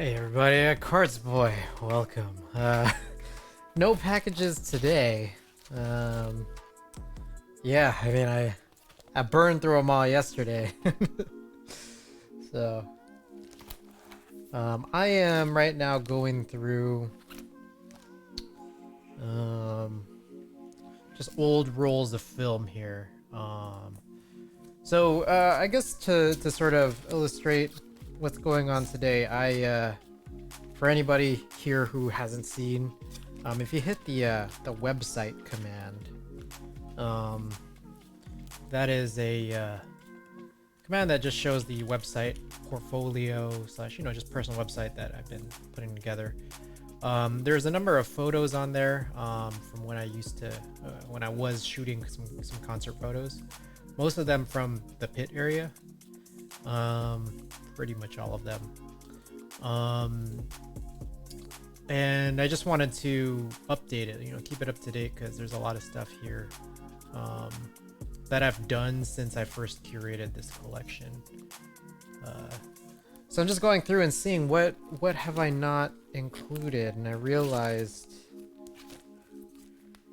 Hey everybody, Cards Boy, welcome. No packages today. Yeah, I mean I burned through them all yesterday. So I am right now going through just old rolls of film here. So I guess to sort of illustrate what's going on today, for anybody here who hasn't seen, if you hit the website command, that is a command that just shows the website portfolio slash just personal website that I've been putting together. There's a number of photos on there from when I used to when I was shooting some concert photos, most of them from the pit area, pretty much all of them. And I just wanted to update it, keep it up to date, because there's a lot of stuff here that I've done since I first curated this collection. So I'm just going through and seeing what have I not included, and I realized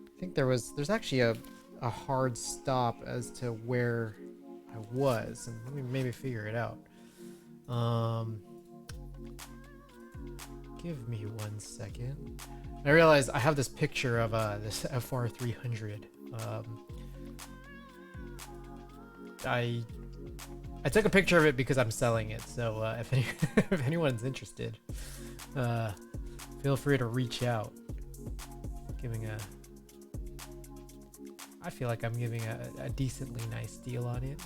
I think there's actually a hard stop as to where I was, and let me maybe figure it out. Give me 1 second. I realize I have this picture of this FR300. I took a picture of it because I'm selling it, so if anyone's interested, feel free to reach out. I feel like I'm giving a decently nice deal on it.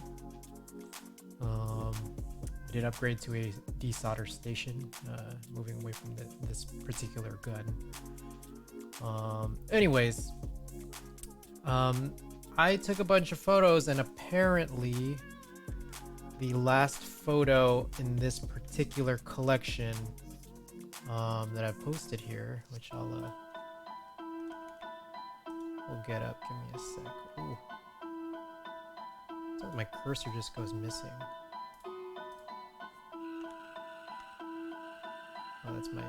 I did upgrade to a desolder station, moving away from this particular gun. Anyways, I took a bunch of photos, and apparently the last photo in this particular collection that I posted here, which we'll get up. Give me a sec. Ooh. It's like my cursor just goes missing. Oh, that's my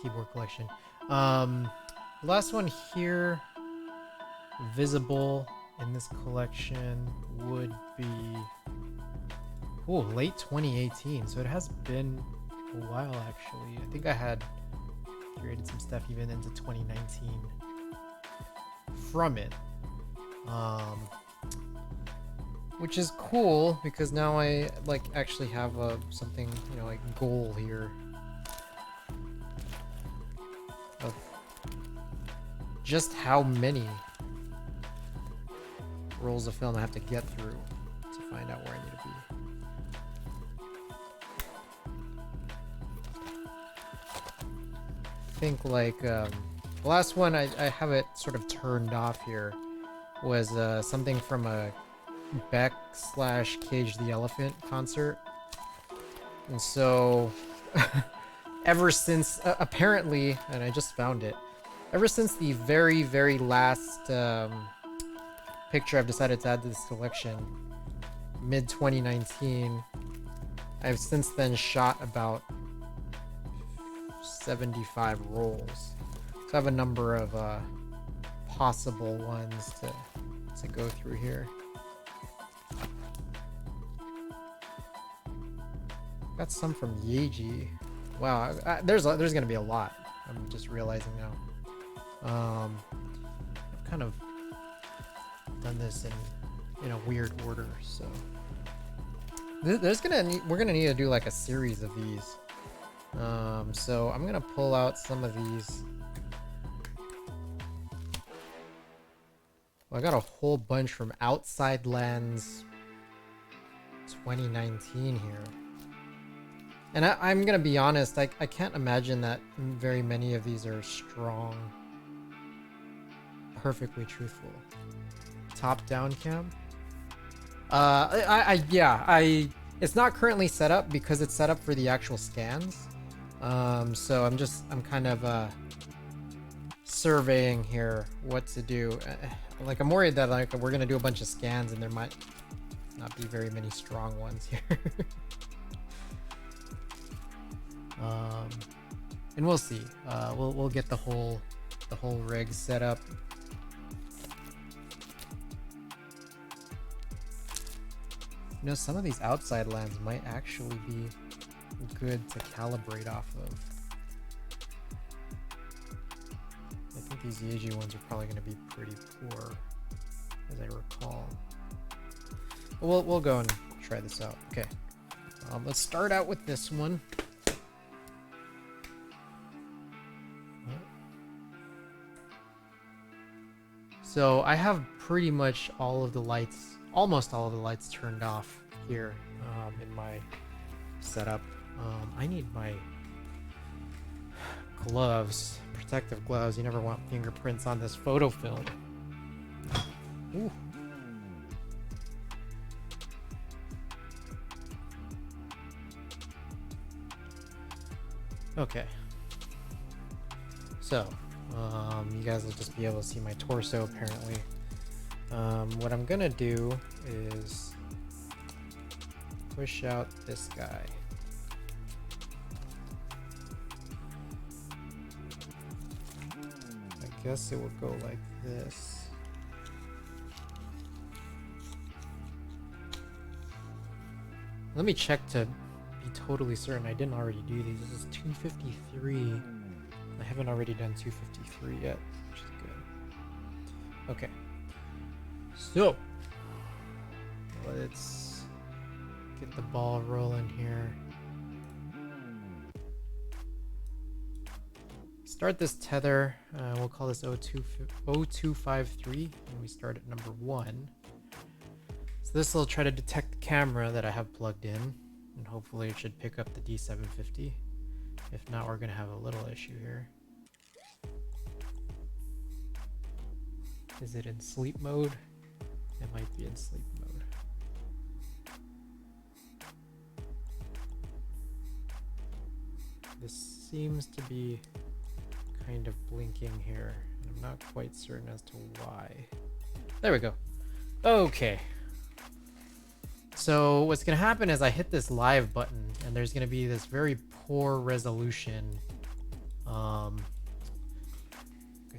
keyboard collection. Last one here visible in this collection would be late 2018, so it has been a while actually. I think I had created some stuff even into 2019 from it, which is cool because now I actually have something goal here of just how many rolls of film I have to get through to find out where I need to be. I think the last one I have it sort of turned off here was something from a Beck/Cage the Elephant concert, and so ever since apparently, and I just found it, ever since the very last picture I've decided to add to this collection, mid 2019, I've since then shot about 75 rolls. So I have a number of possible ones to go through here. Got some from Yeji. Wow, there's gonna be a lot. I'm just realizing now. I've kind of done this in a weird order, so we're gonna need to do like a series of these. So I'm gonna pull out some of these. Well, I got a whole bunch from Outside Lands 2019 here. And I'm gonna be honest, I can't imagine that very many of these are strong, perfectly truthful. Top down cam. It's not currently set up because it's set up for the actual scans. So I'm kind of surveying here what to do. I'm worried that we're gonna do a bunch of scans and there might not be very many strong ones here. And we'll see. We'll get the whole rig set up. You know, some of these outside lands might actually be good to calibrate off of. I think these Yeji ones are probably going to be pretty poor, as I recall. But we'll go and try this out. Okay, let's start out with this one. So I have pretty much all of the lights, almost all of the lights turned off here in my setup. I need my gloves, protective gloves. You never want fingerprints on this photo film. Ooh. Okay. So, you guys will just be able to see my torso apparently. What I'm gonna do is push out this guy. I guess it will go like this. Let me check to be totally certain I didn't already do these. This is 253. I haven't already done 253 yet, which is good. Okay. So, let's get the ball rolling here. Start this tether. We'll call this 0253, and we start at number 1. So this will try to detect the camera that I have plugged in, and hopefully it should pick up the D750. If not, we're going to have a little issue here. Is it in sleep mode? It might be in sleep mode. This seems to be kind of blinking here. I'm not quite certain as to why. There we go. Okay. So what's going to happen is I hit this live button and there's going to be this very poor resolution. I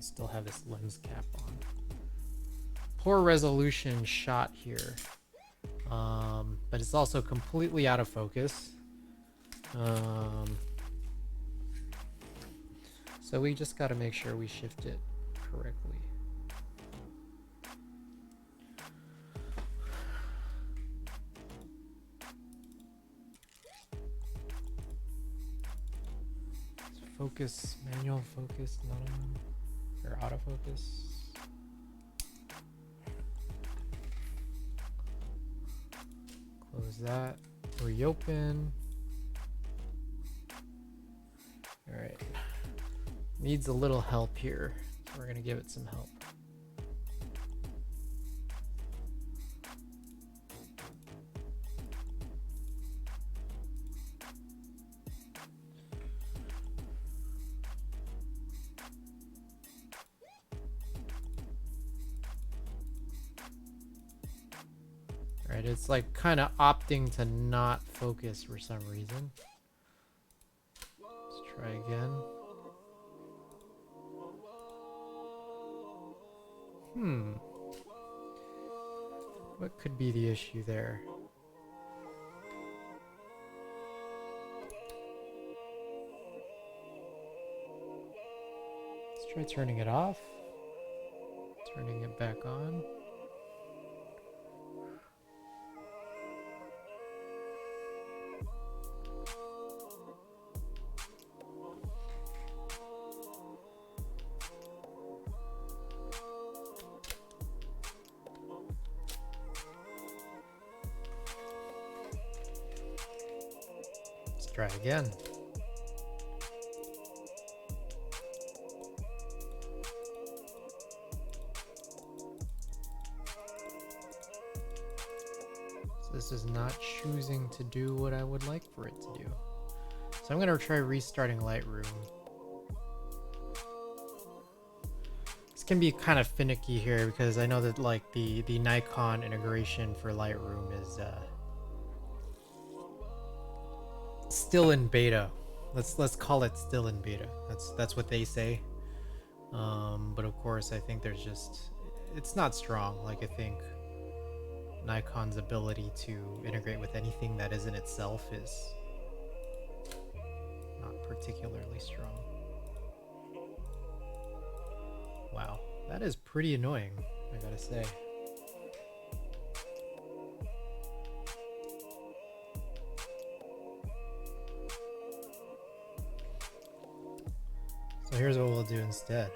still have this lens cap on. Poor resolution shot here. But it's also completely out of focus. So we just got to make sure we shift it correctly. Focus, manual focus, not on, or autofocus. Close that, reopen. All right, needs a little help here, so we're gonna give it some help. Right, it's like kind of opting to not focus for some reason. Let's try again. What could be the issue there? Let's try turning it off, turning it back on. Try again. So this is not choosing to do what I would like for it to do. So I'm going to try restarting Lightroom. This can be kind of finicky here because I know that like the Nikon integration for Lightroom is still in beta. let's call it still in beta. That's what they say. But of course, I think there's just it's not strong. Like I think Nikon's ability to integrate with anything that isn't itself is not particularly strong. Wow, that is pretty annoying, I gotta say. So here's what we'll do instead.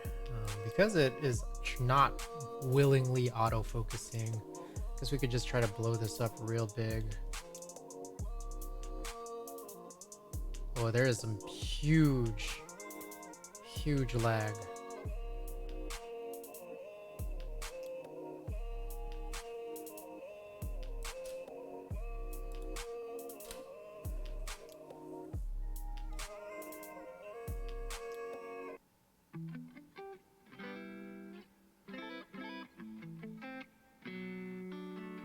Because it is not willingly auto-focusing, I guess we could just try to blow this up real big. Oh, there is some huge lag.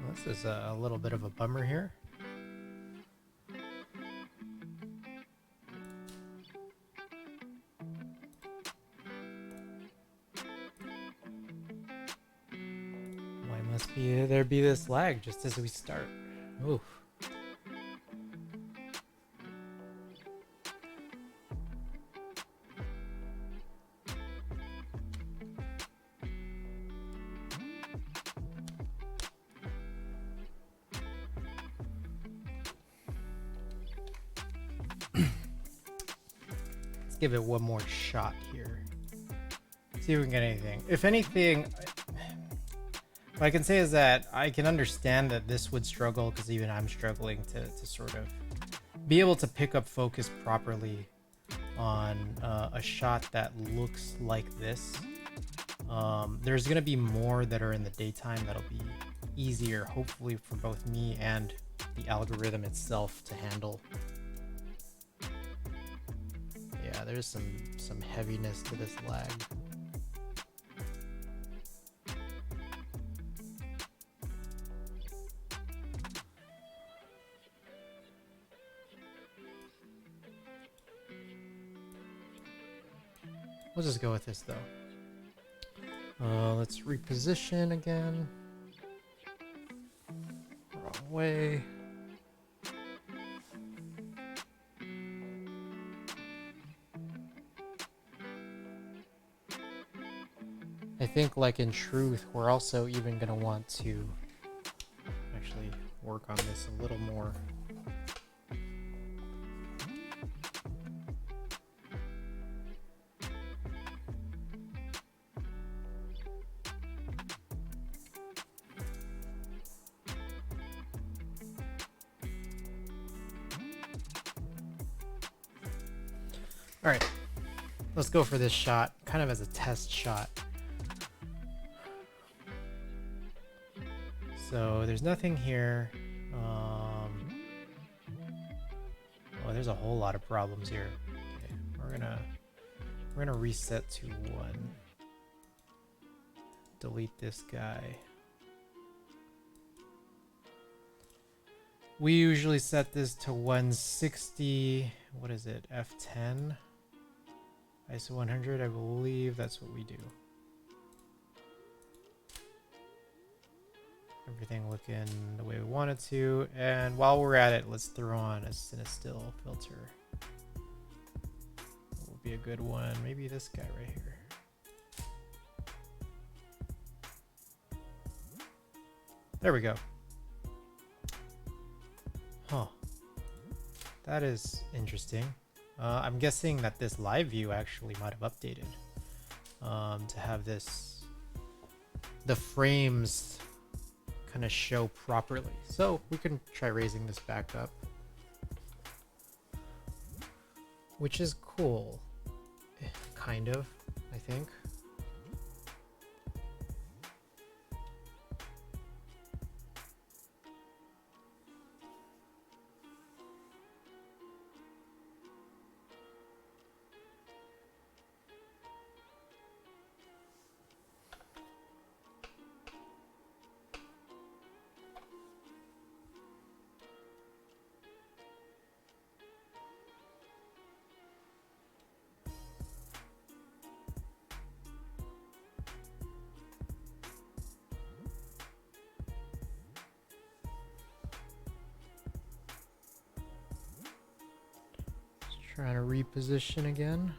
Well, this is a little bit of a bummer here. Why must there be this lag just as we start? Oof. Let's give it one more shot here. See if we can get anything. If anything, what I can say is that I can understand that this would struggle because even I'm struggling to sort of be able to pick up focus properly on a shot that looks like this. There's going to be more that are in the daytime that'll be easier, hopefully, for both me and the algorithm itself to handle. Yeah, there's some heaviness to this lag. We'll just go with this though. Let's reposition again. Wrong way. I think, like, in truth, we're also even going to want to actually work on this a little more. All right, let's go for this shot, kind of as a test shot. So there's nothing here. Oh, there's a whole lot of problems here. Okay, we're gonna reset to 1. Delete this guy. We usually set this to 160. What is it? F10. ISO 100. I believe that's what we do. Everything looking the way we want it to. And while we're at it, let's throw on a Cinestill filter. That would be a good one. Maybe this guy right here. There we go. Huh. That is interesting. I'm guessing that this live view actually might have updated to have the frames kind of show properly. So we can try raising this back up, which is cool, kind of, I think. Trying to reposition again.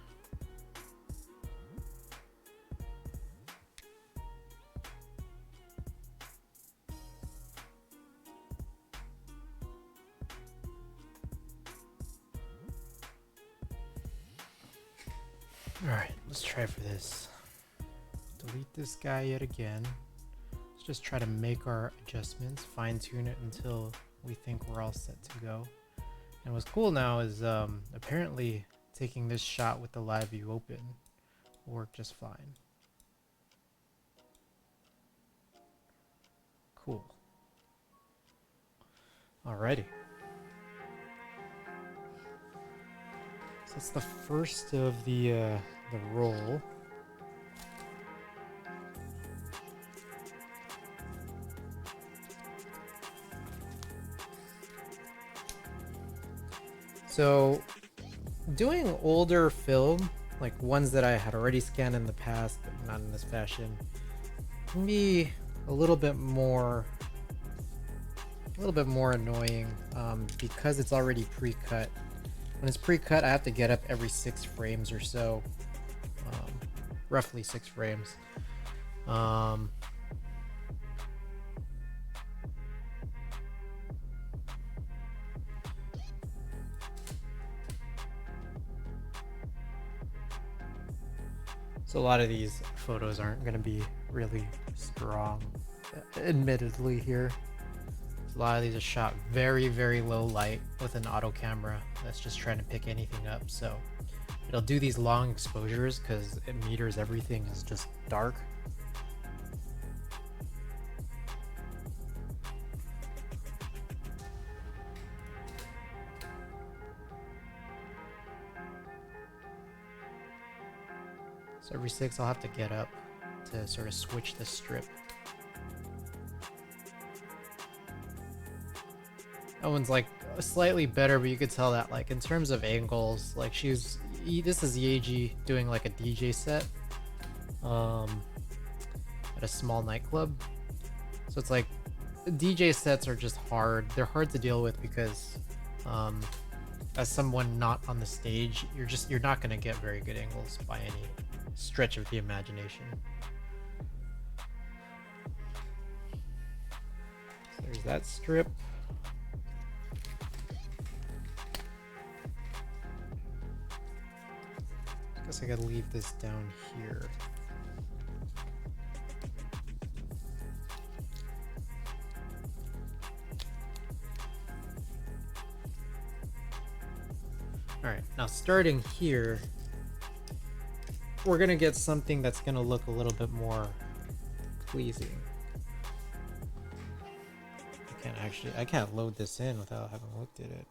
Alright, let's try for this. Delete this guy yet again. Let's just try to make our adjustments, fine tune it until we think we're all set to go. And what's cool now is apparently taking this shot with the live view open will work just fine. Cool. Alrighty. So that's the first of the roll. So doing older film, like ones that I had already scanned in the past, but not in this fashion, can be a little bit more annoying because it's already pre-cut. When it's pre-cut, I have to get up every 6 frames or so, roughly 6 frames. So a lot of these photos aren't going to be really strong, admittedly here. A lot of these are shot very, very low light with an auto camera that's just trying to pick anything up. So it'll do these long exposures because it meters everything as just dark. So every 6 I'll have to get up to sort of switch the strip. That one's like slightly better, but you could tell that like in terms of angles, like this is Yeji doing like a DJ set at a small nightclub. So it's like DJ sets are just hard. They're hard to deal with because as someone not on the stage, you're not going to get very good angles by any stretch of the imagination. So there's that strip. I guess I gotta leave this down here. Alright, now starting here, we're gonna get something that's gonna look a little bit more pleasing. I can't load this in without having looked at it.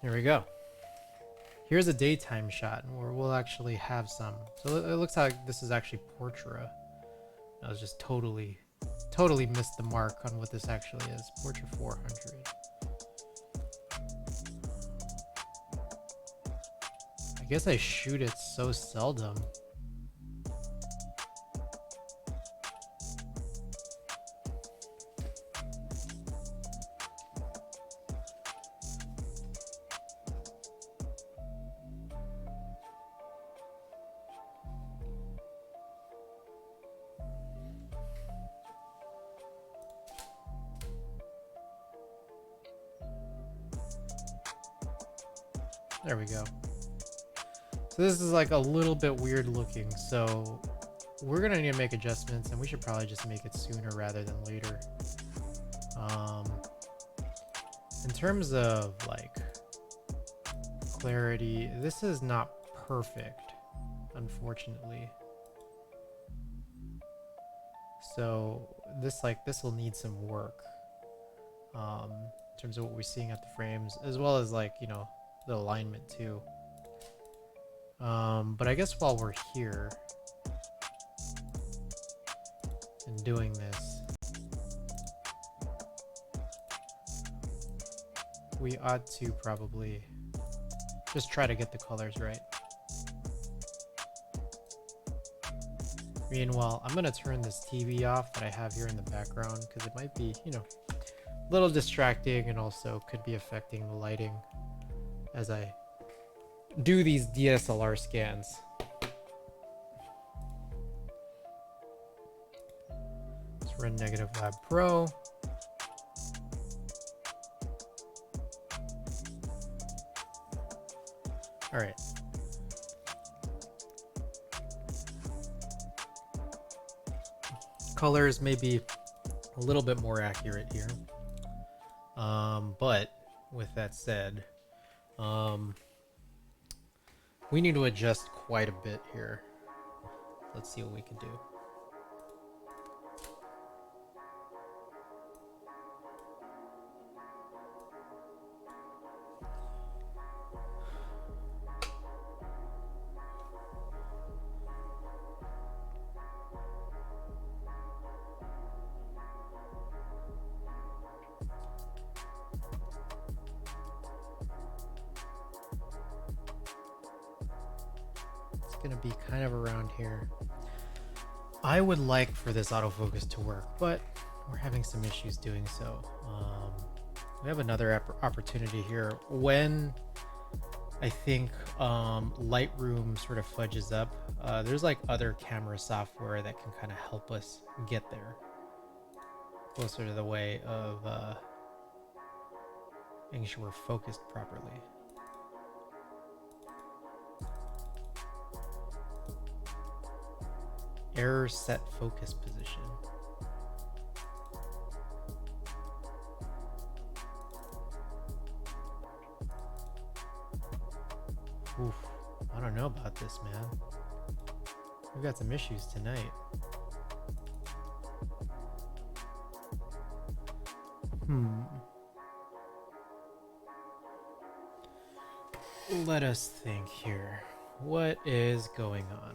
Here we go. Here's a daytime shot where we'll actually have some. So it looks like this is actually Portra. I was just totally missed the mark on what this actually is. Portra 400. I guess I shoot it so seldom. There we go. So this is like a little bit weird looking, so we're gonna need to make adjustments, and we should probably just make it sooner rather than later. In terms of like clarity, this is not perfect, unfortunately. So this will need some work in terms of what we're seeing at the frames, as well as like, you know, the alignment too. But I guess while we're here and doing this, we ought to probably just try to get the colors right. Meanwhile, I'm gonna turn this TV off that I have here in the background because it might be, you know, little distracting and also could be affecting the lighting as I do these DSLR scans. Let's run Negative Lab Pro. All right. Colors may be a little bit more accurate here. But with that said, we need to adjust quite a bit here. Let's see what we can do. Gonna be kind of around here. I would like for this autofocus to work, but we're having some issues doing so. We have another opportunity here when I think Lightroom sort of fudges up. There's like other camera software that can kind of help us get there, closer to the way of making sure we're focused properly. Error set focus position. Oof, I don't know about this, man. We've got some issues tonight. Let us think here. What is going on?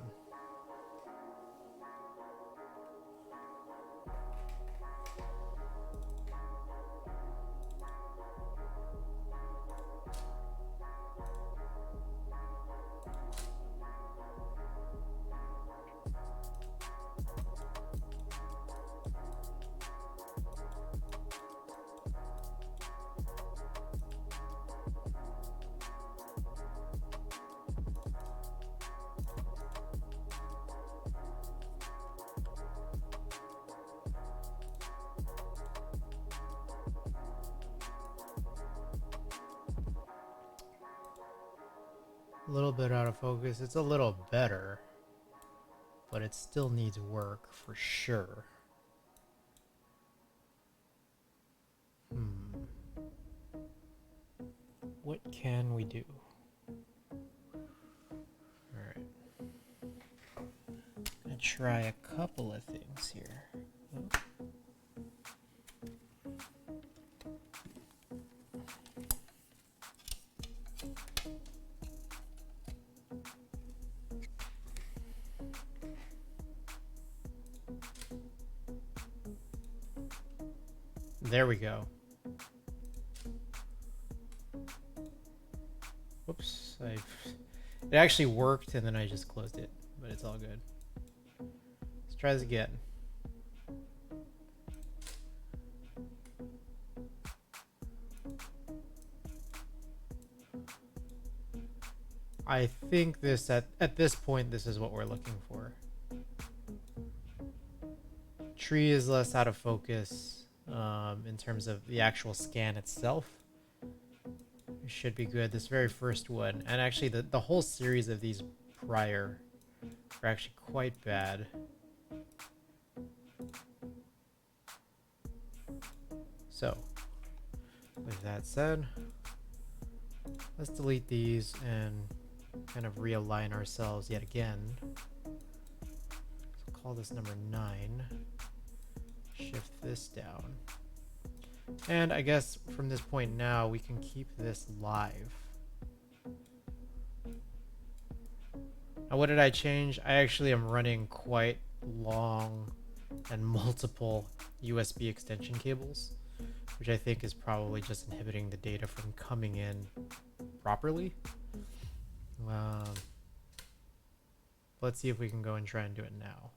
A little bit out of focus. It's a little better, but it still needs work for sure. What can we do? All right. I'm gonna try a couple of things here. Oh. There we go. Whoops, it actually worked and then I just closed it, but it's all good. Let's try this again. I think this at this point this is what we're looking for. Tree is less out of focus in terms of the actual scan itself. It should be good. This very first one, and actually the whole series of these prior are actually quite bad. So with that said, let's delete these and kind of realign ourselves yet again. So call this number 9. Shift this down. And I guess from this point now we can keep this live. Now what did I change? I actually am running quite long and multiple USB extension cables, which I think is probably just inhibiting the data from coming in properly. Let's see if we can go and try and do it now.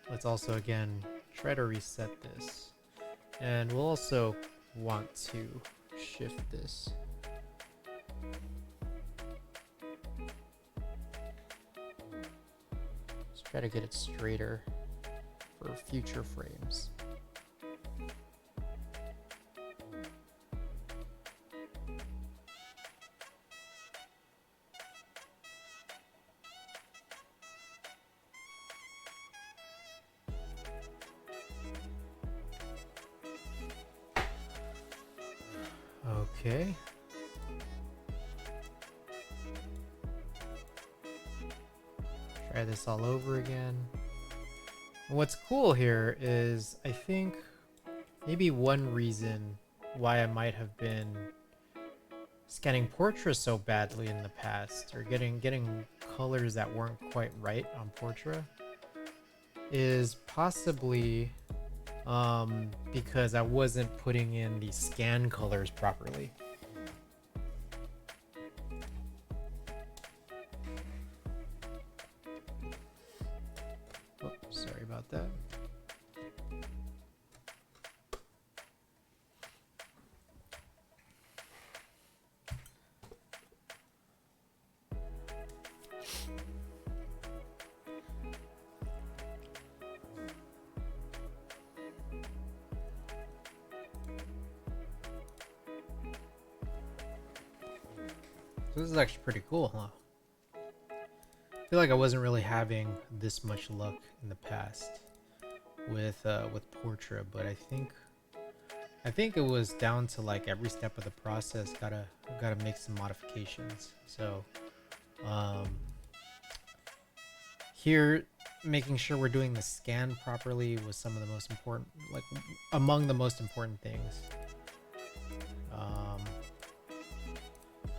let's also again try to reset this. And we'll also want to shift this. Let's try to get it straighter for future frames. Okay. Try this all over again. What's cool here is I think maybe one reason why I might have been scanning Portra so badly in the past, or getting colors that weren't quite right on Portra, is possibly because I wasn't putting in the scan colors properly. Oh, sorry about that. So this is actually pretty cool, huh? I feel like I wasn't really having this much luck in the past with Portra, but I think it was down to like every step of the process gotta make some modifications. So here, making sure we're doing the scan properly was some of the most important, like among the most important things.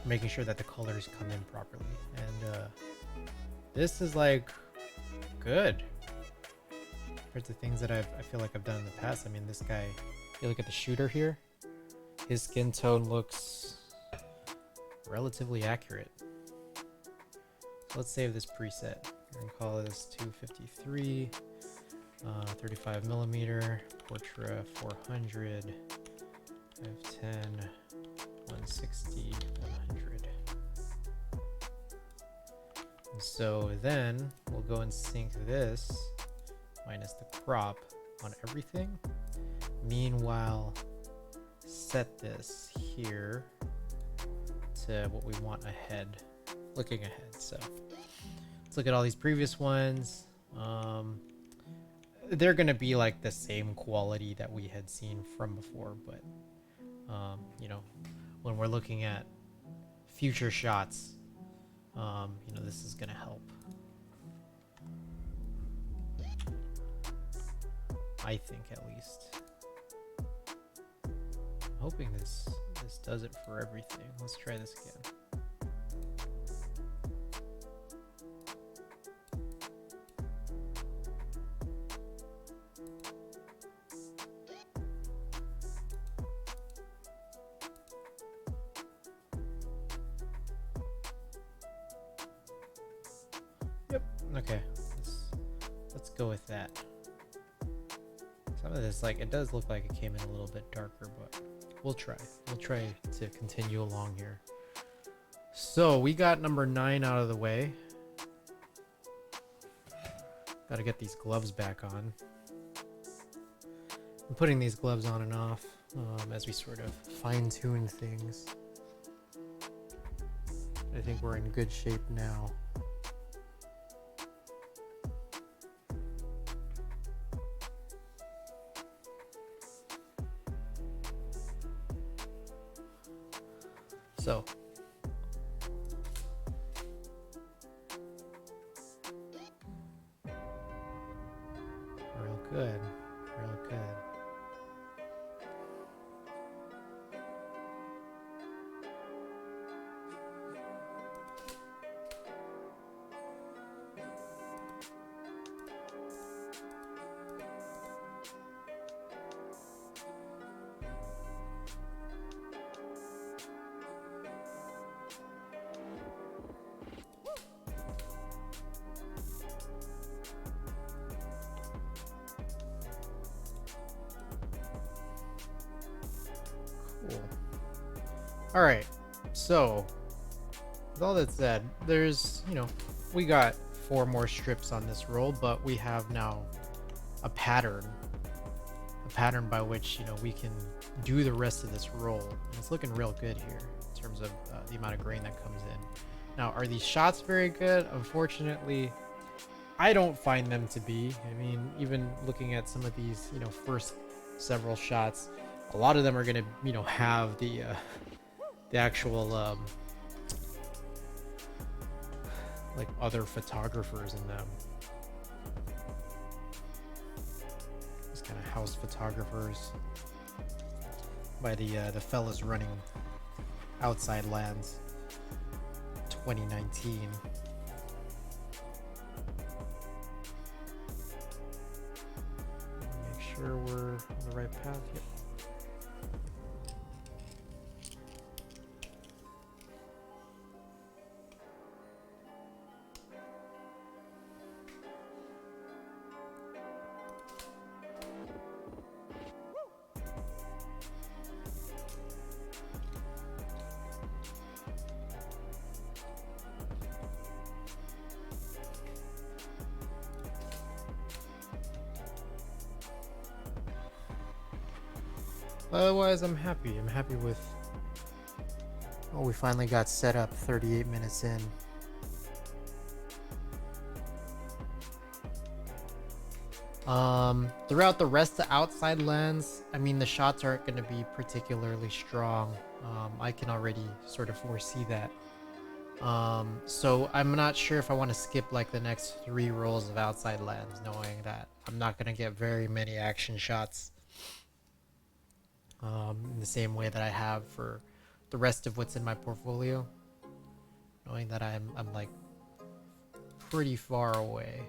Making sure that the colors come in properly, and this is like good compared to things that I feel like I've done in the past. I mean, this guy, you look at the shooter here, his skin tone looks relatively accurate. So let's save this preset. We're gonna call this 253, 35 millimeter, Portra 400, 510, 160, 100. And so then we'll go and sync this minus the crop on everything. Meanwhile, set this here to what we want ahead, looking ahead. So let's look at all these previous ones. They're gonna be like the same quality that we had seen from before, but you know, when we're looking at future shots, you know, this is gonna help. I think, at least. I'm hoping this does it for everything. Let's try this again. Yep. Okay. Let's go with that. Some of this, like, it does look like it came in a little bit darker, but we'll try. We'll try to continue along here. So we got number 9 out of the way. Got to get these gloves back on. I'm putting these gloves on and off as we sort of fine-tune things. I think we're in good shape now. So real good, real good. All right. So, with all that said, there's, we got 4 more strips on this roll, but we have now a pattern by which, we can do the rest of this roll. And it's looking real good here in terms of the amount of grain that comes in. Now, are these shots very good? Unfortunately, I don't find them to be. I mean, even looking at some of these, first several shots, a lot of them are going to, have the actual like other photographers in them. These kind of house photographers by the fellas running Outside Lands 2019. Make sure we're on the right path. Yep. Otherwise, I'm happy. I'm happy with. Oh, we finally got set up 38 minutes in. Throughout the rest of Outside Lands, I mean, the shots aren't going to be particularly strong. I can already sort of foresee that. So I'm not sure if I want to skip like the next 3 rolls of Outside Lands, knowing that I'm not going to get very many action shots. In the same way that I have for the rest of what's in my portfolio, knowing that I'm like pretty far away.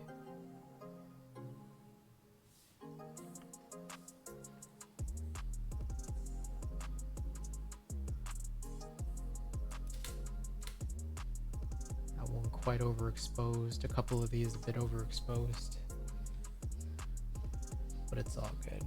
That one quite overexposed. A couple of these a bit overexposed, but it's all good.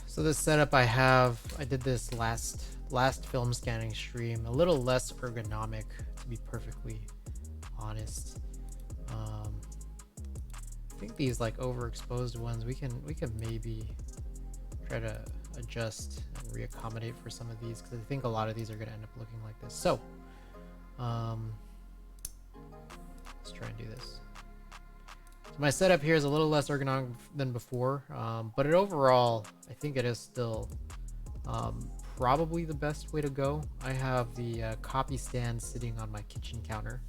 So this setup I did this last film scanning stream, a little less ergonomic, to be perfectly honest. I think these like overexposed ones, we can maybe try to adjust and reaccommodate for some of these, because I think a lot of these are going to end up looking like this. So let's try and do this. So my setup here is a little less ergonomic than before, but overall, I think it is still probably the best way to go. I have the copy stand sitting on my kitchen counter.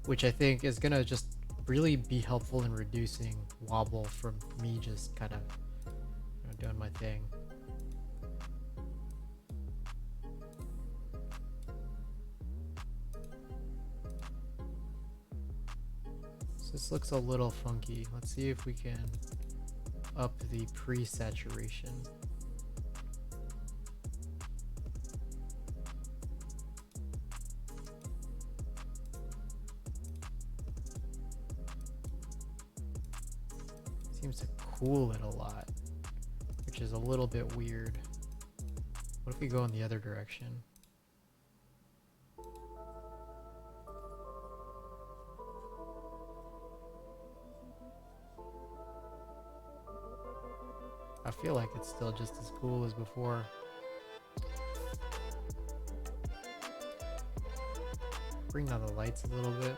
Which I think is gonna just really be helpful in reducing wobble from me just kind of doing my thing. So this looks a little funky. Let's see if we can up the pre-saturation. Seems to cool it a lot, which is a little bit weird. What if we go in the other direction? I feel like it's still just as cool as before. Bring down the lights a little bit.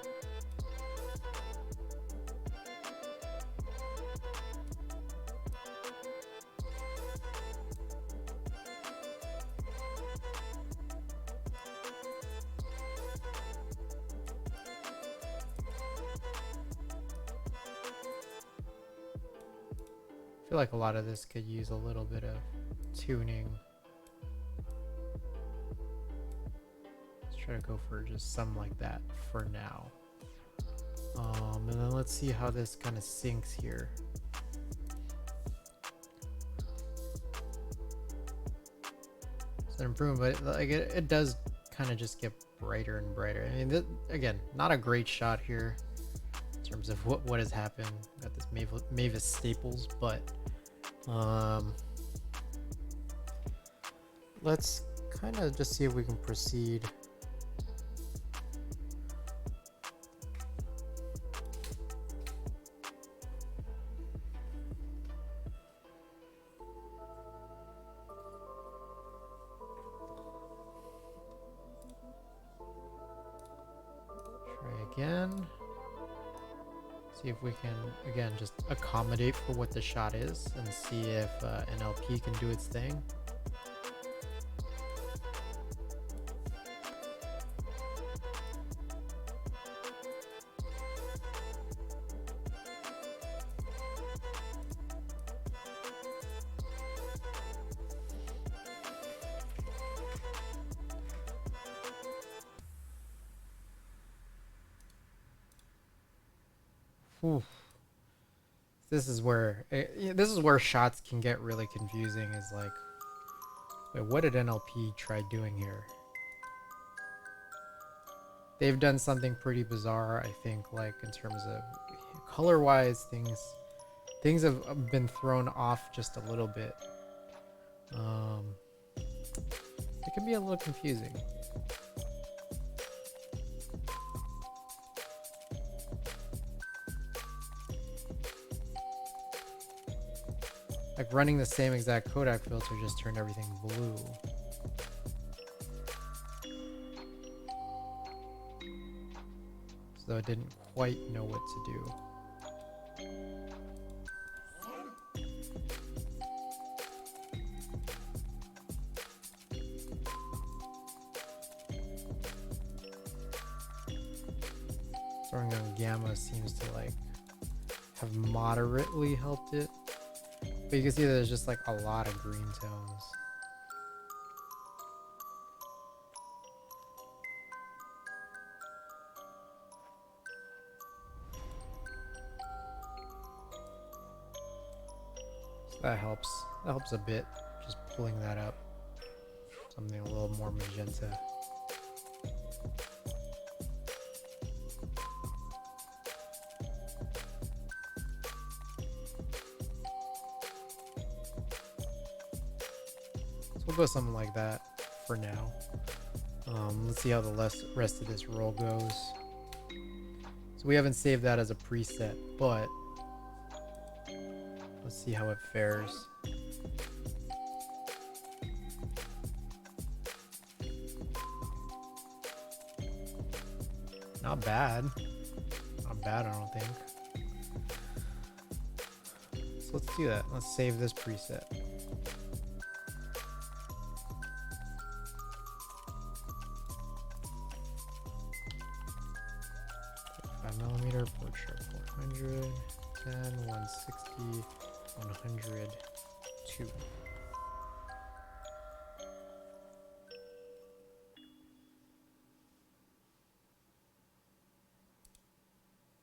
feel like a lot of this could use a little bit of tuning. Let's try to go for just some like that for now. And then let's see how this kind of syncs here. It's an improvement, but like it does kind of just get brighter and brighter. I mean, again, not a great shot here in terms of what has happened. Got this Mavis staples, but let's kind of just see if we can proceed. Again, see if we can again just accommodate for what the shot is and see if NLP can do its thing. Oof. This is where shots can get really confusing. Is like, wait, what did NLP try doing here? They've done something pretty bizarre, I think, like in terms of color-wise, things have been thrown off just a little bit. It can be a little confusing. Like running the same exact Kodak filter just turned everything blue. So it didn't quite know what to do. Throwing on gamma seems to like have moderately helped it. But you can see there's just like a lot of green tones. So that helps. That helps a bit, just pulling that up. Something a little more magenta. We'll go something like that for now. Let's see how the rest of this roll goes. So we haven't saved that as a preset, but let's see how it fares. Not bad. Not bad, I don't think. So let's do that. Let's save this preset. 5mm, portrait 400, 10, 160, 102.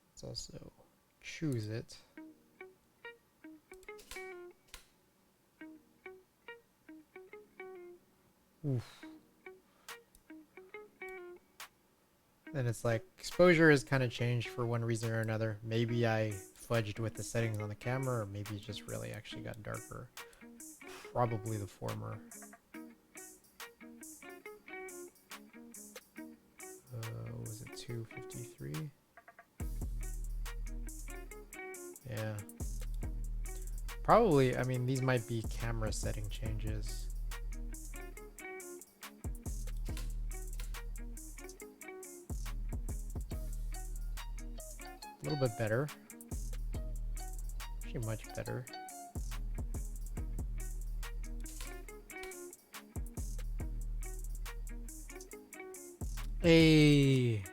Let's also choose it. Oof. And it's like exposure has kind of changed for one reason or another. Maybe I fudged with the settings on the camera, or maybe it just really actually got darker. Probably the former. Was it 253? Yeah. Probably, I mean, these might be camera setting changes. A little bit better. Actually, much better. Hey.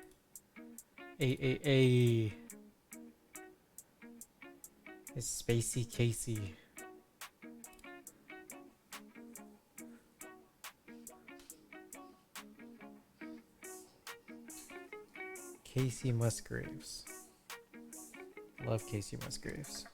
It's Spacey Casey. Casey Musgraves. Love Casey Musgraves.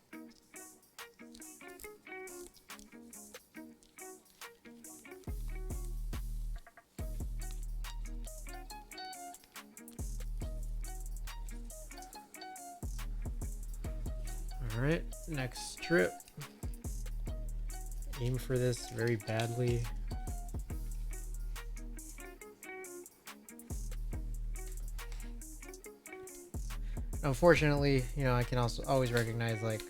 Alright, next strip. Aim for this very badly. Unfortunately, you know, I can also always recognize, like,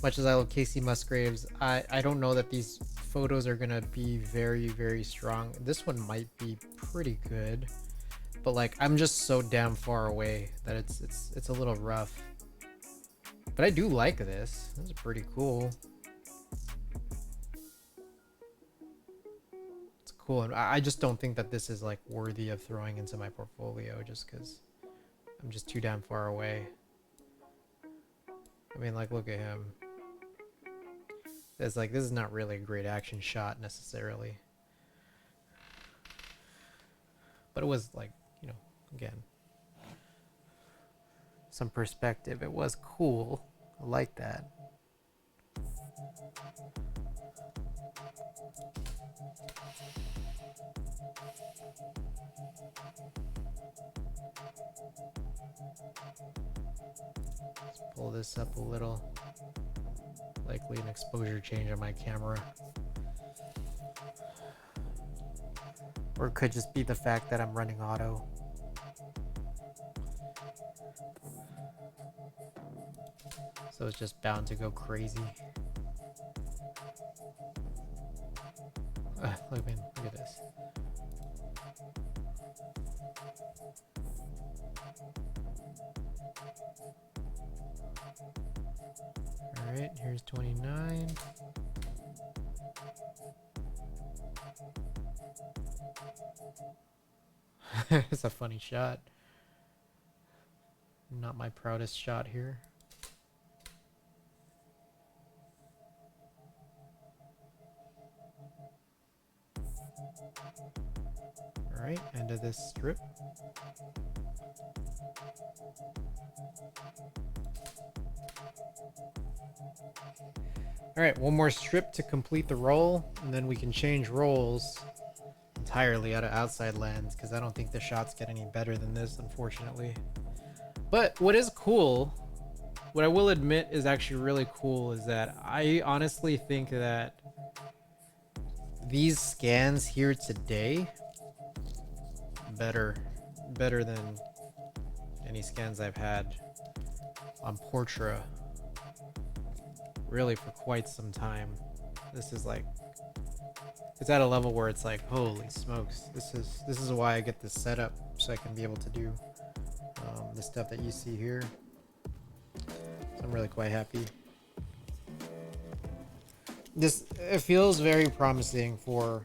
much as I love Casey Musgraves, I don't know that these photos are gonna be very, very strong. This one might be pretty good, but like I'm just so damn far away that it's a little rough. But I do like this. This is pretty cool. It's cool, and I just don't think that this is like worthy of throwing into my portfolio just because I'm just too damn far away. I mean, like, look at him. It's like, this is not really a great action shot necessarily. But it was like, you know, again, some perspective. It was cool. I like that. Let's pull this up a little. Likely an exposure change on my camera. Or it could just be the fact that I'm running auto. So it's just bound to go crazy. Look at this. Alright, here's 29. It's a funny shot. Not my proudest shot here. Alright, end of this strip. Alright, one more strip to complete the roll, and then we can change rolls entirely out of outside lands, because I don't think the shots get any better than this, unfortunately. But what is cool, what I will admit is actually really cool, is that I honestly think that these scans here today better than any scans I've had on Portra really for quite some time. This is like, it's at a level where it's like, holy smokes, this is why I get this set up, so I can be able to do the stuff that you see here. So I'm really quite happy. It feels very promising for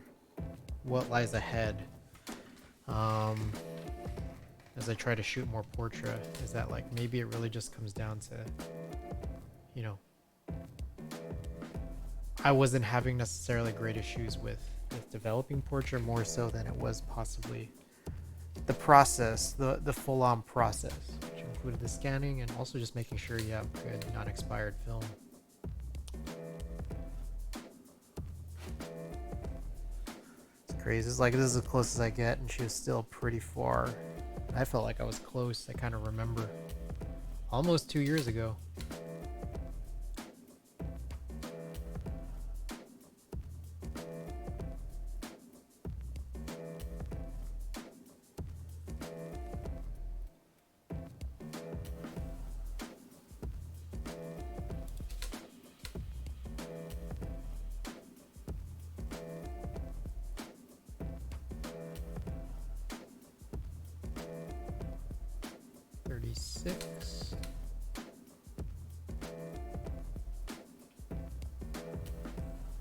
what lies ahead. As I try to shoot more Portra, is that like maybe it really just comes down to, you know, I wasn't having necessarily great issues with developing Portra, more so than it was possibly the process, the full-on process, which included the scanning and also just making sure you have good non-expired film. It's crazy. It's like, this is as close as I get, and she was still pretty far. I felt like I was close. I kind of remember almost 2 years ago.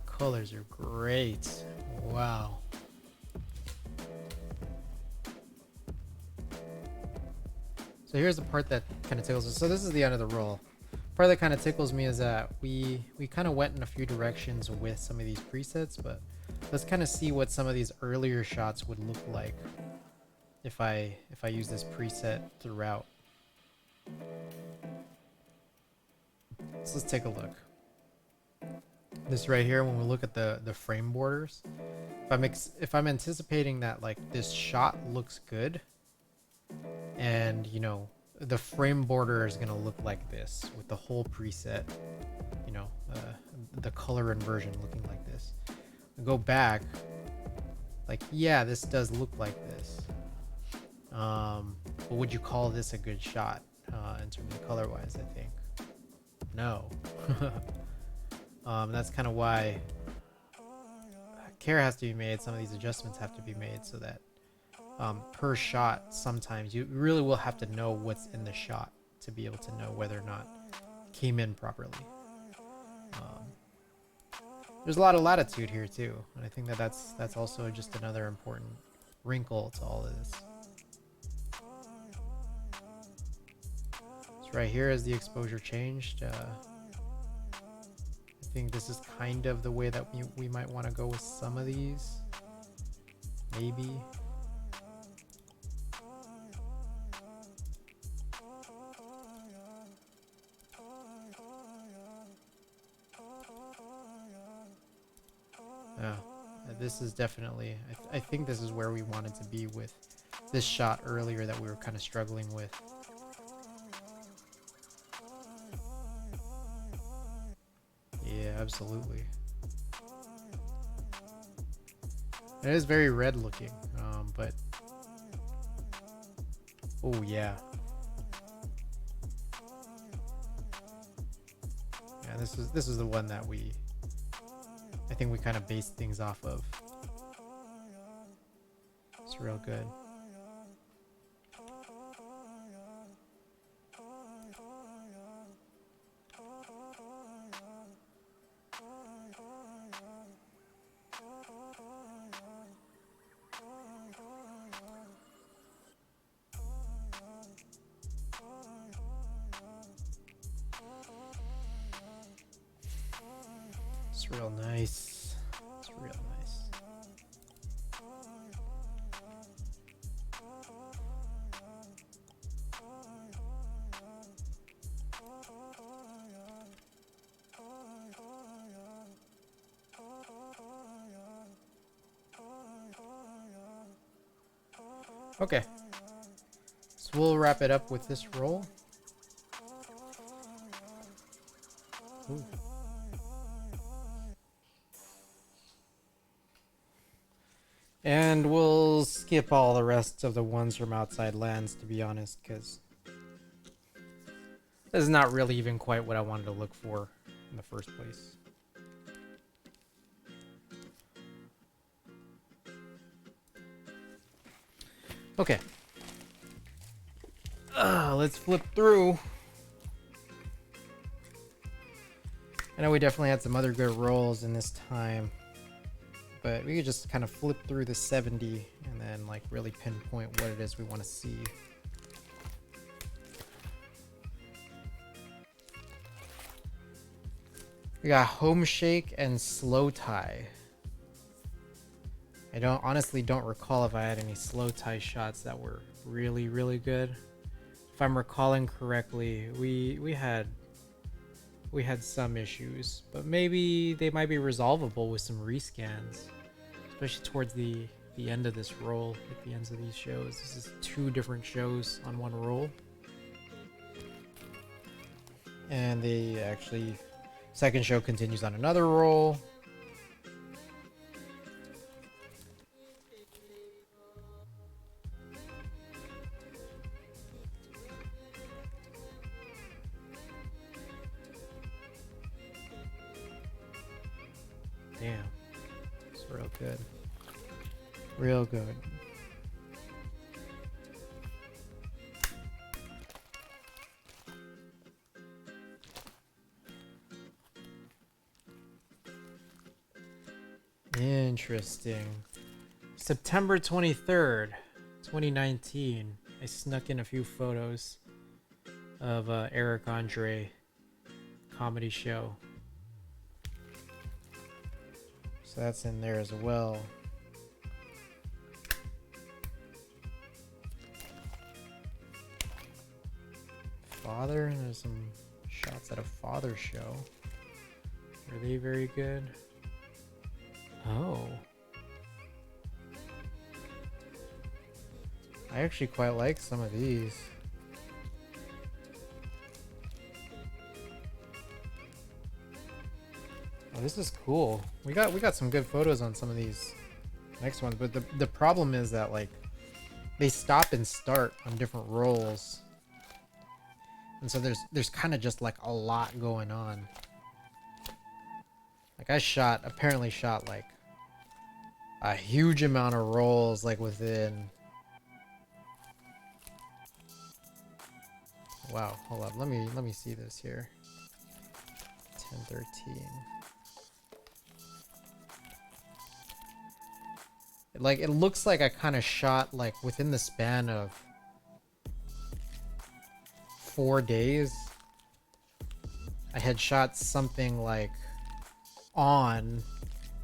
Colors are great. Wow. So here's the part that kind of tickles us. So this is the end of the roll. Part that kind of tickles me is that we kind of went in a few directions with some of these presets, but let's kind of see what some of these earlier shots would look like. if I use this preset throughout. So let's take a look. This right here, when we look at the frame borders, if I'm anticipating that like this shot looks good, and you know the frame border is gonna look like this with the whole preset, you know, the color inversion looking like this. I go back, like yeah, this does look like this. But would you call this a good shot in terms of color wise? I think no. That's kind of why care has to be made. Some of these adjustments have to be made so that per shot, sometimes you really will have to know what's in the shot to be able to know whether or not it came in properly. There's a lot of latitude here too, and I think that that's also just another important wrinkle to all of this. So right here, as the exposure changed, I think this is kind of the way that we might want to go with some of these, maybe. This is definitely, I think this is where we wanted to be with this shot earlier that we were kind of struggling with. Yeah, absolutely. It is very red looking, but oh yeah. Yeah, this is the one that I think we kind of based things off of. It's real good. It's real nice. It's real nice. Okay. So we'll wrap it up with this roll. Ooh. And we'll skip all the rest of the ones from outside lands, to be honest, because this is not really even quite what I wanted to look for in the first place. Okay. Let's flip through. I know we definitely had some other good rolls in this time, but we could just kind of flip through the 70 and then like really pinpoint what it is we want to see. We got home shake and slow tie. I honestly don't recall if I had any slow tie shots that were really, really good. If I'm recalling correctly, we had some issues, but maybe they might be resolvable with some rescans, especially towards the end of this roll, at the ends of these shows. This is 2 different shows on one roll, and they actually second show continues on another roll. Damn, it's real good. Real good. Interesting. September 23rd, 2019. I snuck in a few photos of Eric Andre comedy show. So that's in there as well. Father, and there's some shots at a father show. Are they very good? Oh. I actually quite like some of these. Oh, this is cool. We got some good photos on some of these next ones, but the problem is that like they stop and start on different rolls. And so there's kind of just like a lot going on. Like I apparently shot like a huge amount of rolls like within. Wow, hold up. Let me see this here. 1013. Like it looks like I kind of shot like within the span of 4 days. I had shot something like on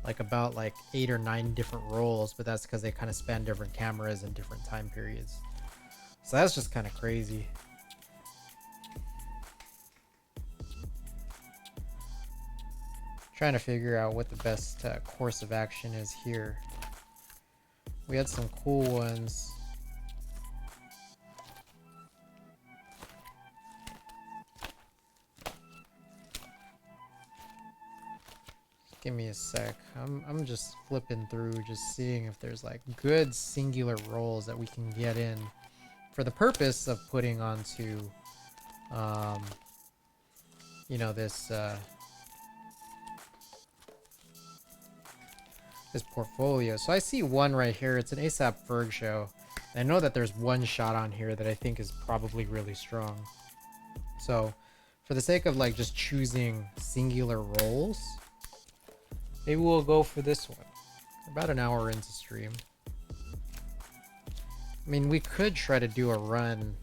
like about like 8 or 9 different rolls, but that's because they kind of span different cameras and different time periods. So that's just kind of crazy. Trying to figure out what the best course of action is here. We had some cool ones. Give me a sec. I'm just flipping through, just seeing if there's like good singular rolls that we can get in for the purpose of putting onto, you know, this portfolio. So I see one right here. It's an ASAP Ferg show. I know that there's one shot on here that I think is probably really strong. So for the sake of like just choosing singular rolls, maybe we'll go for this one. About an hour into stream. I mean, we could try to do a run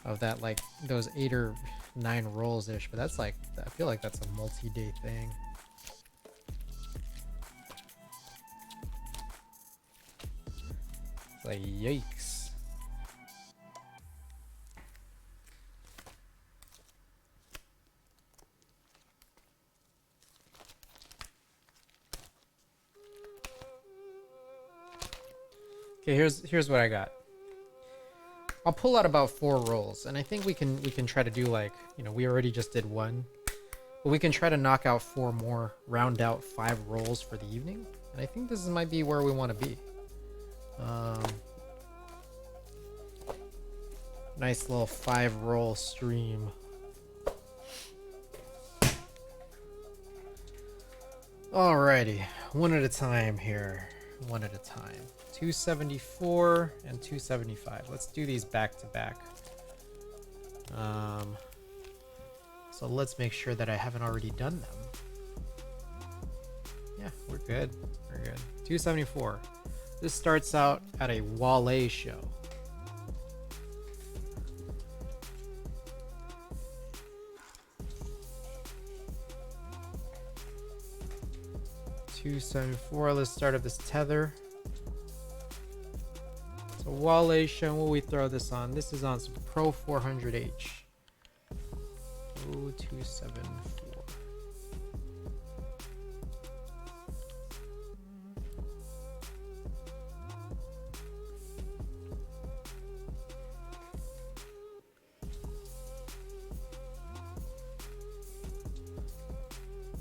of that, like those 8 or 9 rolls ish, but that's like, I feel like that's a multi-day thing. Like, yikes. Okay, here's what I got. I'll pull out about 4 rolls, and I think we can try to do like, you know, we already just did 1, but we can try to knock out 4 more, round out 5 rolls for the evening, and I think this might be where we want to be. Nice little 5 roll stream. Alrighty, one at a time here. One at a time. 274 and 275. Let's do these back to back. So let's make sure that I haven't already done them. Yeah, we're good. We're good. 274. This starts out at a Wale show. $274. Let's start up this tether. So Wale show, what we throw this on? This is on some Pro 400H. 0274.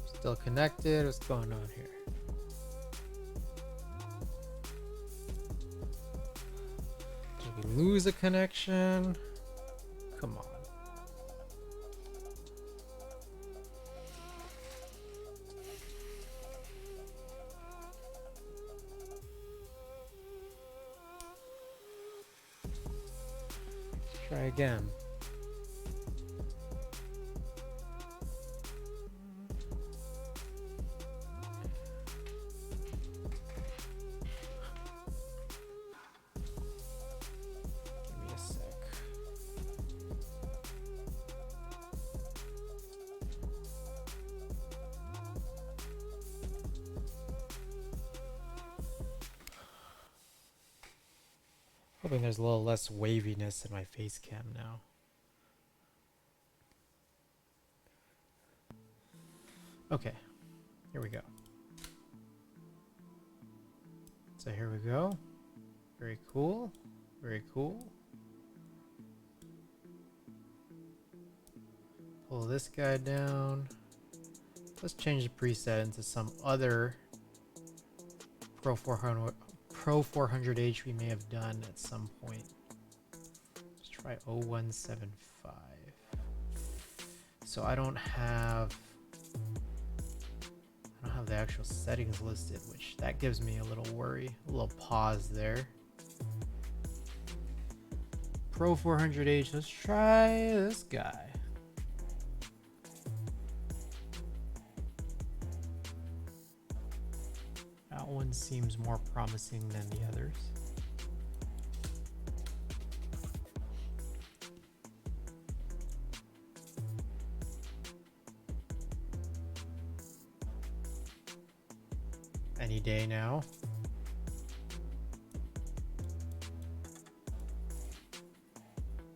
Still connected. What's going on here? Did we lose a connection? Come on. Try again. Hoping there's a little less waviness in my face cam now. Okay, here we go. So here we go. Very cool. Very cool. Pull this guy down. Let's change the preset into some other Pro 400H we may have done at some point. Let's try 0175. So I don't have the actual settings listed, which that gives me a little worry, a little pause there. Pro 400H, let's try this guy. That one seems more promising than the others. Any day now.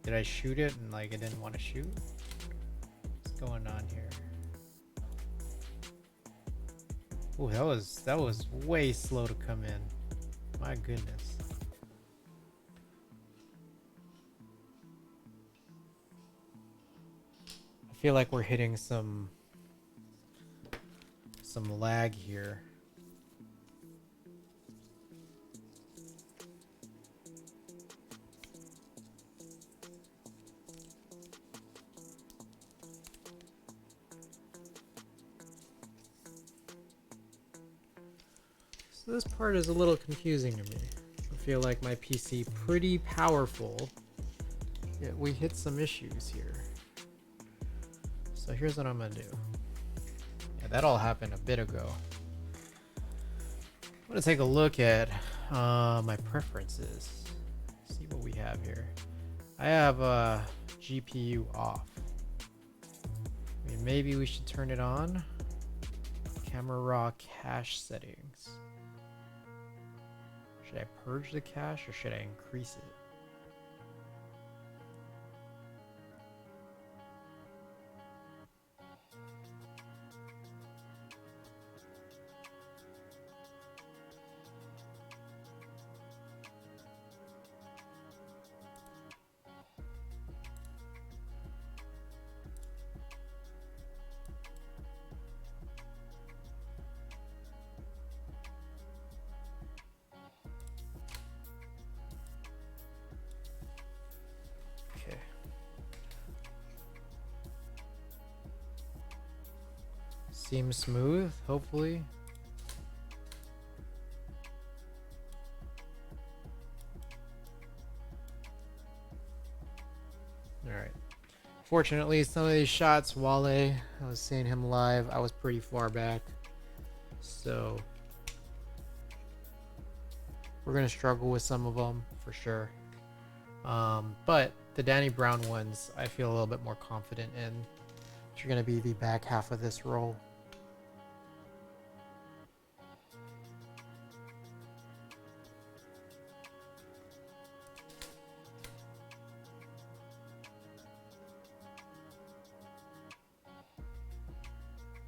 Did I shoot it and like I didn't want to shoot? What's going on here? Oh, that was way slow to come in. My goodness. I feel like we're hitting some lag here. So this part is a little confusing to me. I feel like my PC pretty powerful, yet we hit some issues here. So here's what I'm gonna do. Yeah, that all happened a bit ago. I'm gonna take a look at my preferences. See what we have here. I have GPU off. I mean, maybe we should turn it on. Camera raw cache settings. Should I purge the cache or should I increase it? Okay. Seems smooth, hopefully. Alright. Fortunately, some of these shots, Wale, I was seeing him live, I was pretty far back. So we're going to struggle with some of them for sure. But the Danny Brown ones, I feel a little bit more confident in. Which are going to be the back half of this roll.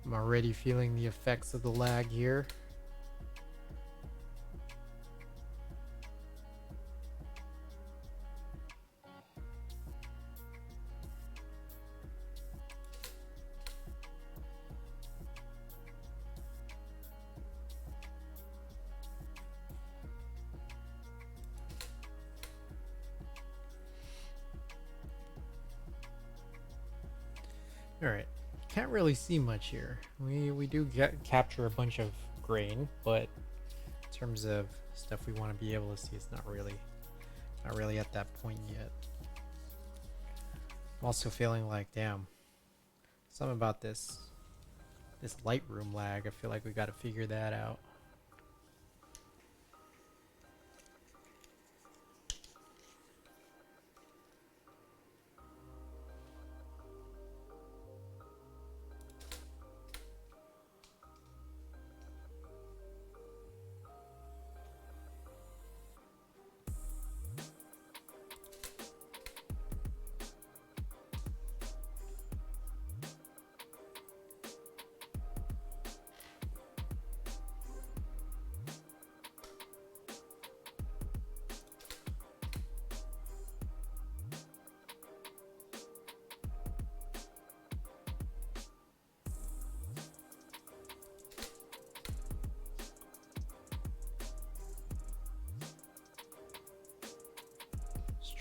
I'm already feeling the effects of the lag here. All right. Can't really see much here. We do capture a bunch of grain, but in terms of stuff we want to be able to see, it's not really at that point yet. I'm also feeling like, damn, something about this Lightroom lag. I feel like we got to figure that out.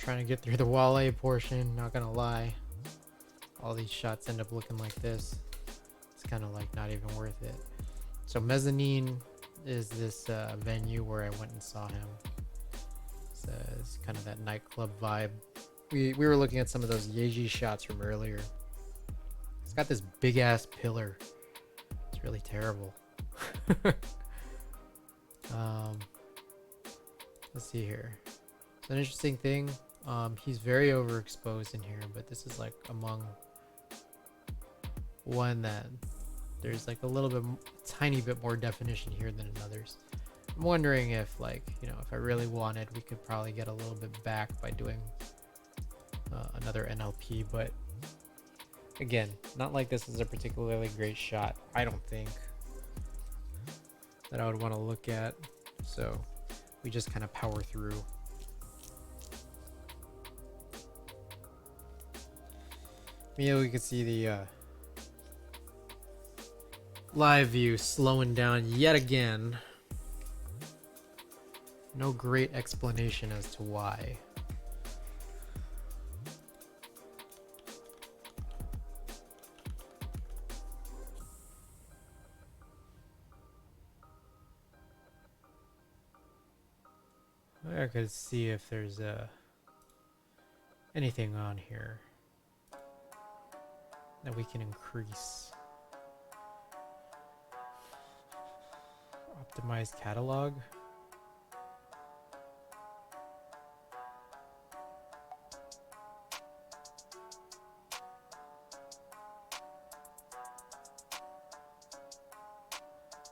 trying to get through the wall portion, not gonna lie. All these shots end up looking like this. It's kind of like not even worth it. So Mezzanine is this venue where I went and saw him. It's kind of that nightclub vibe. We were looking at some of those Yeji shots from earlier. It's got this big ass pillar. It's really terrible. Let's see here. It's an interesting thing. He's very overexposed in here, but this is like among one that there's like a little bit, tiny bit more definition here than in others. I'm wondering if, like, you know, if I really wanted, we could probably get a little bit back by doing another NLP, but again, not like this is a particularly great shot, I don't think, that I would want to look at, so we just kind of power through. Yeah, we could see the live view slowing down yet again. No great explanation as to why. I could see if there's anything on here that we can increase. Optimized catalog.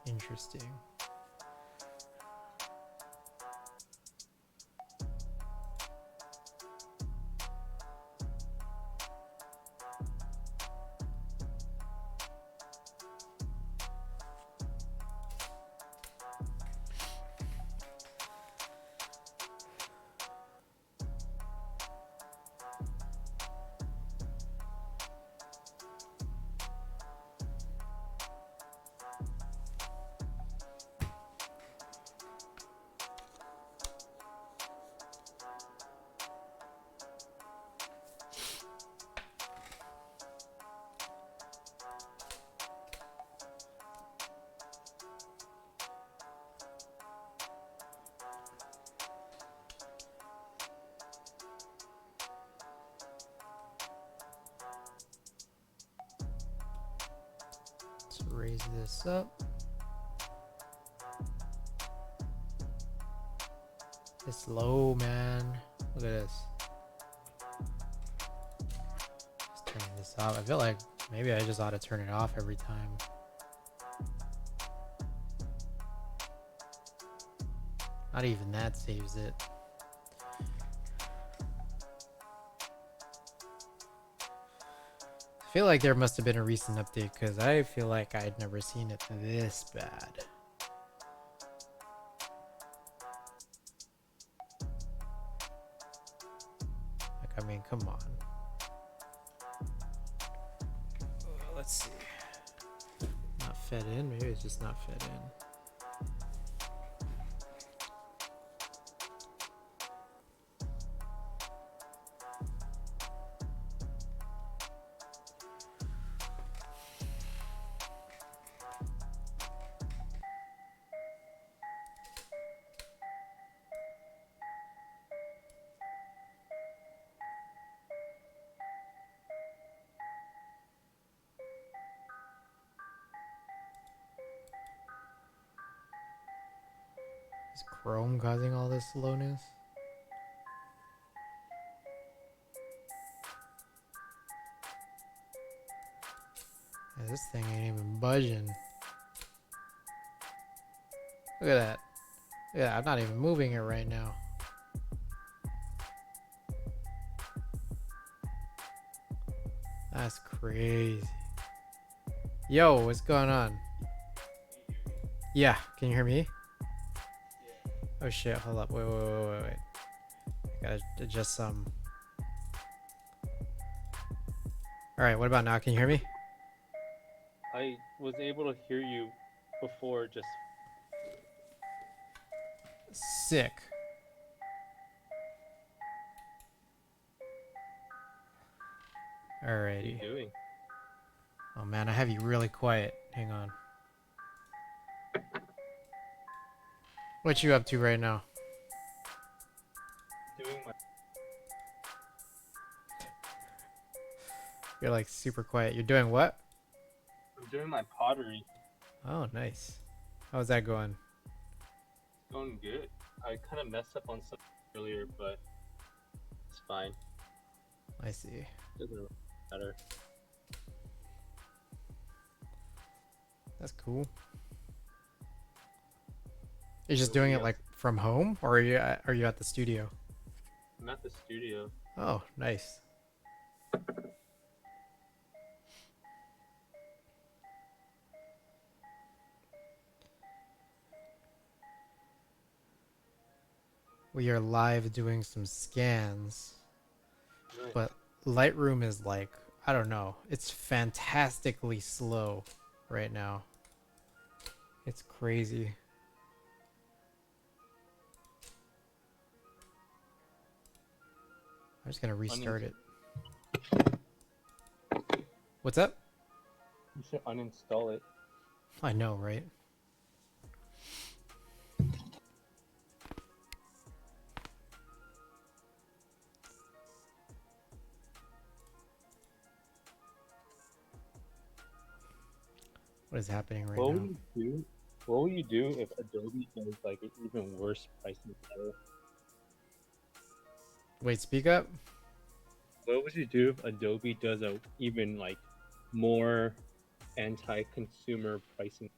Interesting. Let's raise this up. It's low, man. Look at this. Just turning this off. I feel like maybe I just ought to turn it off every time. Not even that saves it. I feel like there must have been a recent update because I feel like I'd never seen it this bad. Like, I mean, come on. Let's see. Not fed in? Maybe it's just not fed in. Is Chrome causing all this slowness? Yeah, this thing ain't even budging. Look at that. Yeah, I'm not even moving it right now. That's crazy. Yo, what's going on? Yeah, can you hear me? Oh shit, hold up. Wait. I gotta adjust some. Alright, what about now? Can you hear me? I was able to hear you before, just Sick. What are you Alrighty. doing? Oh man, I have you really quiet. Hang on. What you up to right now? Doing my You're like super quiet. You're doing what? I'm doing my pottery. Oh, nice. How's that going? It's going good. I kind of messed up on something earlier, but it's fine. I see. Doesn't really matter. That's cool. You're just So what doing are it you up like from home, or are you at the studio? I'm at the studio. Oh, nice. We are live doing some scans, Nice. but Lightroom is like, I don't know. It's fantastically slow right now. It's crazy. I'm just gonna restart it. What's up? You should uninstall it. I know, right? What is happening right What would now? you do? What would you do if Adobe does like an even worse pricing model? Wait, speak up. What would you do if Adobe does a even like more anti-consumer pricing?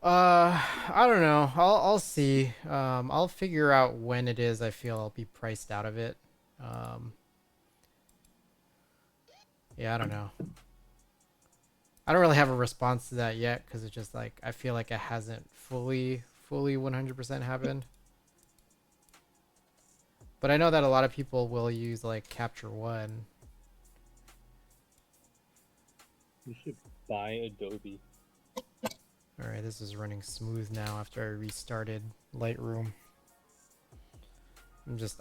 I don't know. I'll see. I'll figure out when it is I feel I'll be priced out of it. Um, yeah, I don't know. I don't really have a response to that yet because it's just like I feel like it hasn't fully 100% happened. But I know that a lot of people will use like Capture One. You should buy Adobe. All right, this is running smooth now after I restarted Lightroom.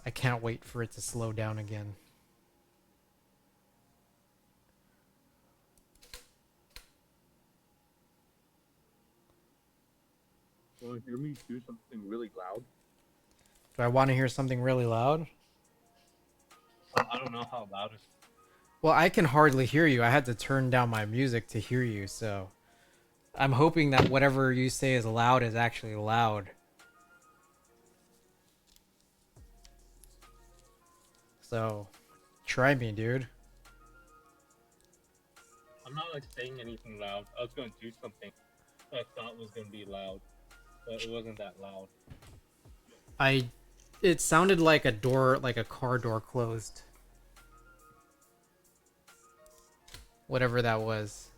I can't wait for it to slow down again. Want to hear me do something really loud? Do I want to hear something really loud? I don't know how loud it is. Well, I can hardly hear you. I had to turn down my music to hear you, so I'm hoping that whatever you say is loud is actually loud. So, try me, dude. I'm not like saying anything loud. I was going to do something that I thought was going to be loud, but it wasn't that loud. I It sounded like a door, like a car door closed. Whatever that was.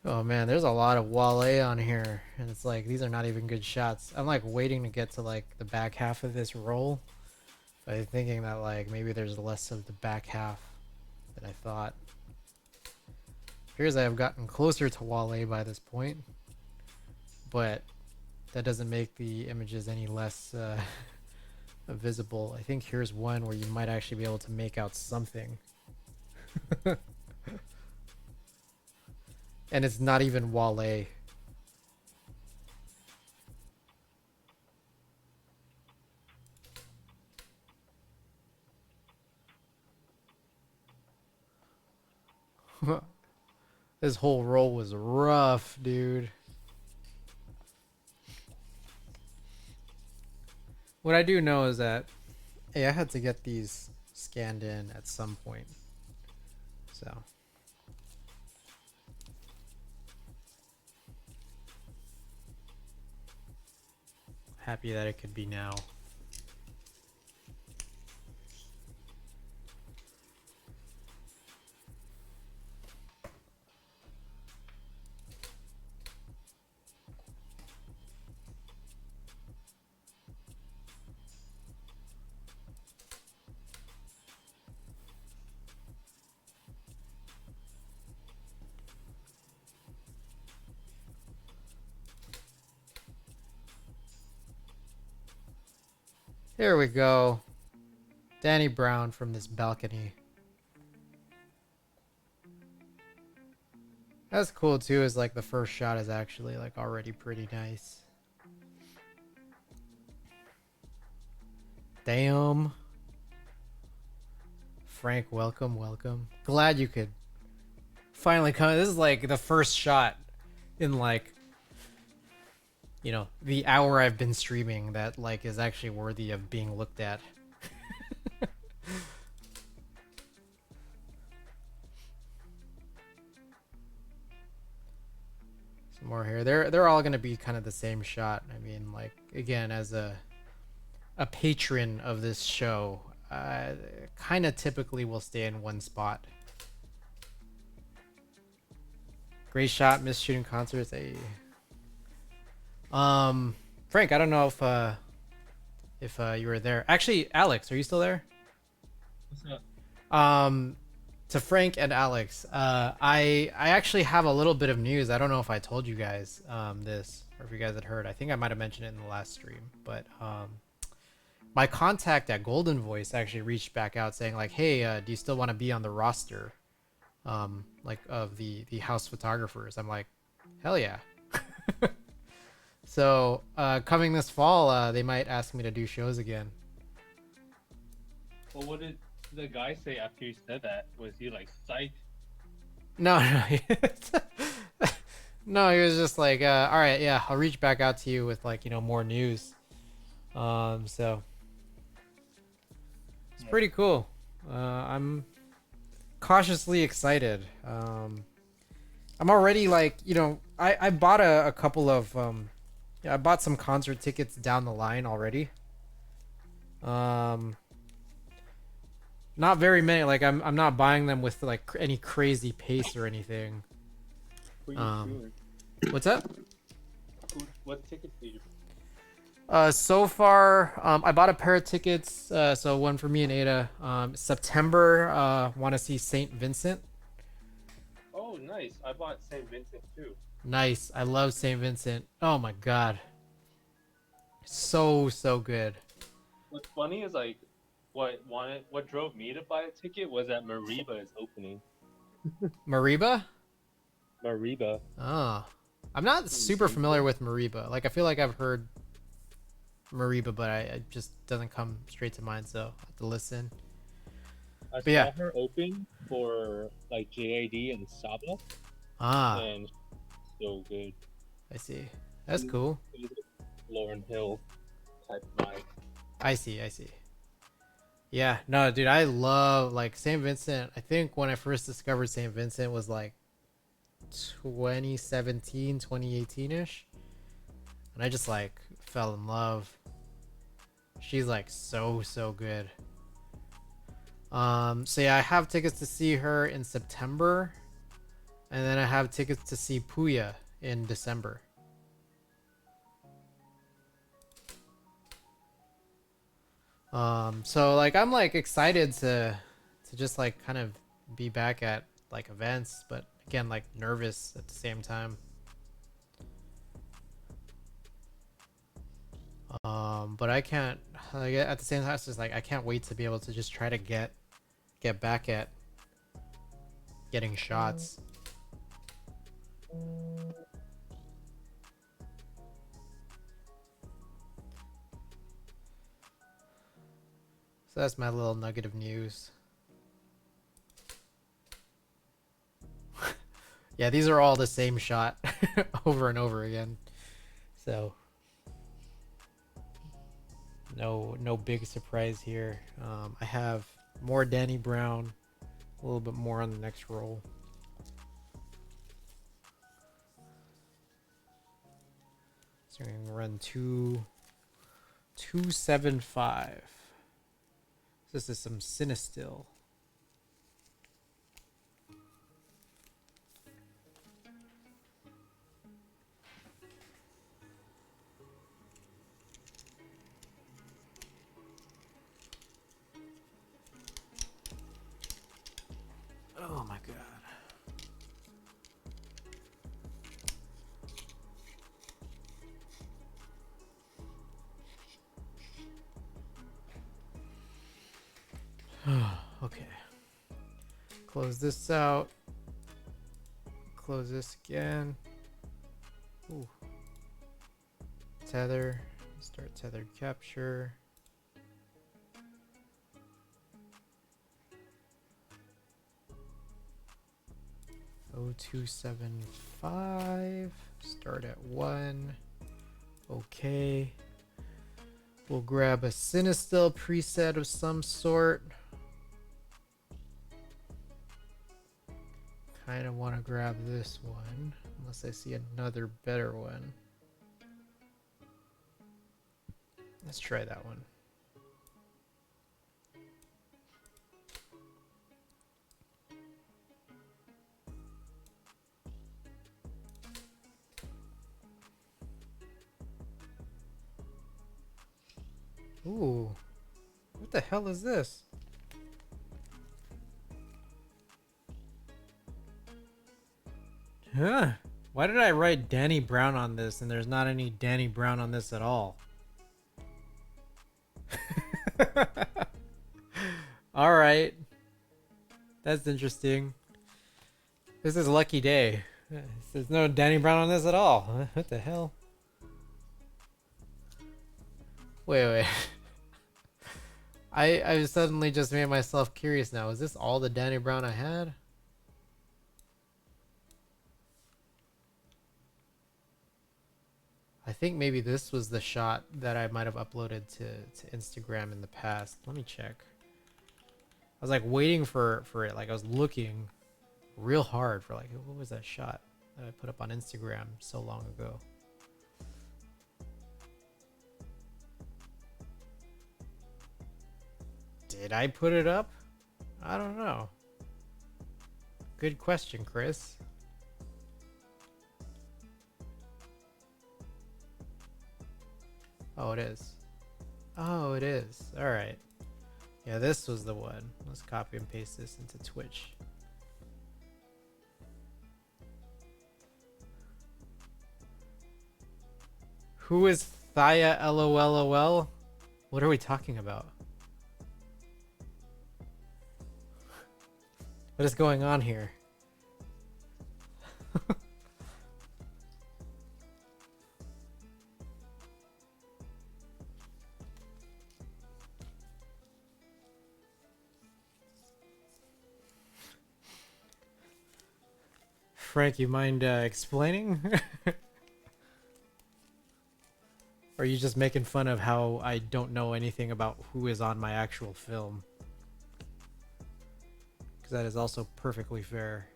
Oh man, there's a lot of Wale on here, and it's like these are not even good shots. I'm like waiting to get to like the back half of this roll, but I'm thinking that like maybe there's less of the back half than I thought. Appears I have gotten closer to Wale by this point, but that doesn't make the images any less visible. I think here's one where you might actually be able to make out something. And it's not even Wale. This whole roll was rough, dude. What I do know is that, hey, I had to get these scanned in at some point. So happy that it could be now. Here we go. Danny Brown from this balcony. That's cool too, is like the first shot is actually like already pretty nice. Damn. Frank, welcome, welcome. Glad you could finally come. This is like the first shot in like, you know, the hour I've been streaming that like is actually worthy of being looked at. Some more here. They're all gonna be kind of the same shot. I mean, like again, as a patron of this show, kind of typically will stay in one spot. Great shot, missed shooting concerts. Hey. Frank, I don't know if you were there. Actually, Alex, are you still there? What's up? To Frank and Alex, I actually have a little bit of news. I don't know if I told you guys this or if you guys had heard. I think I might have mentioned it in the last stream, but my contact at Golden Voice actually reached back out saying like, hey, do you still want to be on the roster, like of the house photographers? I'm like, hell yeah. So coming this fall, they might ask me to do shows again. Well, what did the guy say after you said that? Was he like psyched? No, no. No, he was just like, all right, yeah, I'll reach back out to you with like, you know, more news. So it's pretty cool. I'm cautiously excited. I'm already like, you know, I bought a couple of, yeah, I bought some concert tickets down the line already. Not very many. Like I'm not buying them with like any crazy pace or anything. Who are you doing? What's up? What tickets did you? So far, I bought a pair of tickets. So one for me and Ada. September, want to see Saint Vincent. Oh, nice. I bought St. Vincent too. Nice. I love Saint Vincent. Oh my god. So good. What's funny is like, what drove me to buy a ticket was that Mariba is opening. Mariba? Mariba. Oh. I'm not super familiar with Mariba. Like I feel like I've heard Mariba, but it just doesn't come straight to mind, so I have to listen. I But saw yeah. her open for like JID and Saba, Ah, and so good. I see. That's cool. It was like Lauryn Hill type vibe. I see. Yeah, no, dude, I love like St. Vincent. I think when I first discovered St. Vincent was like 2017, 2018-ish. And I just like fell in love. She's like so good. So yeah, I have tickets to see her in September, and then I have tickets to see Puya in December. So like I'm like excited to just like kind of be back at like events, but again like nervous at the same time. But I can't like, at the same time it's just like I can't wait to be able to just try to get back at getting shots. So that's my little nugget of news. Yeah, these are all the same shot over and over again. So no big surprise here. I have more Danny Brown, a little bit more on the next roll. So I'm gonna run two 275. This is some Cinestill. Oh my god. Okay. Close this out. Close this again. Ooh. Tether. Start tethered capture. O275. Start at 1. Okay. We'll grab a Cinestill preset of some sort. Kind of want to grab this one, unless I see another better one. Let's try that one. Ooh, what the hell is this? Huh? Why did I write Danny Brown on this and there's not any Danny Brown on this at all? Alright. That's interesting. This is a lucky day. There's no Danny Brown on this at all. What the hell? Wait. I suddenly just made myself curious now. Is this all the Danny Brown I had? I think maybe this was the shot that I might have uploaded to Instagram in the past. Let me check. I was like waiting for it. Like I was looking real hard for like, what was that shot that I put up on Instagram so long ago? Did I put it up? I don't know. Good question, Chris. Oh, it is. Oh, it is. All right. Yeah, this was the one. Let's copy and paste this into Twitch. Who is Thaya LOLOL? What are we talking about? What is going on here? Frank, you mind explaining? Or are you just making fun of how I don't know anything about who is on my actual film? Because that is also perfectly fair.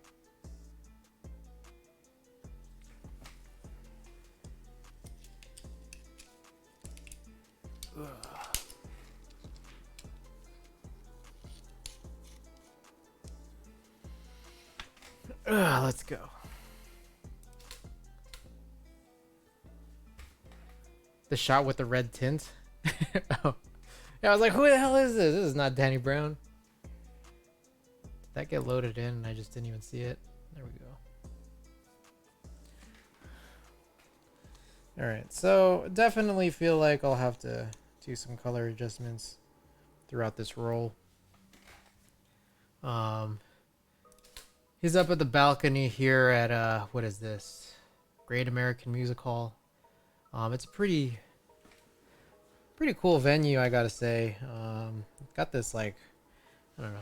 Let's go. The shot with the red tint? Oh. Yeah, I was like, who the hell is this? This is not Danny Brown. Did that get loaded in and I just didn't even see it? There we go. Alright, so definitely feel like I'll have to do some color adjustments throughout this roll. He's up at the balcony here at what is this? Great American Music Hall. It's a pretty cool venue, I gotta say. Got this like, I don't know,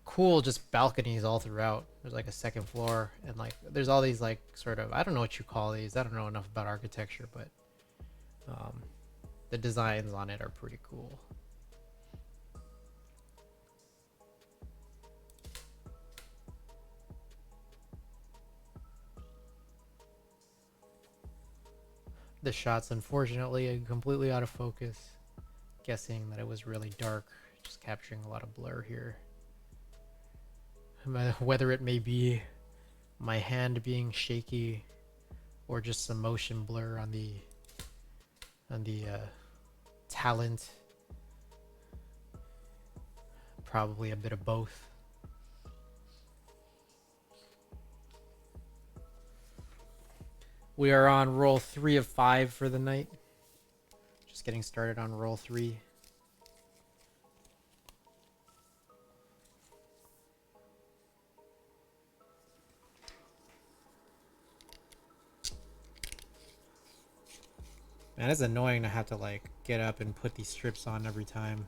cool just balconies all throughout. There's like a second floor and like there's all these like sort of, I don't know what you call these. I don't know enough about architecture, but the designs on it are pretty cool. The shot's unfortunately completely out of focus. Guessing that it was really dark, just capturing a lot of blur here. Whether it may be my hand being shaky or just some motion blur on the talent. Probably a bit of both. We are on roll 3 of 5 for the night. Just getting started on roll 3. Man, it's annoying to have to like get up and put these strips on every time.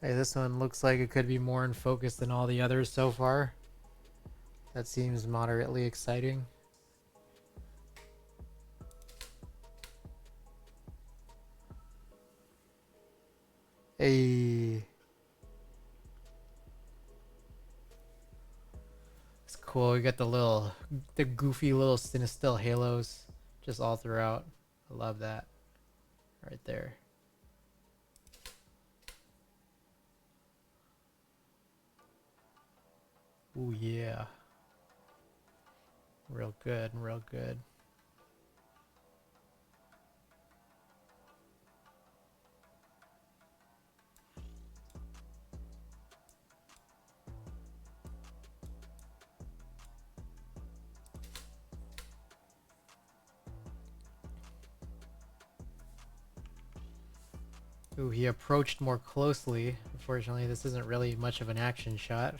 Hey, this one looks like it could be more in focus than all the others so far. That seems moderately exciting. Hey. It's cool. We got the goofy little Cinestill halos just all throughout. I love that. Right there. Ooh, yeah. Real good, real good. Ooh, he approached more closely. Unfortunately, this isn't really much of an action shot.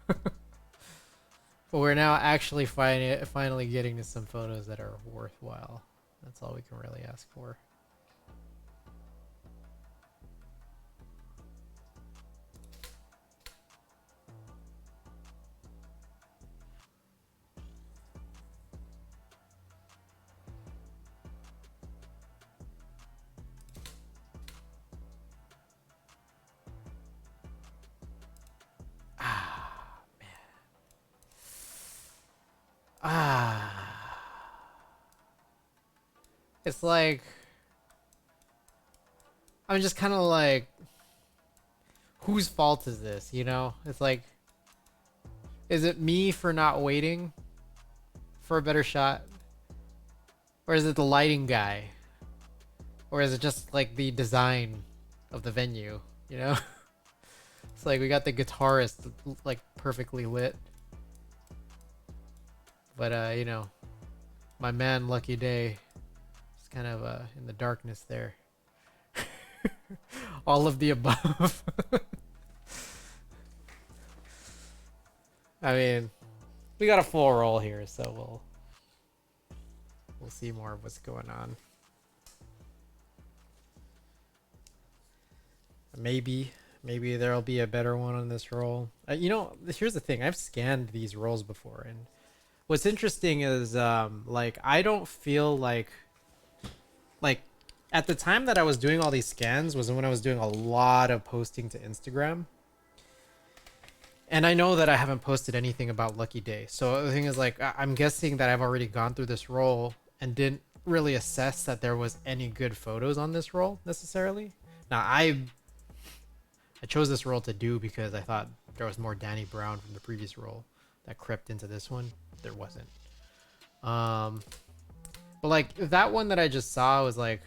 But we're now actually finally getting to some photos that are worthwhile. That's all we can really ask for. Ah. It's like I'm just kind of like, whose fault is this, you know? It's like, is it me for not waiting for a better shot? Or is it the lighting guy? Or is it just like the design of the venue, you know? It's like we got the guitarist like perfectly lit. But you know, my man Lucky Day is kind of in the darkness there. All of the above. I mean, we got a full roll here, so we'll see more of what's going on. Maybe there'll be a better one on this roll. You know, here's the thing. I've scanned these rolls before, and what's interesting is like I don't feel like at the time that I was doing all these scans was when I was doing a lot of posting to Instagram. And I know that I haven't posted anything about Lucky Day. So the thing is, like, I'm guessing that I've already gone through this roll and didn't really assess that there was any good photos on this roll necessarily. Now, I chose this roll to do because I thought there was more Danny Brown from the previous roll that crept into this one. There wasn't. But like that one that I just saw was like,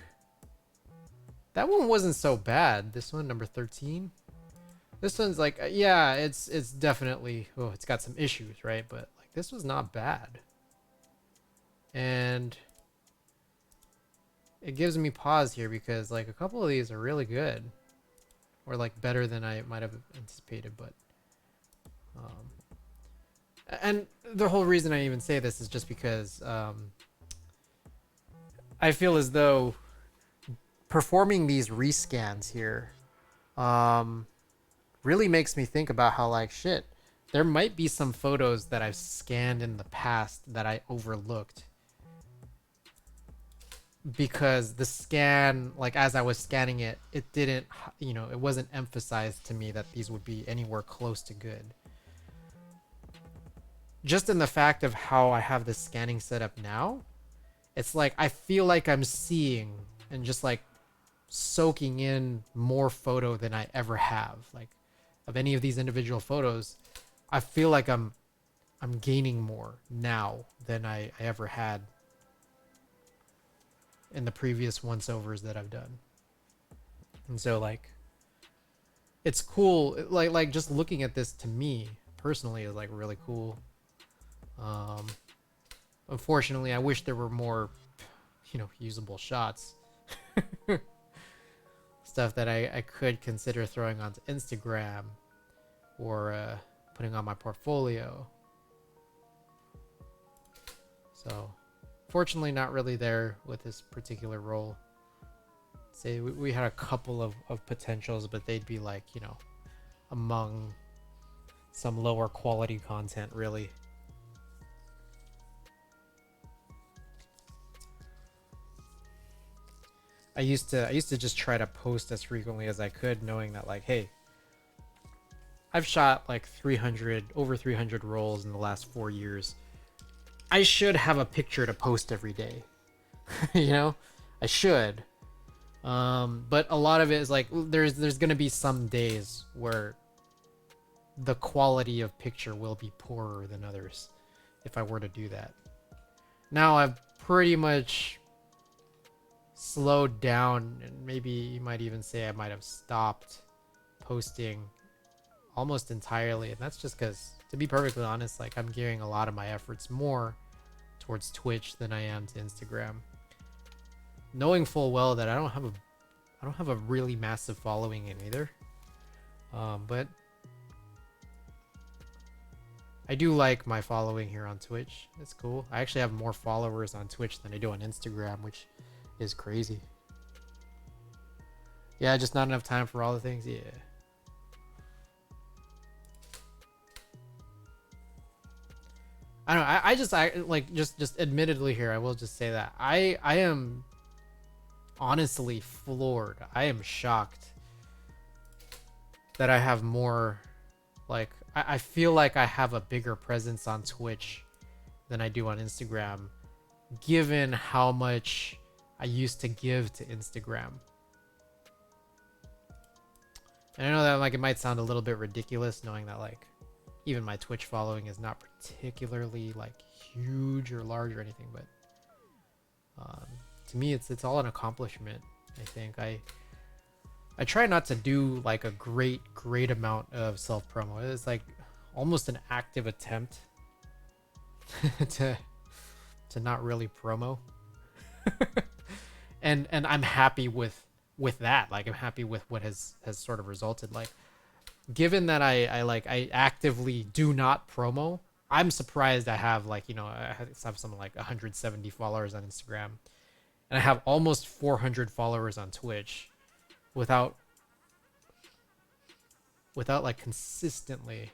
that one wasn't so bad. This one, number 13. This one's like, yeah, it's definitely, oh, it's got some issues, right? But like this was not bad. And it gives me pause here because like a couple of these are really good. Or like better than I might have anticipated, but and the whole reason I even say this is just because I feel as though performing these rescans here really makes me think about how like shit, there might be some photos that I've scanned in the past that I overlooked because the scan, like as I was scanning it, it didn't, it wasn't emphasized to me that these would be anywhere close to good. Just in the fact of how I have this scanning set up now, it's like I feel like I'm seeing and just like soaking in more photo than I ever have. Like of any of these individual photos, I feel like I'm gaining more now than I ever had in the previous once overs that I've done. And so like it's cool, like just looking at this to me personally is like really cool. Um Unfortunately, I wish there were more, usable shots. Stuff that I could consider throwing onto Instagram or putting on my portfolio. So, fortunately, not really there with this particular role. Say we had a couple of potentials, but they'd be like, among some lower quality content, really. I used to just try to post as frequently as I could, knowing that like, hey, I've shot like over 300 rolls in the last 4 years. I should have a picture to post every day. I should. But a lot of it is like there's gonna be some days where the quality of picture will be poorer than others if I were to do that. Now I've pretty much slowed down, and maybe you might even say I might have stopped posting almost entirely, and that's just because, to be perfectly honest, like I'm gearing a lot of my efforts more towards Twitch than I am to Instagram, knowing full well that I don't have a really massive following in either. But I do like my following here on Twitch. It's cool. I actually have more followers on Twitch than I do on Instagram, which is crazy. Yeah, just not enough time for all the things. Yeah. I don't know. I like just admittedly here, I will just say that I am honestly floored. I am shocked that I have more, like I feel like I have a bigger presence on Twitch than I do on Instagram, given how much I used to give to Instagram. And I know that like it might sound a little bit ridiculous knowing that like even my Twitch following is not particularly like huge or large or anything, but to me it's all an accomplishment. I think I try not to do like a great amount of self promo. It's like almost an active attempt to not really promo. and I'm happy with that. Like I'm happy with what has sort of resulted. Like given that I actively do not promo, I'm surprised I have like, I have something like 170 followers on Instagram, and I have almost 400 followers on Twitch without like consistently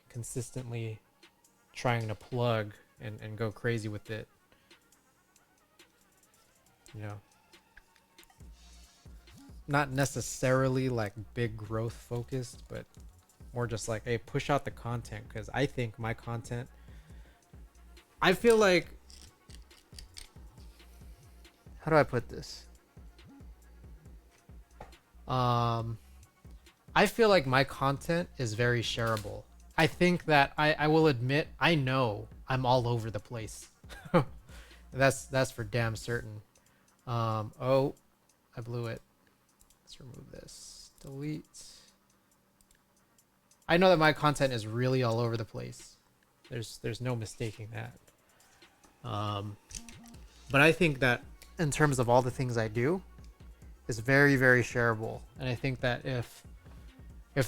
trying to plug and go crazy with it. Not necessarily like big growth focused, but more just like, hey, push out the content, because I think my content, I feel like, how do I put this? I feel like my content is very shareable. I think that I will admit, I know I'm all over the place. That's for damn certain. Oh, I blew it. Let's remove this. Delete. I know that my content is really all over the place. There's no mistaking that. But I think that in terms of all the things I do, is very, very shareable. And I think that if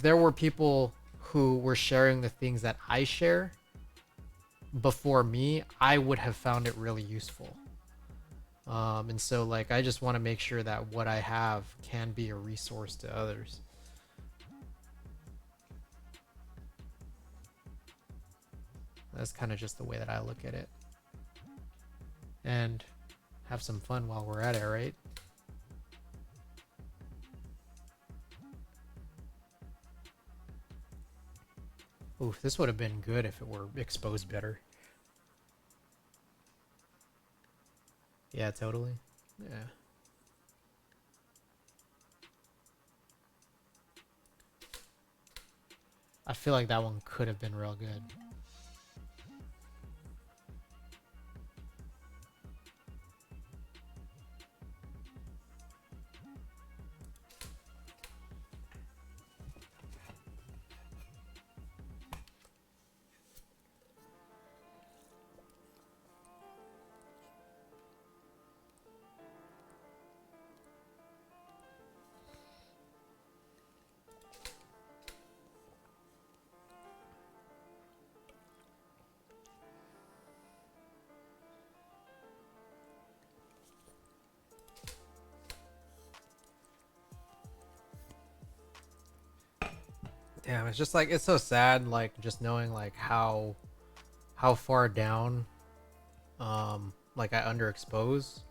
there were people who were sharing the things that I share before me, I would have found it really useful. And so like I just want to make sure that what I have can be a resource to others. That's kind of just the way that I look at it. And have some fun while we're at it, right? Oof, this would have been good if it were exposed better. Yeah, totally. Yeah. I feel like that one could have been real good. Damn, it's just like it's so sad, like just knowing like how far down like I underexpose.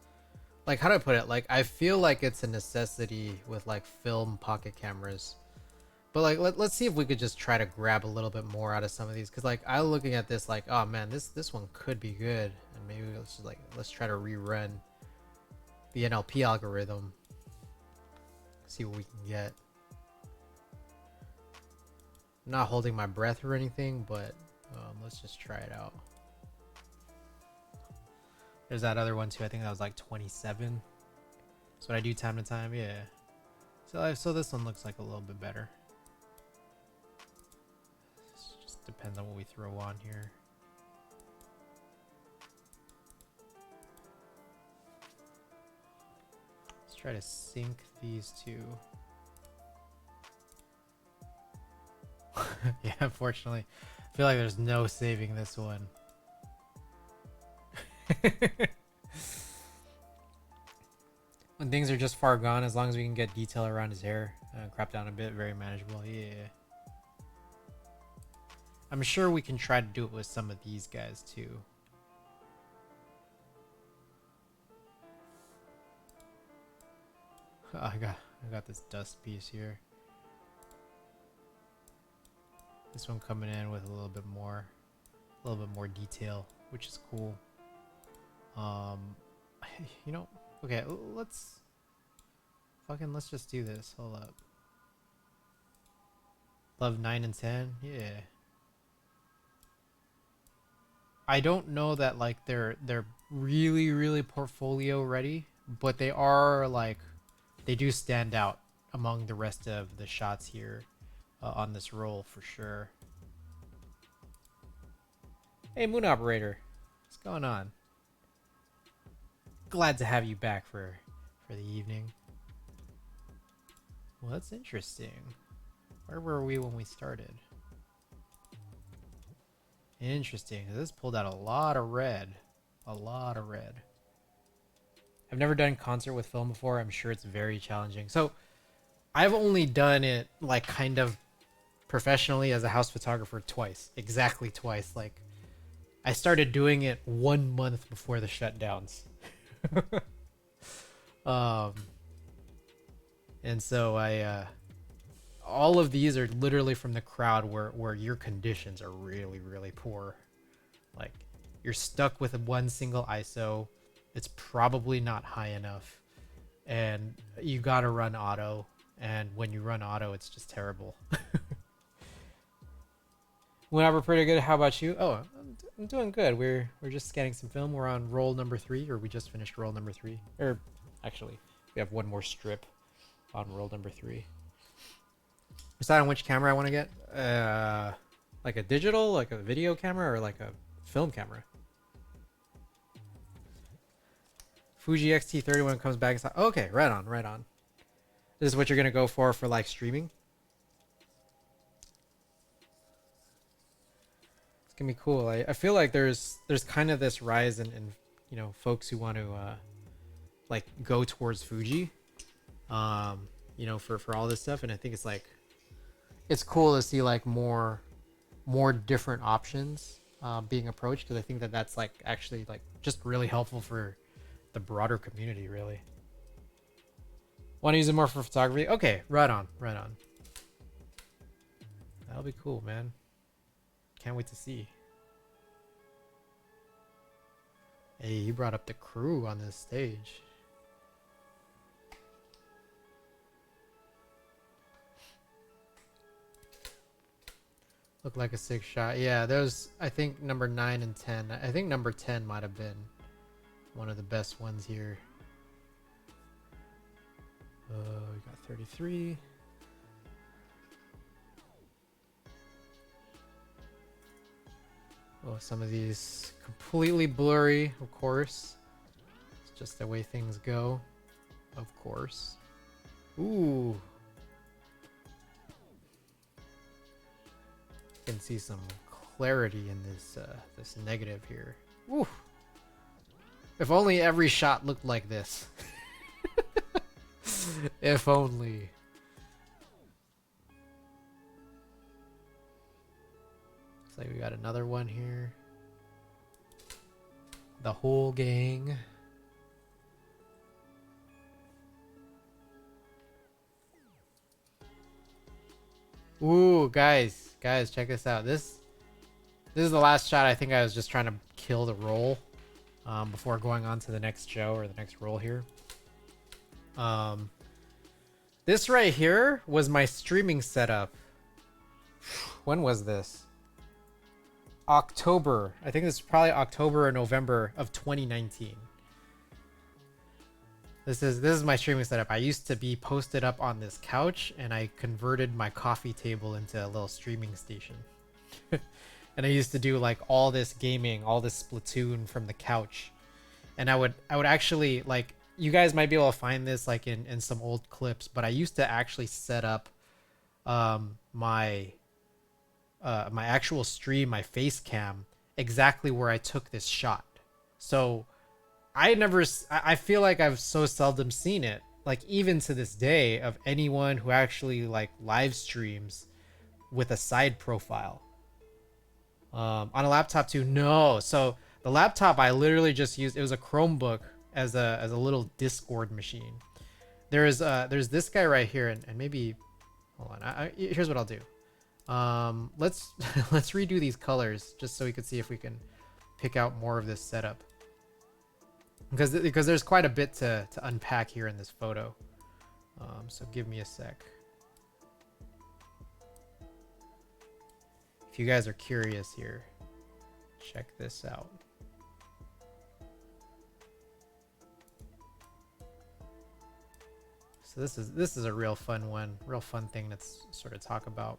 Like how do I put it? Like I feel like it's a necessity with like film pocket cameras. But like let's see if we could just try to grab a little bit more out of some of these, cuz like I'm looking at this like, oh man, this one could be good, and maybe let's try to rerun the NLP algorithm. See what we can get. I'm not holding my breath or anything, but let's just try it out. There's that other one too. I think that was like 27. That's what I do time to time. Yeah. So this one looks like a little bit better. It just depends on what we throw on here. Let's try to sync these two. Yeah, unfortunately, I feel like there's no saving this one. When things are just far gone, as long as we can get detail around his hair, crop down a bit, very manageable. Yeah. I'm sure we can try to do it with some of these guys too. Oh, I got this dust piece here. This one coming in with a little bit more detail, which is cool. You know, okay, let's just do this. Hold up. Love 9 and 10, yeah. I don't know that like they're really portfolio ready, but they are like they do stand out among the rest of the shots here on this roll for sure. Hey, Moon Operator, what's going on? Glad to have you back for the evening. Well, that's interesting. Where were we when we started? Interesting. This pulled out a lot of red. A lot of red. I've never done concert with film before. I'm sure it's very challenging. So I've only done it like kind of professionally as a house photographer twice. Exactly twice. Like I started doing it 1 month before the shutdowns. And so I all of these are literally from the crowd where your conditions are really poor. Like you're stuck with one single ISO. It's probably not high enough, and you gotta run auto, and when you run auto it's just terrible. Whenever pretty good. How about you? Oh, I'm doing good. We're just scanning some film. We're on roll number 3, or we just finished roll number 3. Or actually, we have one more strip on roll number 3. Decide on which camera I want to get. Like a digital, like a video camera, or like a film camera. Fuji X-T30 when it comes back. Okay, right on. This is what you're gonna go for like streaming. It's gonna be cool. I feel like there's kind of this rise in you know, folks who want to like go towards Fuji, you know, for all this stuff, and I think it's like it's cool to see like more different options being approached, because I think that's like actually like just really helpful for the broader community, really. Want to use it more for photography? Okay, right on, right on. That'll be cool, man. Can't wait to see. Hey, he brought up the crew on this stage. Looked like a 6 shot. Yeah, there's, I think, number 9 and 10. I think number 10 might have been one of the best ones here. We got 33. Oh, some of these completely blurry, of course. It's just the way things go, of course. Ooh. Can see some clarity in this this negative here. Ooh. If only every shot looked like this. If only. Looks like we got another one here. The whole gang. Ooh, guys, check this out. This is the last shot. I think I was just trying to kill the roll before going on to the next show or the next roll here. This right here was my streaming setup. When was this? October. I think this is probably October or November of 2019. This is my streaming setup. I used to be posted up on this couch, and I converted my coffee table into a little streaming station. And I used to do like all this gaming, all this Splatoon from the couch. And I would actually, like, you guys might be able to find this like in some old clips, but I used to actually set up my actual stream, my face cam, exactly where I took this shot. So I feel like I've so seldom seen it, like even to this day, of anyone who actually like live streams with a side profile. On a laptop too, no. So the laptop I literally just used, it was a Chromebook as a little Discord machine. There's this guy right here, and maybe, hold on, here's what I'll do. Let's let's redo these colors just so we can see if we can pick out more of this setup. Because there's quite a bit to unpack here in this photo. So give me a sec. If you guys are curious here, check this out. So this is a real fun one, real fun thing to sort of talk about.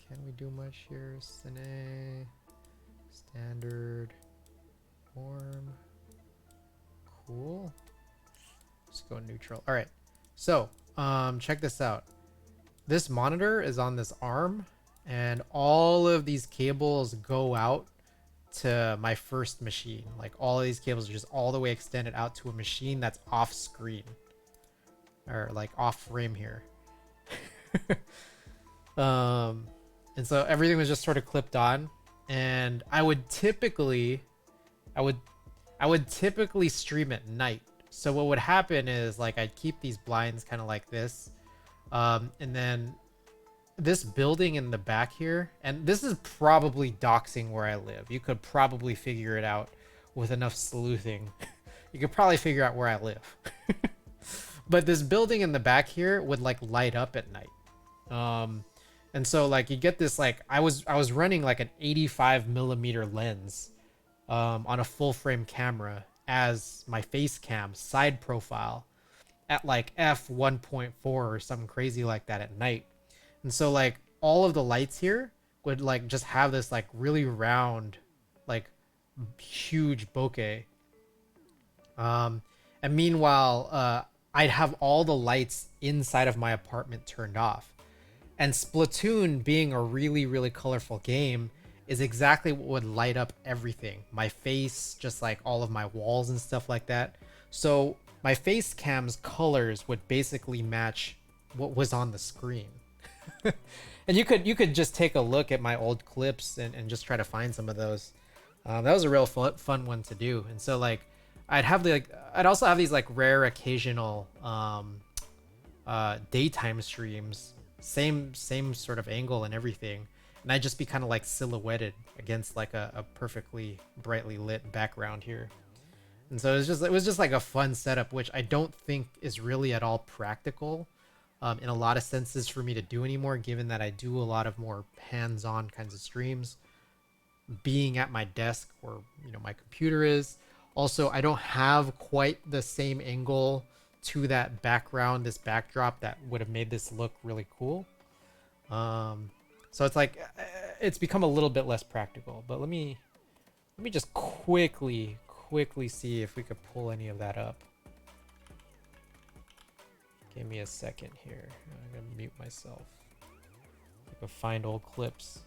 Can we do much here? Cine, standard, warm, cool. Just go neutral. All right. So, check this out. This monitor is on this arm, and all of these cables go out to my first machine. Like all of these cables are just all the way extended out to a machine that's off screen, or like off frame here. And so everything was just sort of clipped on, and I would typically stream at night. So what would happen is, like, I'd keep these blinds kind of like this, and then this building in the back here, and this is probably doxing where I live. You could probably figure it out with enough sleuthing. You could probably figure out where I live. But this building in the back here would like light up at night. And so like you get this, like, I was running like an 85mm lens on a full frame camera as my face cam side profile at like f1.4 or something crazy like that at night. And so like all of the lights here would like just have this like really round, like huge bokeh. And meanwhile, I'd have all the lights inside of my apartment turned off. And Splatoon, being a really, really colorful game, is exactly what would light up everything. My face, just like all of my walls and stuff like that. So my face cam's colors would basically match what was on the screen. And you could just take a look at my old clips and just try to find some of those. That was a real fun one to do. And so like I'd also have these like rare occasional daytime streams, same sort of angle and everything, and I'd just be kind of like silhouetted against like a perfectly brightly lit background here. And so it was just like a fun setup, which I don't think is really at all practical in a lot of senses for me to do anymore, given that I do a lot of more hands-on kinds of streams, being at my desk or my computer is. Also, I don't have quite the same angle to that background, this backdrop that would have made this look really cool. So it's like it's become a little bit less practical. But let me just quickly see if we could pull any of that up. Give me a second here. I'm gonna mute myself. I can find old clips.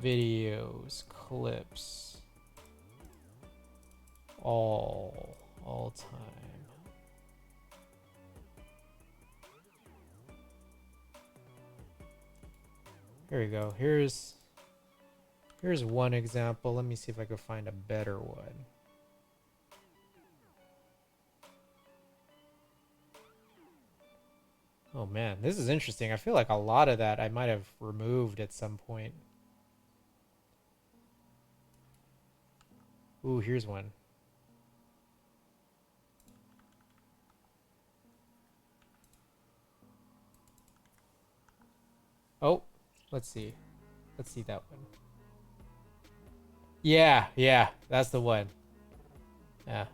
Videos, clips. All time. Here we go. Here's one example. Let me see if I can find a better one. Oh man, this is interesting. I feel like a lot of that I might have removed at some point. Ooh, here's one. Oh, let's see. Let's see that one. Yeah, that's the one. Yeah.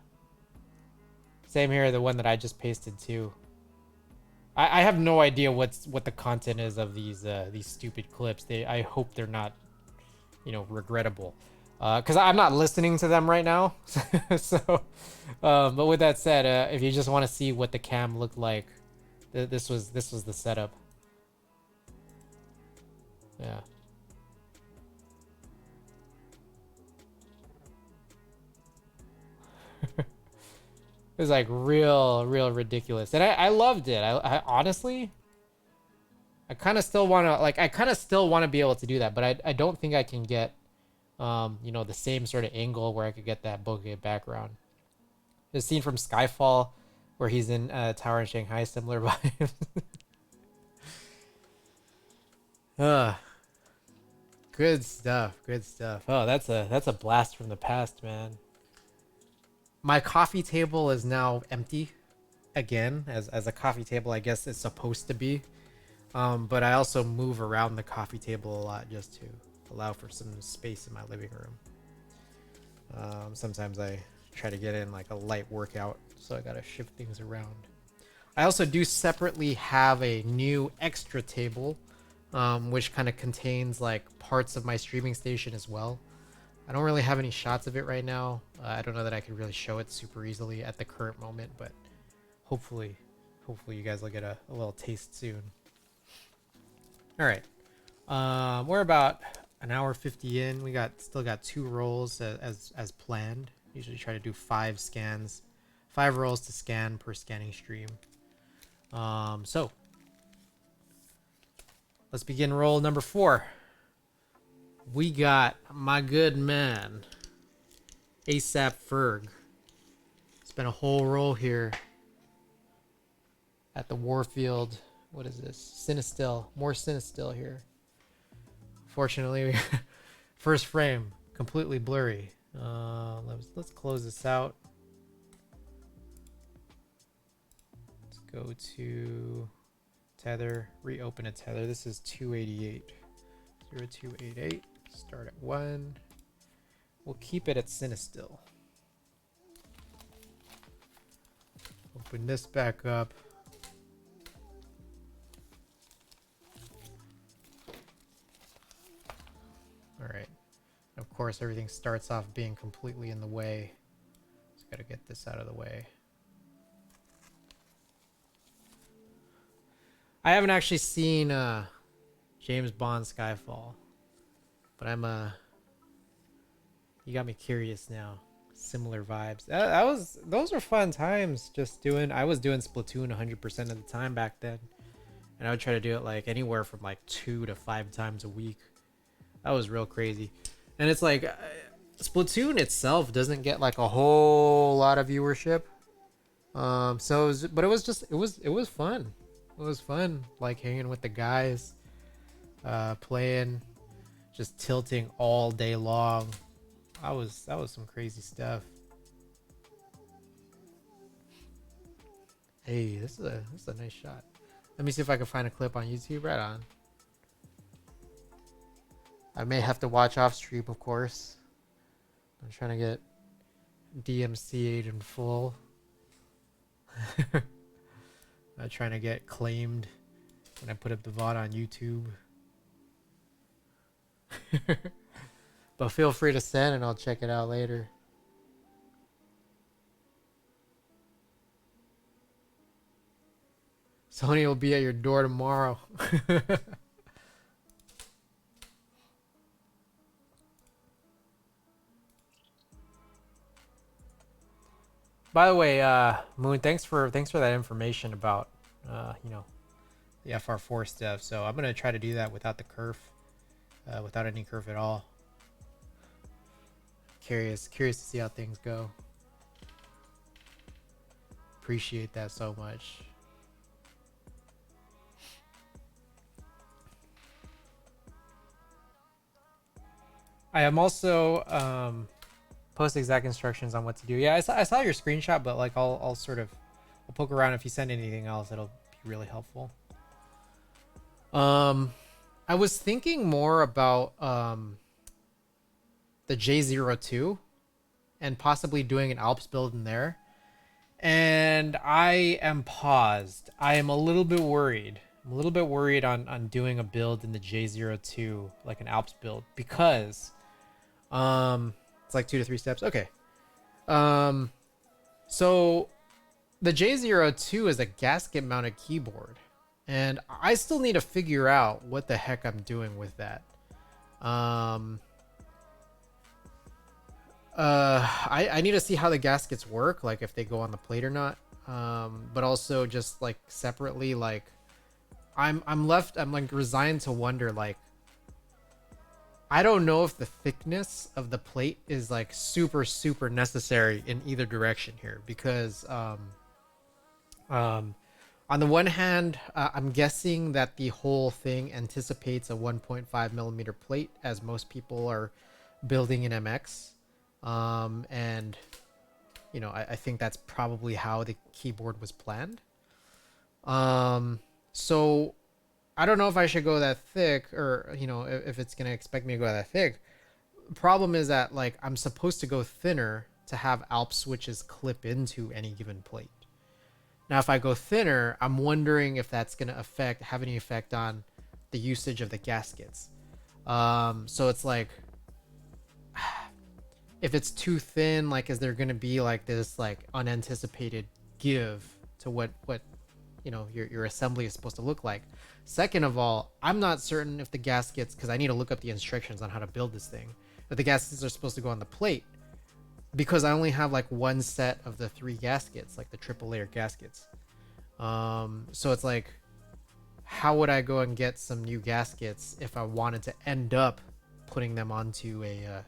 Same here, the one that I just pasted too. I have no idea what the content is of these stupid clips. I hope they're not, regrettable. Because I'm not listening to them right now. So, but with that said, if you just want to see what the cam looked like, this was the setup. Yeah. It was like real ridiculous, and I loved it. I honestly, I kind of still want to be able to do that, but I don't think I can get the same sort of angle where I could get that bokeh background. The scene from Skyfall where he's in a tower in Shanghai, similar vibes. Good stuff. Oh, that's a blast from the past, man. My coffee table is now empty again, as a coffee table I guess it's supposed to be. But I also move around the coffee table a lot just to allow for some space in my living room. Sometimes I try to get in like a light workout, so I gotta shift things around. I also do separately have a new extra table, which kind of contains like parts of my streaming station as well. I don't really have any shots of it right now. I don't know that I could really show it super easily at the current moment, but hopefully you guys will get a little taste soon. All right, we're about an hour 50 in. We still got 2 rolls as planned. Usually try to do 5 scans, 5 rolls to scan per scanning stream. So let's begin roll number 4. We got my good man, ASAP Ferg. Spent a whole roll here at the Warfield. What is this? Cinestill. More Cinestill here. Fortunately, first frame, completely blurry. Let's close this out. Let's go to tether, reopen a tether. This is 288. 0288. Start at 1. We'll keep it at Cinestill. Open this back up. All right. Of course, everything starts off being completely in the way. Just gotta get this out of the way. I haven't actually seen James Bond Skyfall, but you got me curious now. Similar vibes. Those were fun times. I was doing Splatoon 100% of the time back then, and I would try to do it like anywhere from like 2 to 5 times a week. That was real crazy. And it's like Splatoon itself doesn't get like a whole lot of viewership. So it was, but it was just it was fun. It was fun like hanging with the guys, playing, just tilting all day long. That was some crazy stuff. Hey, this is a nice shot. Let me see if I can find a clip on YouTube. Right on. I may have to watch off stream, of course. I'm trying to get DMCA'd in full. I'm trying to get claimed when I put up the VOD on YouTube. But feel free to send and I'll check it out later. Sony will be at your door tomorrow. By the way, Moon, thanks for that information about you know, the FR4 stuff. So I'm gonna try to do that without the kerf, without any kerf at all. Curious to see how things go. Appreciate that so much. I am also post exact instructions on what to do. Yeah, I saw your screenshot, but like I'll sort of I'll poke around. If you send anything else, it'll be really helpful. I was thinking more about the J02 and possibly doing an Alps build in there. And I am paused. I am a little bit worried. I'm a little bit worried on doing a build in the J02, like an Alps build, because it's like 2 to 3 steps. Okay. So the J02 is a gasket mounted keyboard, and I still need to figure out what the heck I'm doing with that. I need to see how the gaskets work, like if they go on the plate or not. But also just like separately, like I'm like resigned to wonder, like I don't know if the thickness of the plate is like super necessary in either direction here, because on the one hand, I'm guessing that the whole thing anticipates a 1.5 millimeter plate, as most people are building in MX. And you know, I think that's probably how the keyboard was planned. So I don't know if I should go that thick, or you know, if it's gonna expect me to go that thick. Problem is that like I'm supposed to go thinner to have Alp switches clip into any given plate. Now, if I go thinner, I'm wondering if that's gonna have any effect on the usage of the gaskets. So it's like, if it's too thin, like, is there gonna be like this like unanticipated give to what you know your assembly is supposed to look like? Second of all, I'm not certain if the gaskets, because I need to look up the instructions on how to build this thing, but the gaskets are supposed to go on the plate, because I only have like one set of the 3 gaskets, like the triple layer gaskets. So it's like, how would I go and get some new gaskets if I wanted to end up putting them onto a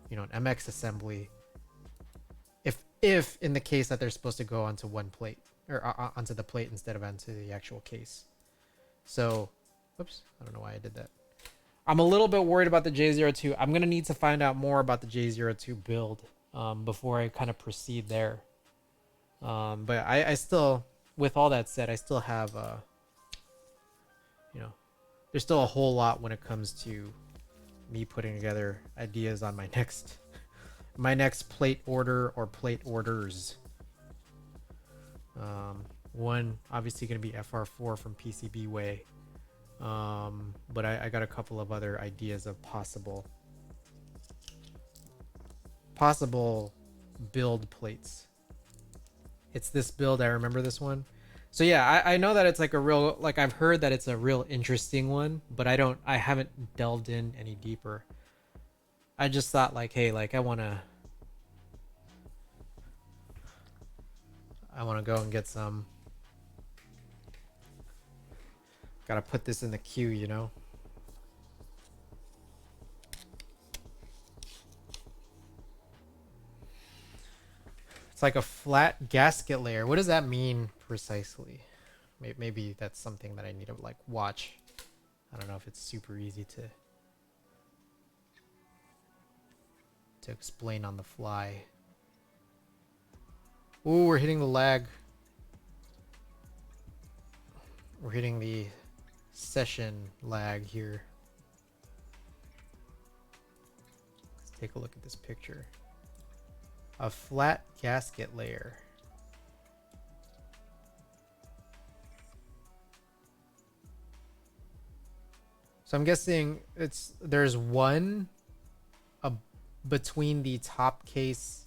you know, an MX assembly, if in the case that they're supposed to go onto one plate, or onto the plate instead of onto the actual case. So, whoops, I don't know why I did that. I'm a little bit worried about the J02. I'm gonna need to find out more about the J02 build before I kind of proceed there. But I still, with all that said, I still have you know, there's still a whole lot when it comes to me putting together ideas on my next plate order or plate orders. One obviously going to be FR4 from PCB Way, but I got a couple of other ideas of possible build plates. It's this build, I remember this one. So yeah, I know that it's like a real, like I've heard that it's a real interesting one, but I haven't delved in any deeper. I just thought like, hey, like I want to go and get some Gotta put this in the queue, you know? It's like a flat gasket layer. What does that mean precisely? Maybe that's something that I need to like watch. I don't know if it's super easy to explain on the fly. Ooh, we're hitting the lag. We're hitting the session lag here. Let's take a look at this picture. A flat gasket layer. So I'm guessing there's one between the top case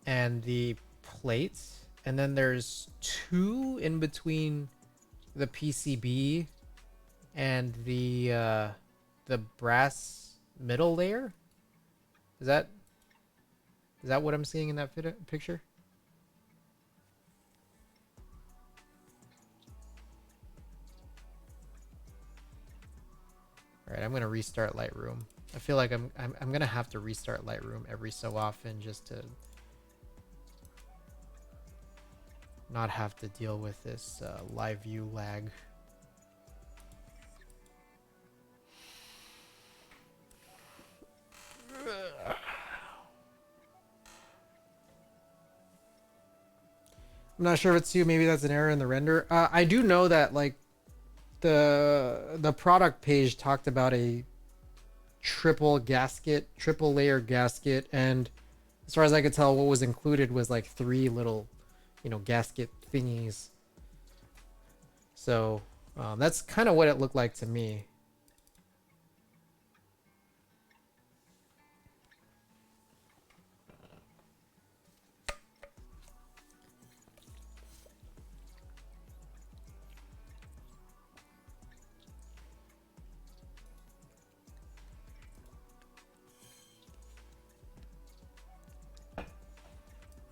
and the plate, and then there's two in between the PCB and the brass middle layer. Is that what I'm seeing in that picture? All right, I'm gonna restart Lightroom. I feel like I'm gonna have to restart Lightroom every so often just to not have to deal with this live view lag. I'm not sure if it's you. Maybe that's an error in the render. I do know that like the product page talked about a triple layer gasket, and as far as I could tell, what was included was like 3 little, gasket thingies. So that's kind of what it looked like to me.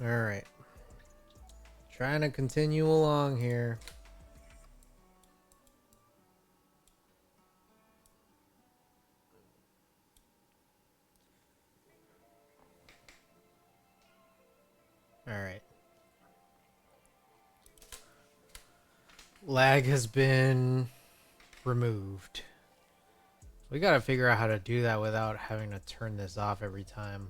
All right. Trying to continue along here. All right. Lag has been removed. We gotta figure out how to do that without having to turn this off every time.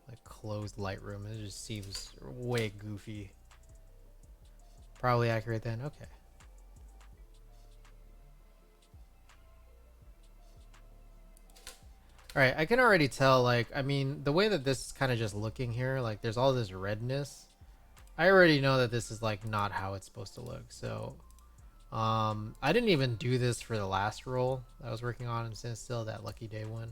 Like closed Lightroom. It just seems way goofy. Probably accurate then? Okay. Alright, I can already tell, like, I mean, the way that this is kind of just looking here, like, there's all this redness. I already know that this is, like, not how it's supposed to look, so... I didn't even do this for the last roll I was working on in Standstill, that Lucky Day one.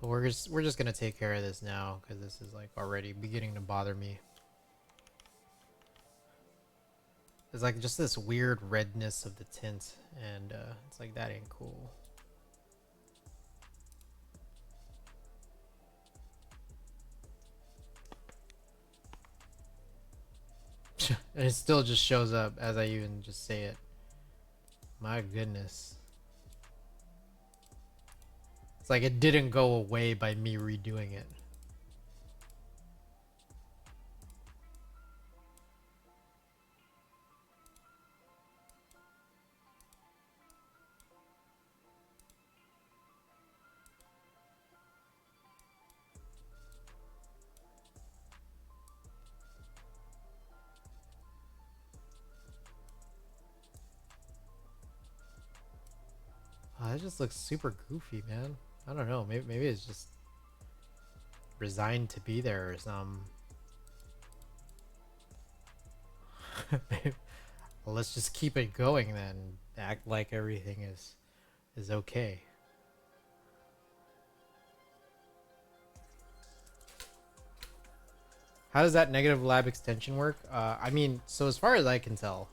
But we're just gonna take care of this now, because this is, like, already beginning to bother me. There's like just this weird redness of the tint, and it's like, that ain't cool. And it still just shows up as I even just say it. My goodness. It's like it didn't go away by me redoing it. That just looks super goofy, man. I don't know. Maybe it's just resigned to be there or something. Well, let's just keep it going then. Act like everything is okay. How does that negative lab extension work? I mean, so as far as I can tell,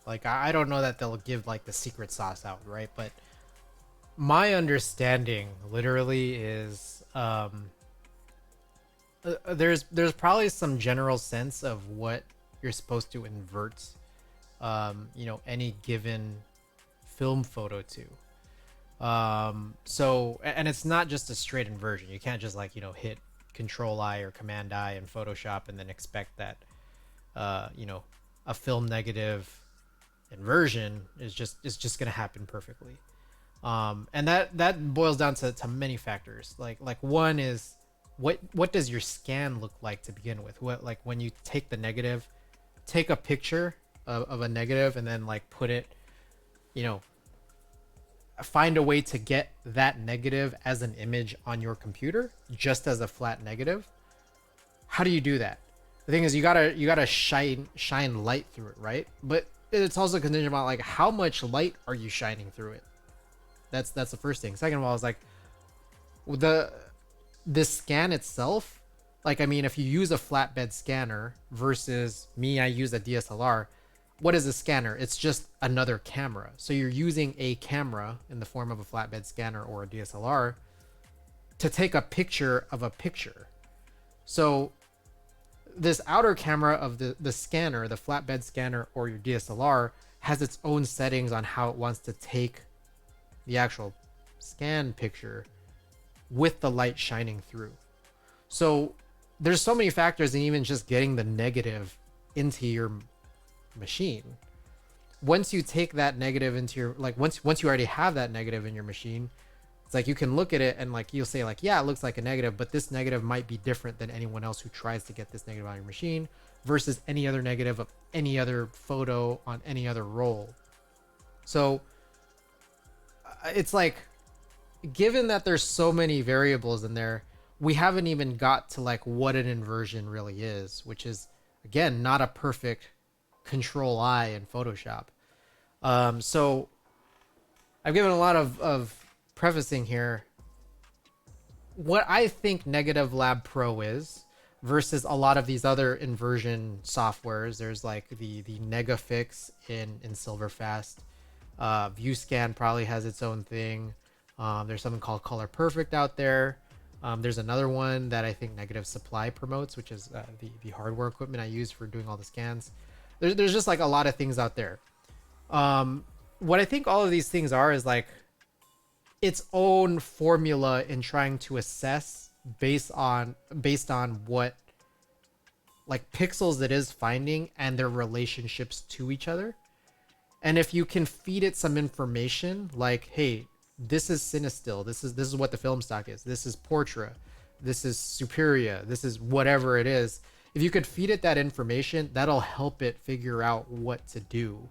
like I don't know that they'll give like the secret sauce out, right? But my understanding literally is there's probably some general sense of what you're supposed to invert, any given film photo to. So, and it's not just a straight inversion. You can't just like, hit Control I or Command I in Photoshop and then expect that, uh, you know, a film negative inversion is just gonna happen perfectly. And that boils down to many factors. Like one is what does your scan look like to begin with? What, like, when you take the negative, take a picture of a negative and then like put it, you know, find a way to get that negative as an image on your computer just as a flat negative. How do you do that? The thing is, you gotta shine light through it, right? But it's also contingent about like how much light are you shining through it. That's the first thing. Second of all, is like the this scan itself. Like, I mean, if you use a flatbed scanner versus me, I use a DSLR. What is a scanner? It's just another camera. So you're using a camera in the form of a flatbed scanner or a DSLR to take a picture of a picture. So this outer camera of the scanner, the flatbed scanner or your DSLR, has its own settings on how it wants to take the actual scan picture with the light shining through. So there's so many factors in even just getting the negative into your machine. Once you take that negative into your, like, once you already have that negative in your machine, it's like you can look at it and like you'll say like, yeah, it looks like a negative, but this negative might be different than anyone else who tries to get this negative on your machine versus any other negative of any other photo on any other roll. So it's like, given that there's so many variables in there, we haven't even got to like what an inversion really is, which is again not a perfect Control I in Photoshop. So I've given a lot of prefacing here. What I think Negative Lab Pro is versus a lot of these other inversion softwares. There's like the Negafix in Silverfast. ViewScan probably has its own thing. There's something called Color Perfect out there. There's another one that I think Negative Supply promotes, which is the hardware equipment I use for doing all the scans. There's just like a lot of things out there. What I think all of these things are is like its own formula in trying to assess based on what like pixels it is finding and their relationships to each other. And if you can feed it some information like, hey, this is Cinestill, this is what the film stock is, this is Portra, this is Superia, this is whatever it is. If you could feed it that information, that'll help it figure out what to do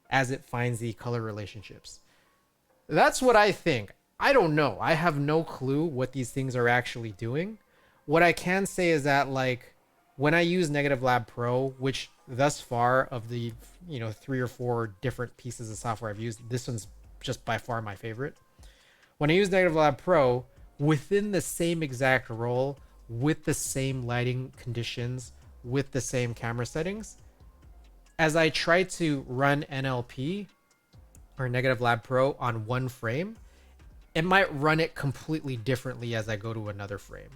as it finds the color relationships. That's what I think. I don't know. I have no clue what these things are actually doing. What I can say is that like when I use Negative Lab Pro, which thus far of the 3 or 4 different pieces of software I've used, this one's just by far my favorite. When I use Negative Lab Pro within the same exact role, with the same lighting conditions, with the same camera settings, as I try to run NLP or Negative Lab Pro on one frame, it might run it completely differently as I go to another frame.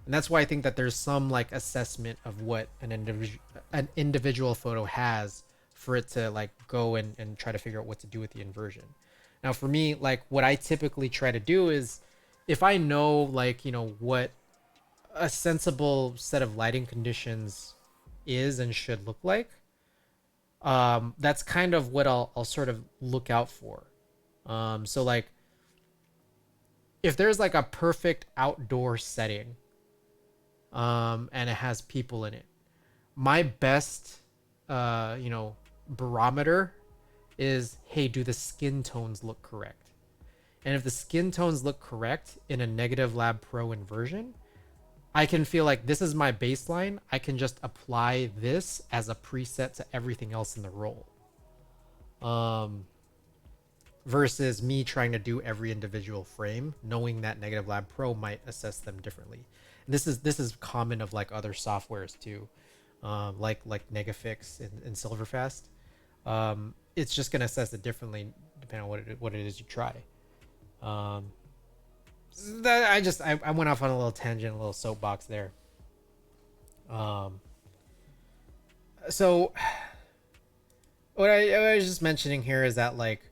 And that's why I think that there's some like assessment of what an individual photo has for it to like go and try to figure out what to do with the inversion. Now for me, like what I typically try to do is if I know like, what a sensible set of lighting conditions is and should look like, that's kind of what I'll sort of look out for. So like if there's like a perfect outdoor setting, and it has people in it, my best, barometer is, hey, do the skin tones look correct? And if the skin tones look correct in a Negative Lab Pro inversion, I can feel like this is my baseline. I can just apply this as a preset to everything else in the roll. Versus me trying to do every individual frame, knowing that Negative Lab Pro might assess them differently. And this is common of like other softwares too, like Negafix and Silverfast. It's just gonna assess it differently depending on what it is you try. I went off on a little tangent, a little soapbox there. So what I was just mentioning here is that like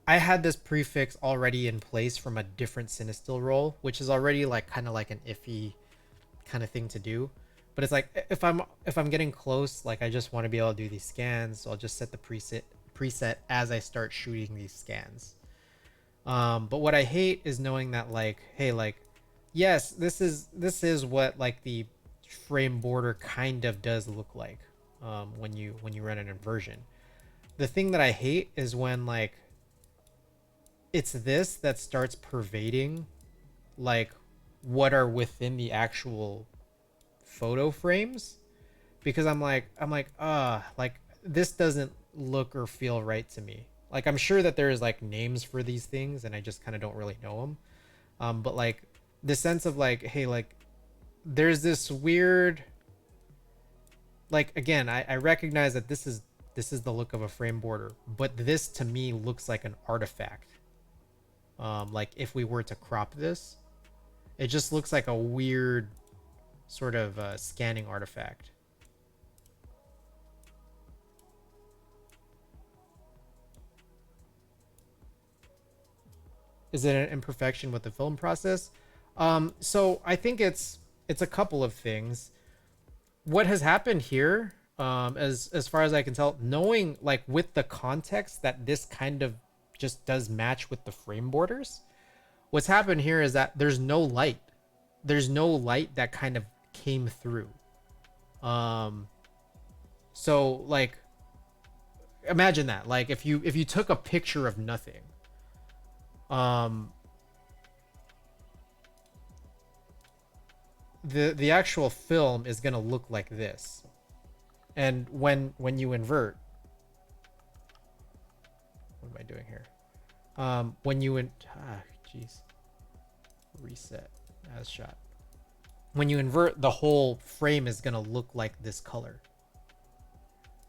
I had this prefix already in place from a different Cinestill roll, which is already like kind of like an iffy kind of thing to do. But it's like if I'm getting close, like I just want to be able to do these scans, so I'll just set the preset as I start shooting these scans. But what I hate is knowing that like, hey, like, yes, this is what like the frame border kind of does look like when you run an inversion. The thing that I hate is when like it's this that starts pervading like what are within the actual photo frames, because like this doesn't look or feel right to me. Like I'm sure that there's like names for these things and I just kind of don't really know them. But like the sense of like, hey, like there's this weird, like again, I recognize that this is the look of a frame border, but this to me looks like an artifact. Like if we were to crop this, it just looks like a weird sort of scanning artifact. Is it an imperfection with the film process? So I think it's a couple of things. What has happened here, as far as I can tell, knowing like with the context that this kind of just does match with the frame borders, what's happened here is that there's no light. There's no light that kind of came through. Um, so like imagine that. Like if you took a picture of nothing, um, the actual film is gonna look like this. And when you invert, what am I doing here? When you jeez, reset as shot. When you invert, the whole frame is gonna look like this color.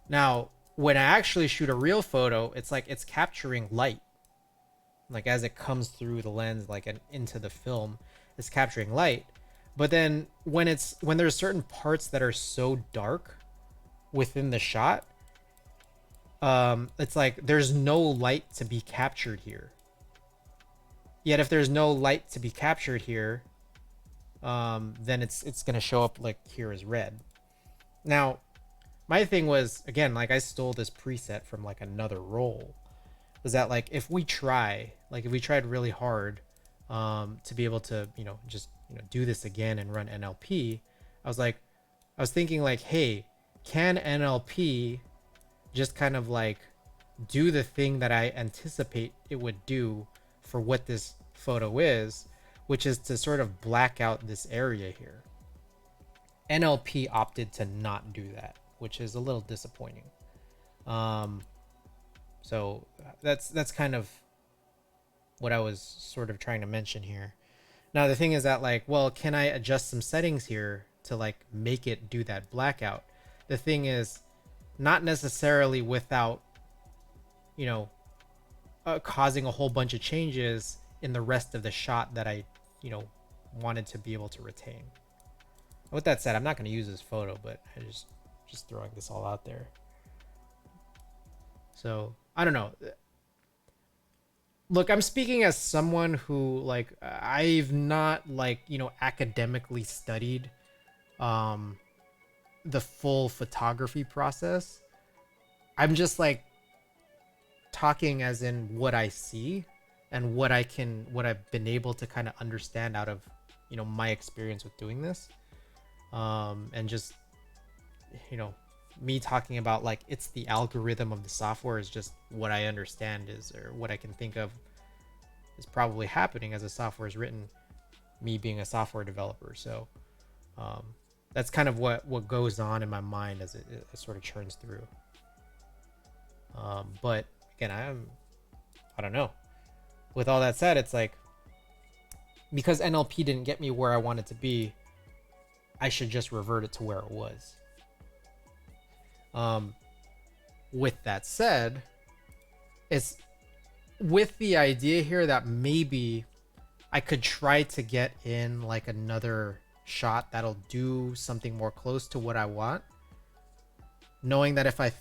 Now, when I actually shoot a real photo, it's like it's capturing light, like as it comes through the lens, like and into the film, it's capturing light. But then when there's certain parts that are so dark within the shot, it's like there's no light to be captured here. Yet if there's no light to be captured here, then it's gonna show up like here as red. Now, my thing was, again, like I stole this preset from like another roll. Was that like if we tried really hard, to be able to just do this again and run NLP, I was thinking like, hey, can NLP just kind of like do the thing that I anticipate it would do for what this photo is, which is to sort of black out this area here. NLP opted to not do that, which is a little disappointing. So that's kind of what I was sort of trying to mention here. Now the thing is that like, well, can I adjust some settings here to like make it do that blackout? The thing is, not necessarily without, you know, causing a whole bunch of changes in the rest of the shot that I, wanted to be able to retain. With that said, I'm not going to use this photo, but I just throwing this all out there. So I don't know. Look, I'm speaking as someone who like I've not like academically studied the full photography process. I'm just like talking as in what I see and what I've been able to kind of understand out of my experience with doing this, and just me talking about like it's the algorithm of the software is just what I understand is, or what I can think of is probably happening as the software is written, me being a software developer. So that's kind of what goes on in my mind as it sort of churns through. But again, I don't know. With all that said, it's like, because NLP didn't get me where I wanted to be, I should just revert it to where it was. With that said, it's with the idea here that maybe I could try to get in like another shot that'll do something more close to what I want. knowing that if I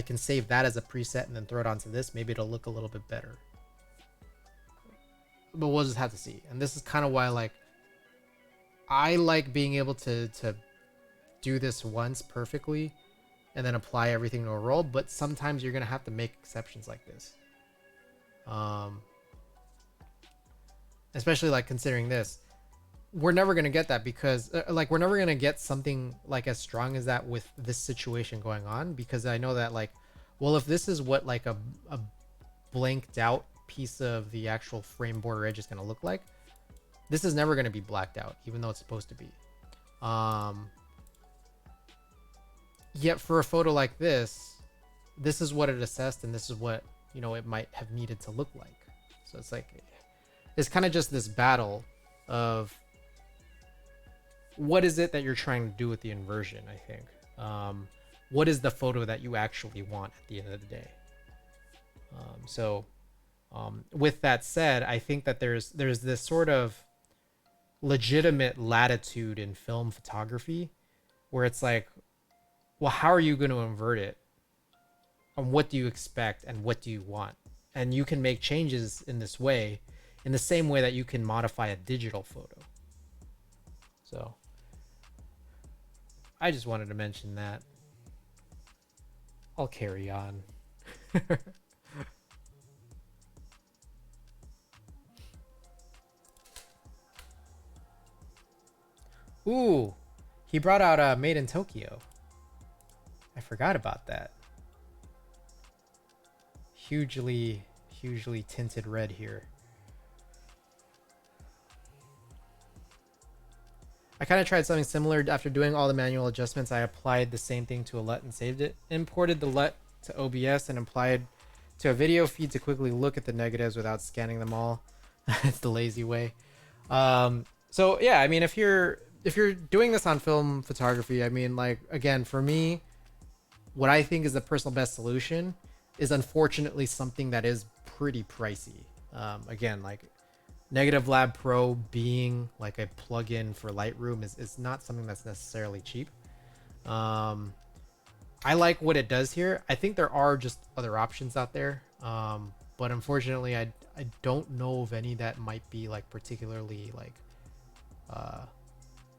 can save that as a preset and then throw it onto this, maybe it'll look a little bit better. But we'll just have to see. And this is kind of why, like, I like being able to do this once perfectly and then apply everything to a roll, but sometimes you're gonna have to make exceptions like this. Especially like considering this, we're never gonna get that because like we're never gonna get something like as strong as that with this situation going on, because I know that, like, well, if this is what like a blanked out piece of the actual frame border edge is gonna look like, this is never gonna be blacked out, even though it's supposed to be. Yet for a photo like this is what it assessed, and this is what, you know, it might have needed to look like. So it's like, it's kind of just this battle of what is it that you're trying to do with the inversion, I think. What is the photo that you actually want at the end of the day? With that said, I think that there's this sort of legitimate latitude in film photography where it's like, well, how are you going to invert it? And what do you expect and what do you want? And you can make changes in this way, in the same way that you can modify a digital photo. So I just wanted to mention that. I'll carry on. Ooh, he brought out Made in Tokyo. I forgot about that. Hugely tinted red here. I kind of tried something similar. After doing all the manual adjustments, I applied the same thing to a LUT and saved it. Imported the LUT to OBS and applied to a video feed to quickly look at the negatives without scanning them all. It's the lazy way. So yeah, I mean, if you're doing this on film photography, I mean, like, again, for me, what I think is the personal best solution is unfortunately something that is pretty pricey. Again, like, Negative Lab Pro being like a plugin for Lightroom is not something that's necessarily cheap. I like what it does here. I think there are just other options out there, but unfortunately I don't know of any that might be like particularly like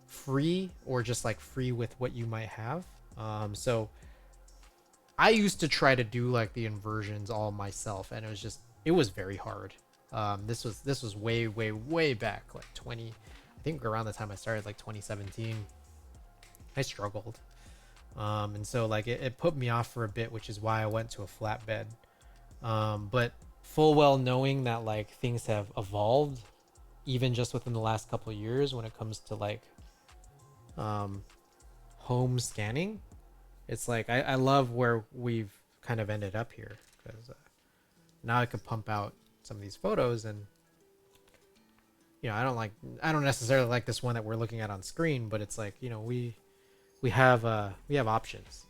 free, or just like free with what you might have. So I used to try to do like the inversions all myself, and it was very hard. This was way back, like I think around the time I started, like 2017. I struggled, and so like it put me off for a bit, which is why I went to a flatbed. But full well knowing that like things have evolved even just within the last couple of years when it comes to like home scanning, it's like I love where we've kind of ended up here, because now I could pump out some of these photos, and you know, I don't necessarily like this one that we're looking at on screen, but it's like, you know, we have options.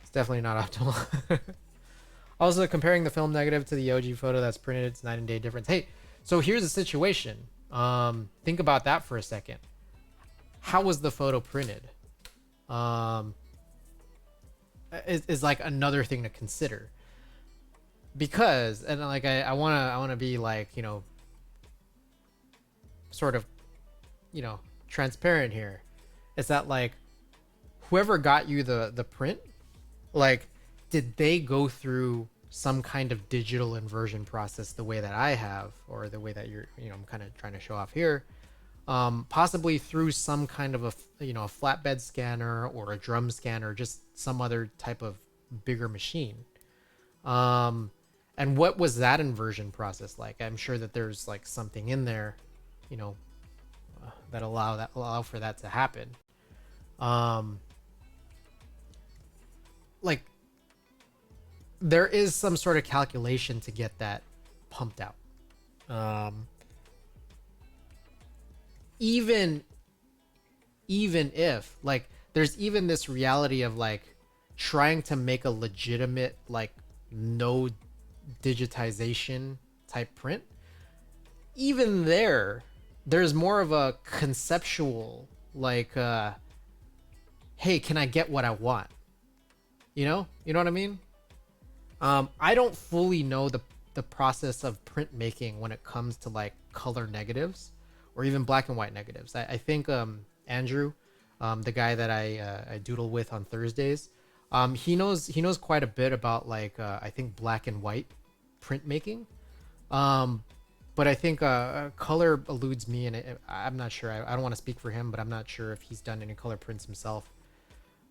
It's definitely not optimal. Also, comparing the film negative to the OG photo that's printed, it's night and day difference. Hey, so here's the situation. Think about that for a second. How was the photo printed? Is like another thing to consider, because, and like I want to be like, you know, sort of, you know, transparent here. It's that like whoever got you the print, like, did they go through some kind of digital inversion process the way that I have, or the way that you're, you know, I'm kind of trying to show off here, possibly through some kind of a flatbed scanner or a drum scanner, just some other type of bigger machine. And what was that inversion process like? I'm sure that there's like something in there, you know, that allow for that to happen. Like, there is some sort of calculation to get that pumped out. Even if like there's even this reality of like trying to make a legitimate like no digitization type print, even there there's more of a conceptual, like, hey, can I get what I want? You know what I mean? I don't fully know the process of printmaking when it comes to like color negatives or even black and white negatives. I think Andrew, the guy that I doodle with on Thursdays, he knows quite a bit about like I think black and white printmaking. Um, but I think color eludes me, and I'm not sure. I don't want to speak for him, but I'm not sure if he's done any color prints himself.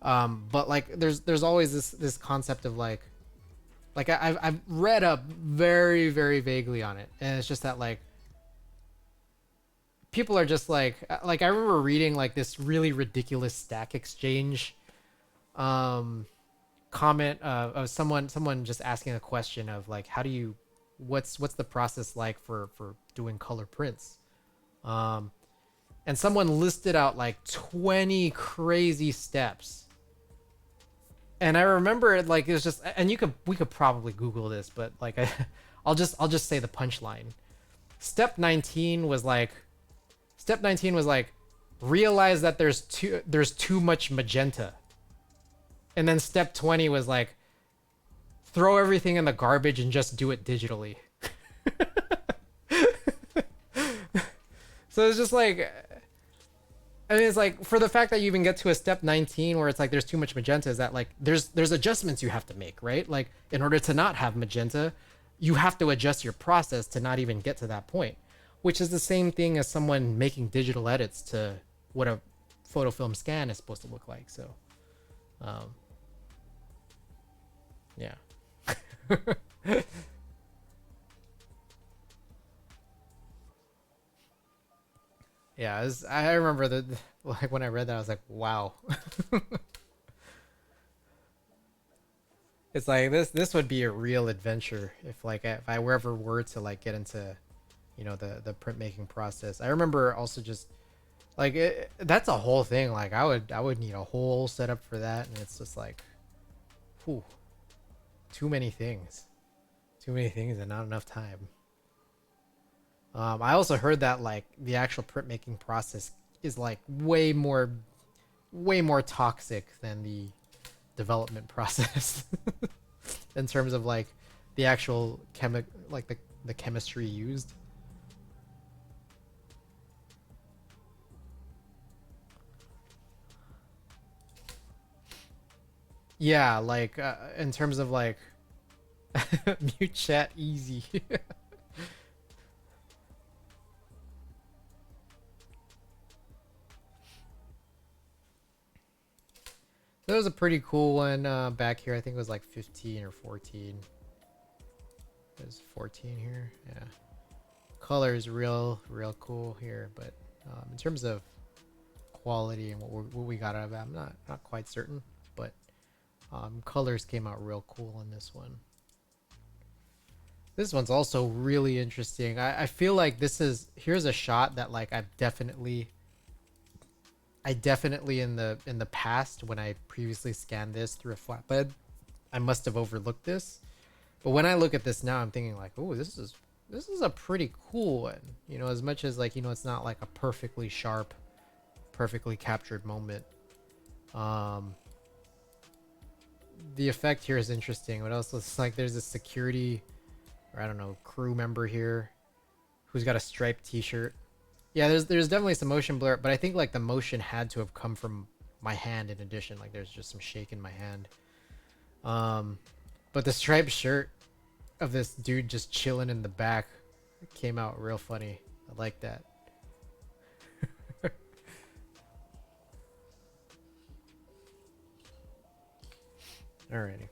But like there's always this concept of like I've read up very vaguely on it, and it's just that like people are just like I remember reading like this really ridiculous Stack Exchange um comment of someone just asking a question of like how do you what's the process like for doing color prints, um and someone listed out like 20 crazy steps. And I remember it like it was just, and we could probably Google this, but like I'll just say the punchline. Step 19 was like step 19 was like realize that there's too much magenta. And then step 20 was like throw everything in the garbage and just do it digitally. So it's just like, I mean, it's like for the fact that you even get to a step 19 where it's like there's too much magenta, is that like there's adjustments you have to make, right? Like in order to not have magenta, you have to adjust your process to not even get to that point, which is the same thing as someone making digital edits to what a photofilm scan is supposed to look like. So, um, yeah. Yeah, I remember that like when I read that I was like, wow. It's like this would be a real adventure if I were ever were to like get into the printmaking process. I remember also just like that's a whole thing. Like I would need a whole setup for that, and it's just like, whew, too many things, and not enough time. I also heard that like the actual printmaking process is like way more toxic than the development process in terms of like the actual like the chemistry used. Yeah, like in terms of like mute chat easy. That was a pretty cool one back here. I think it was like 15 or 14. There's 14 here. Yeah. Color is real cool here, but in terms of quality and what we got out of it, I'm not quite certain, but colors came out real cool in this one. This one's also really interesting. I feel like here's a shot that like I definitely in the past when I previously scanned this through a flatbed, I must have overlooked this. But when I look at this now, I'm thinking like, oh, this is a pretty cool one. As much as like it's not like a perfectly sharp, perfectly captured moment. The effect here is interesting. What else? It's like there's a security, or I don't know, crew member here, who's got a striped T-shirt. Yeah, there's definitely some motion blur, but I think like the motion had to have come from my hand in addition. Like there's just some shake in my hand. But the striped shirt of this dude just chilling in the back came out real funny. I like that. Alrighty.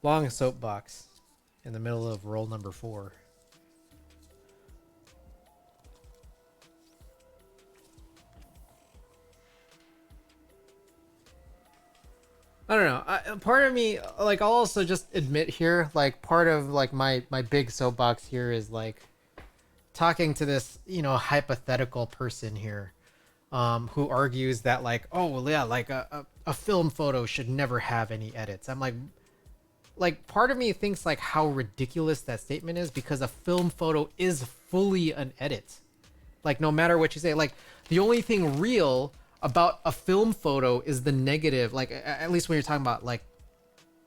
Long soapbox in the middle of roll number 4. I don't know. Part of me, like, I'll also just admit here, like, part of like my big soapbox here is like talking to this, hypothetical person here, who argues that like, oh well, yeah, like a film photo should never have any edits. I'm like, like part of me thinks like how ridiculous that statement is, because a film photo is fully an edit. Like no matter what you say, like the only thing real about a film photo is the negative. Like at least when you're talking about like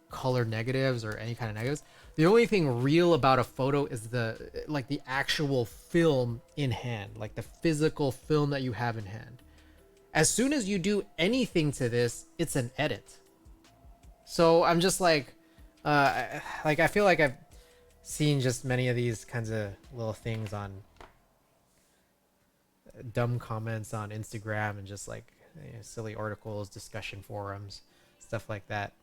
color negatives or any kind of negatives, the only thing real about a photo is the actual film in hand, like the physical film that you have in hand. As soon as you do anything to this, it's an edit. So I'm just like I feel like I've seen just many of these kinds of little things on dumb comments on Instagram and just like silly articles, discussion forums, stuff like that.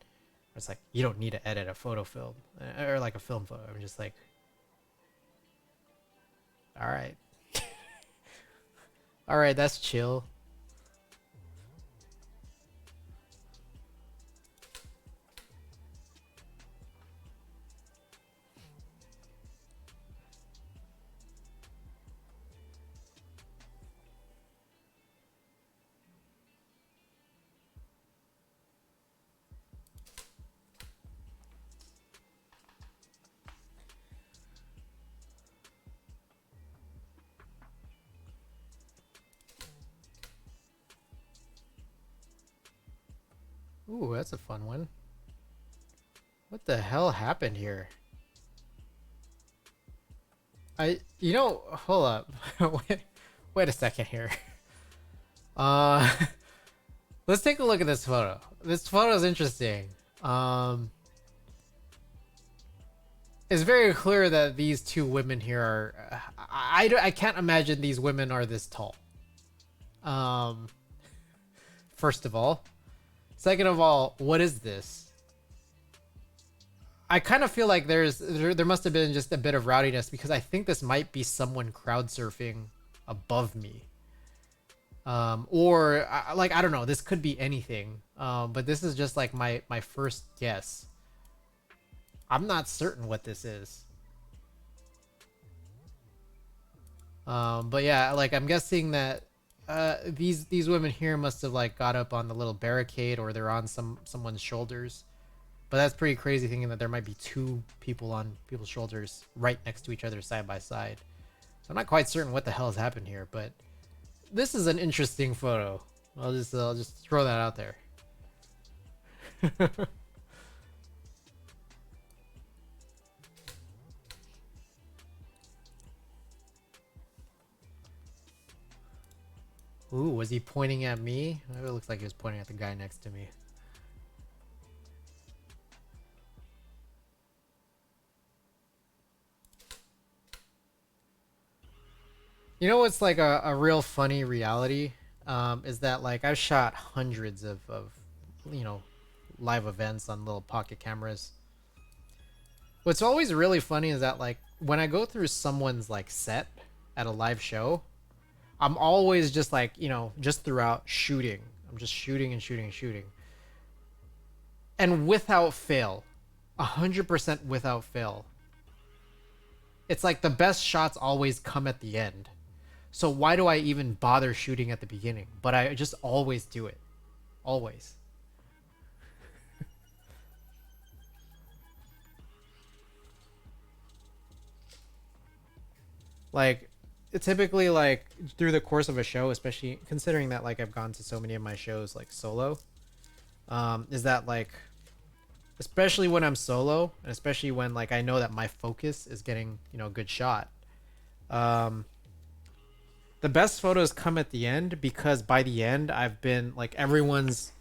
It's like you don't need to edit a photo film or like a film photo. I'm just like, all right, all right, that's chill. Ooh, that's a fun one. What the hell happened here? Hold up. wait a second here. Uh, let's take a look at this photo. This photo is interesting. It's very clear that these two women here are. I can't imagine these women are this tall. First of all. Second of all, what is this? I kind of feel like there must have been just a bit of rowdiness, because I think this might be someone crowd surfing above me. Or like, I don't know, this could be anything. But this is just like my first guess. I'm not certain what this is. But yeah, like I'm guessing that these women here must have like got up on the little barricade, or they're on someone's shoulders. But that's pretty crazy, thinking that there might be two people on people's shoulders right next to each other side by side. So I'm not quite certain what the hell has happened here, but this is an interesting photo. I'll just throw that out there. Ooh, was he pointing at me? It looks like he was pointing at the guy next to me. You know what's like a real funny reality? Is that like I've shot hundreds of live events on little pocket cameras. What's always really funny is that like when I go through someone's like set at a live show, I'm always just like, just throughout shooting. I'm just shooting and shooting and shooting. And without fail, 100% without fail. It's like the best shots always come at the end. So why do I even bother shooting at the beginning? But I just always do it. Always. Like, typically like through the course of a show, especially considering that like I've gone to so many of my shows like solo, is that like, especially when I'm solo, and especially when like I know that my focus is getting a good shot, the best photos come at the end, because by the end I've been like everyone's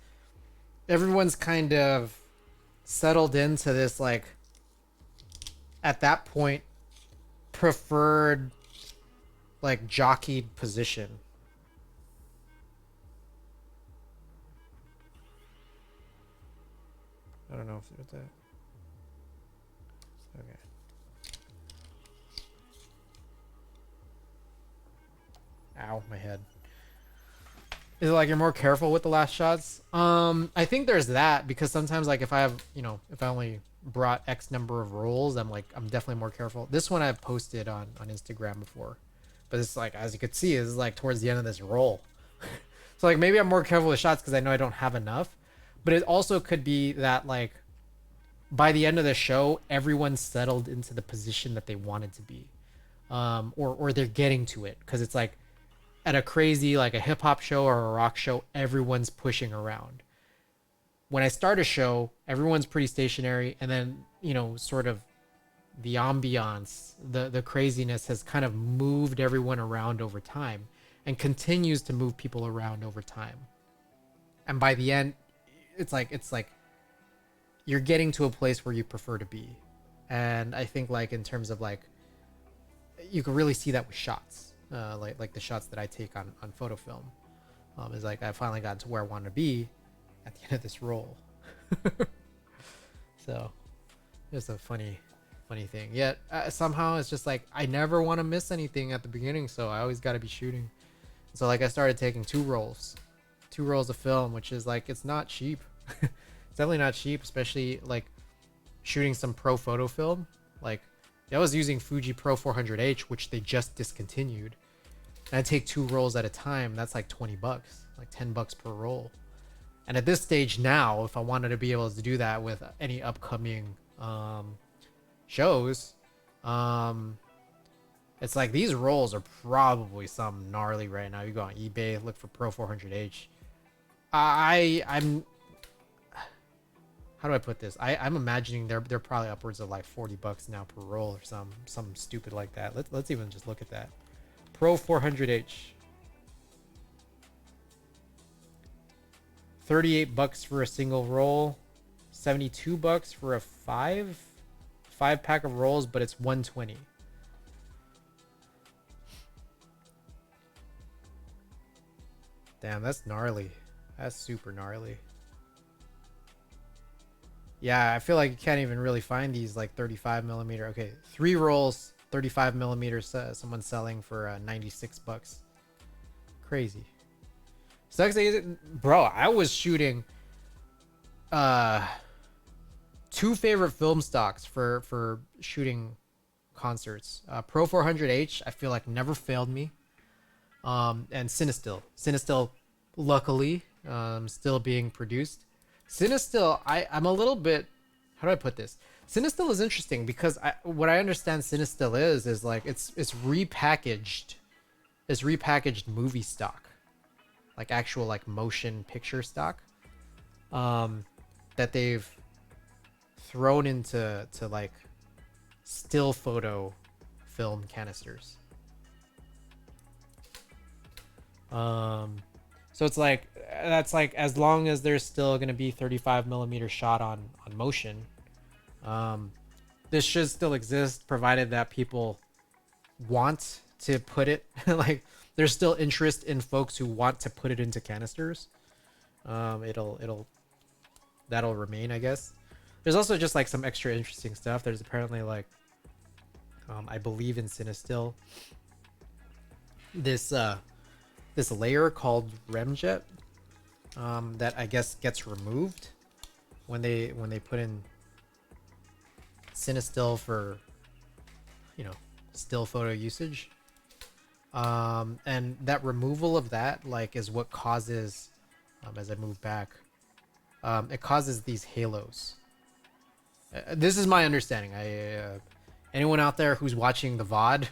kind of settled into this like, at that point, preferred like jockeyed position. I don't know if it's that. Okay. Ow, my head. Is it like you're more careful with the last shots? I think there's that, because sometimes like if I have, if I only brought X number of rolls, I'm definitely more careful. This one I've posted on Instagram before. But it's like, as you could see, it's like towards the end of this roll. So like maybe I'm more careful with shots because I know I don't have enough. But it also could be that like by the end of the show, everyone settled into the position that they wanted to be, or they're getting to it because it's like at a crazy like a hip hop show or a rock show, everyone's pushing around. When I start a show, everyone's pretty stationary, and then sort of the ambiance, the craziness has kind of moved everyone around over time, and continues to move people around over time. And by the end, it's like you're getting to a place where you prefer to be. And I think like in terms of like you can really see that with shots, like the shots that I take on photo film, is like I finally got to where I want to be at the end of this roll. So it's a funny thing. Yet somehow it's just like I never want to miss anything at the beginning, so I always got to be shooting. So like I started taking two rolls of film, which is like it's not cheap. It's definitely not cheap, especially like shooting some pro photo film. Like I was using Fuji Pro 400H, which they just discontinued. And I take two rolls at a time. That's like $20, like $10 per roll. And at this stage now, if I wanted to be able to do that with any upcoming shows, it's like these rolls are probably some gnarly right now. You go on eBay, look for Pro 400H. I'm how do I put this? I'm imagining they're probably upwards of like $40 now per roll or some stupid like that. Let's even just look at that. Pro 400H. $38 for a single roll, $72 for a five pack of rolls, but it's $120. Damn, that's gnarly. That's super gnarly. Yeah, I feel like you can't even really find these like 35 millimeter. Okay, 3 rolls, 35 millimeters. Someone's selling for $96. Crazy. Sucks, bro. I was shooting two favorite film stocks for shooting concerts. Pro 400H, I feel like never failed me. And Cinestill, luckily, still being produced. Cinestill, I'm a little bit, how do I put this? Cinestill is interesting because what I understand Cinestill is like it's repackaged movie stock, like actual like motion picture stock, that they've thrown into like still photo film canisters. So it's like that's like as long as there's still going to be 35 millimeter shot on motion, this should still exist provided that people want to put it like there's still interest in folks who want to put it into canisters. That'll remain, I guess. There's also just like some extra interesting stuff. There's apparently like I believe in Cinestill this layer called remjet, that I guess gets removed when they put in Cinestill for still photo usage, and that removal of that like is what causes, as I move back, it causes these halos. This is my understanding. Anyone out there who's watching the VOD,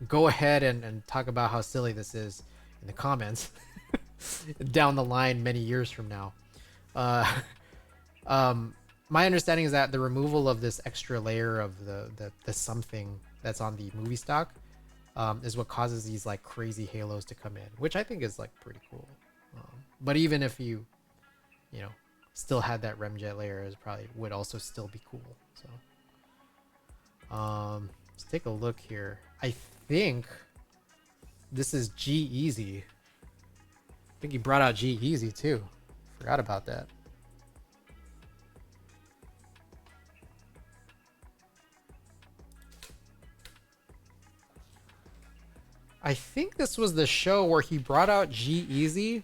go ahead and talk about how silly this is in the comments down the line many years from now. My understanding is that the removal of this extra layer of the something that's on the movie stock is what causes these like crazy halos to come in, which I think is like pretty cool. But even if you still had that remjet layer, it probably would also still be cool. So let's take a look here. I think this is G-Eazy. I think he brought out G-Eazy too. Forgot about that. I think this was the show where he brought out G-Eazy, and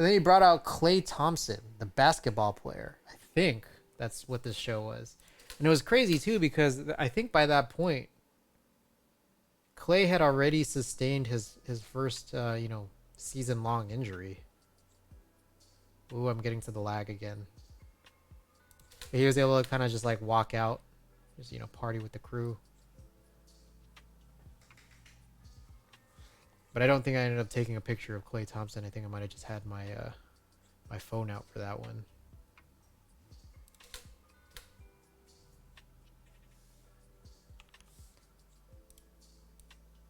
then he brought out Klay Thompson, the basketball player. I think that's what this show was. And it was crazy too because I think by that point Klay had already sustained his first season-long injury. Ooh, I'm getting to the lag again. He was able to kind of just like walk out, just party with the crew. But I don't think I ended up taking a picture of Klay Thompson. I think I might have just had my my phone out for that one.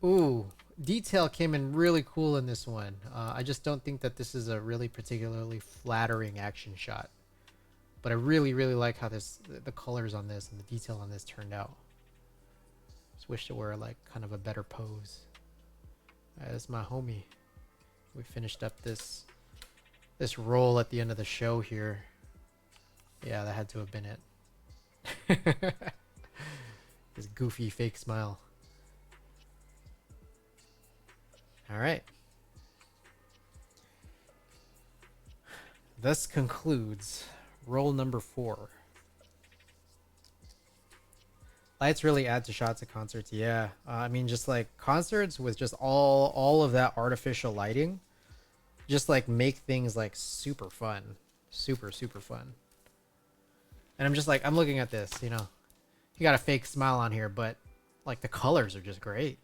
Ooh, detail came in really cool in this one. I just don't think that this is a really particularly flattering action shot. But I really, really like how the colors on this and the detail on this turned out. Just wish it were like kind of a better pose. That's my homie. We finished up this roll at the end of the show here. Yeah, that had to have been it. This goofy fake smile. All right. This concludes roll number 4. Lights really add to shots at concerts. Yeah, I mean, just like concerts with just all of that artificial lighting, just like make things like super fun, super fun. And I'm just like, I'm looking at this, you got a fake smile on here, but like the colors are just great.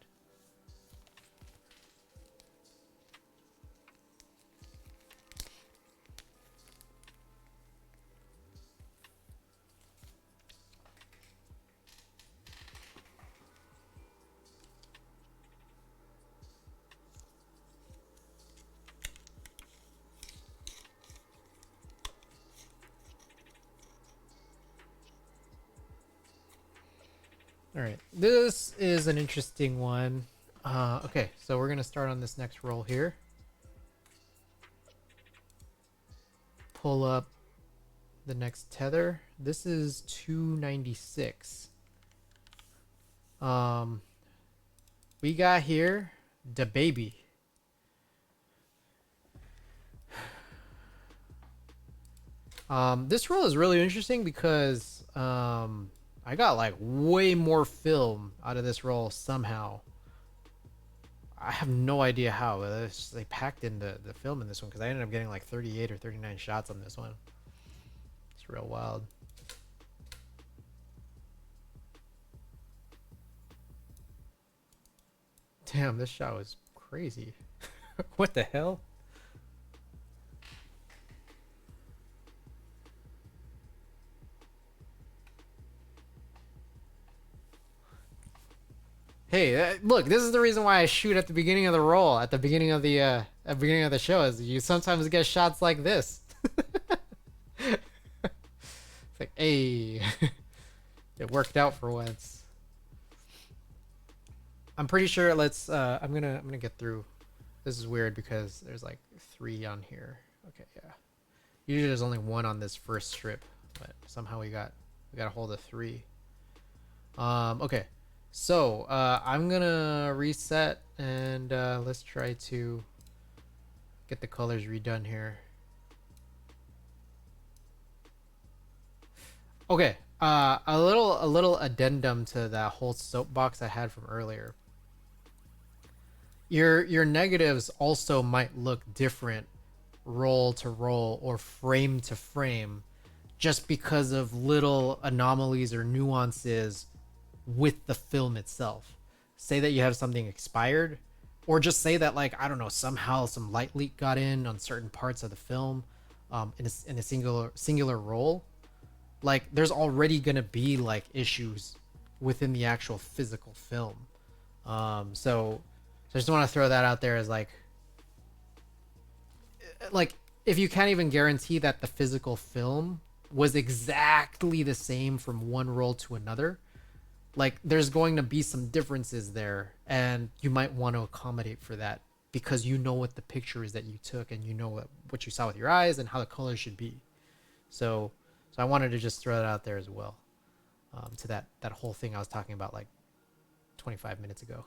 All right, this is an interesting one. Okay, so we're gonna start on this next roll here. Pull up the next tether. This is 296. We got here the baby. This roll is really interesting because I got like way more film out of this roll somehow. I have no idea how. They packed in the film in this one because I ended up getting like 38 or 39 shots on this one. It's real wild. Damn, this shot was crazy. What the hell? Hey, look, this is the reason why I shoot at the beginning of the roll, at the beginning of the show, is you sometimes get shots like this. It's like, hey, it worked out for once. I'm pretty sure. I'm gonna get through. This is weird because there's like 3 on here. Okay, yeah. Usually there's only 1 on this first strip, but somehow we got a hold of 3. Okay. So, I'm gonna reset and let's try to get the colors redone here. Okay, a little addendum to that whole soapbox I had from earlier. Your negatives also might look different roll to roll or frame to frame just because of little anomalies or nuances with the film itself. Say that you have something expired, or just say that, like, I don't know, somehow some light leak got in on certain parts of the film, in a singular roll. Like, there's already gonna be like issues within the actual physical film. So I just want to throw that out there as like if you can't even guarantee that the physical film was exactly the same from one roll to another, like there's going to be some differences there, and you might want to accommodate for that because you know what the picture is that you took, and you know what you saw with your eyes and how the colors should be. So I wanted to just throw that out there as well, to that whole thing I was talking about like 25 minutes ago.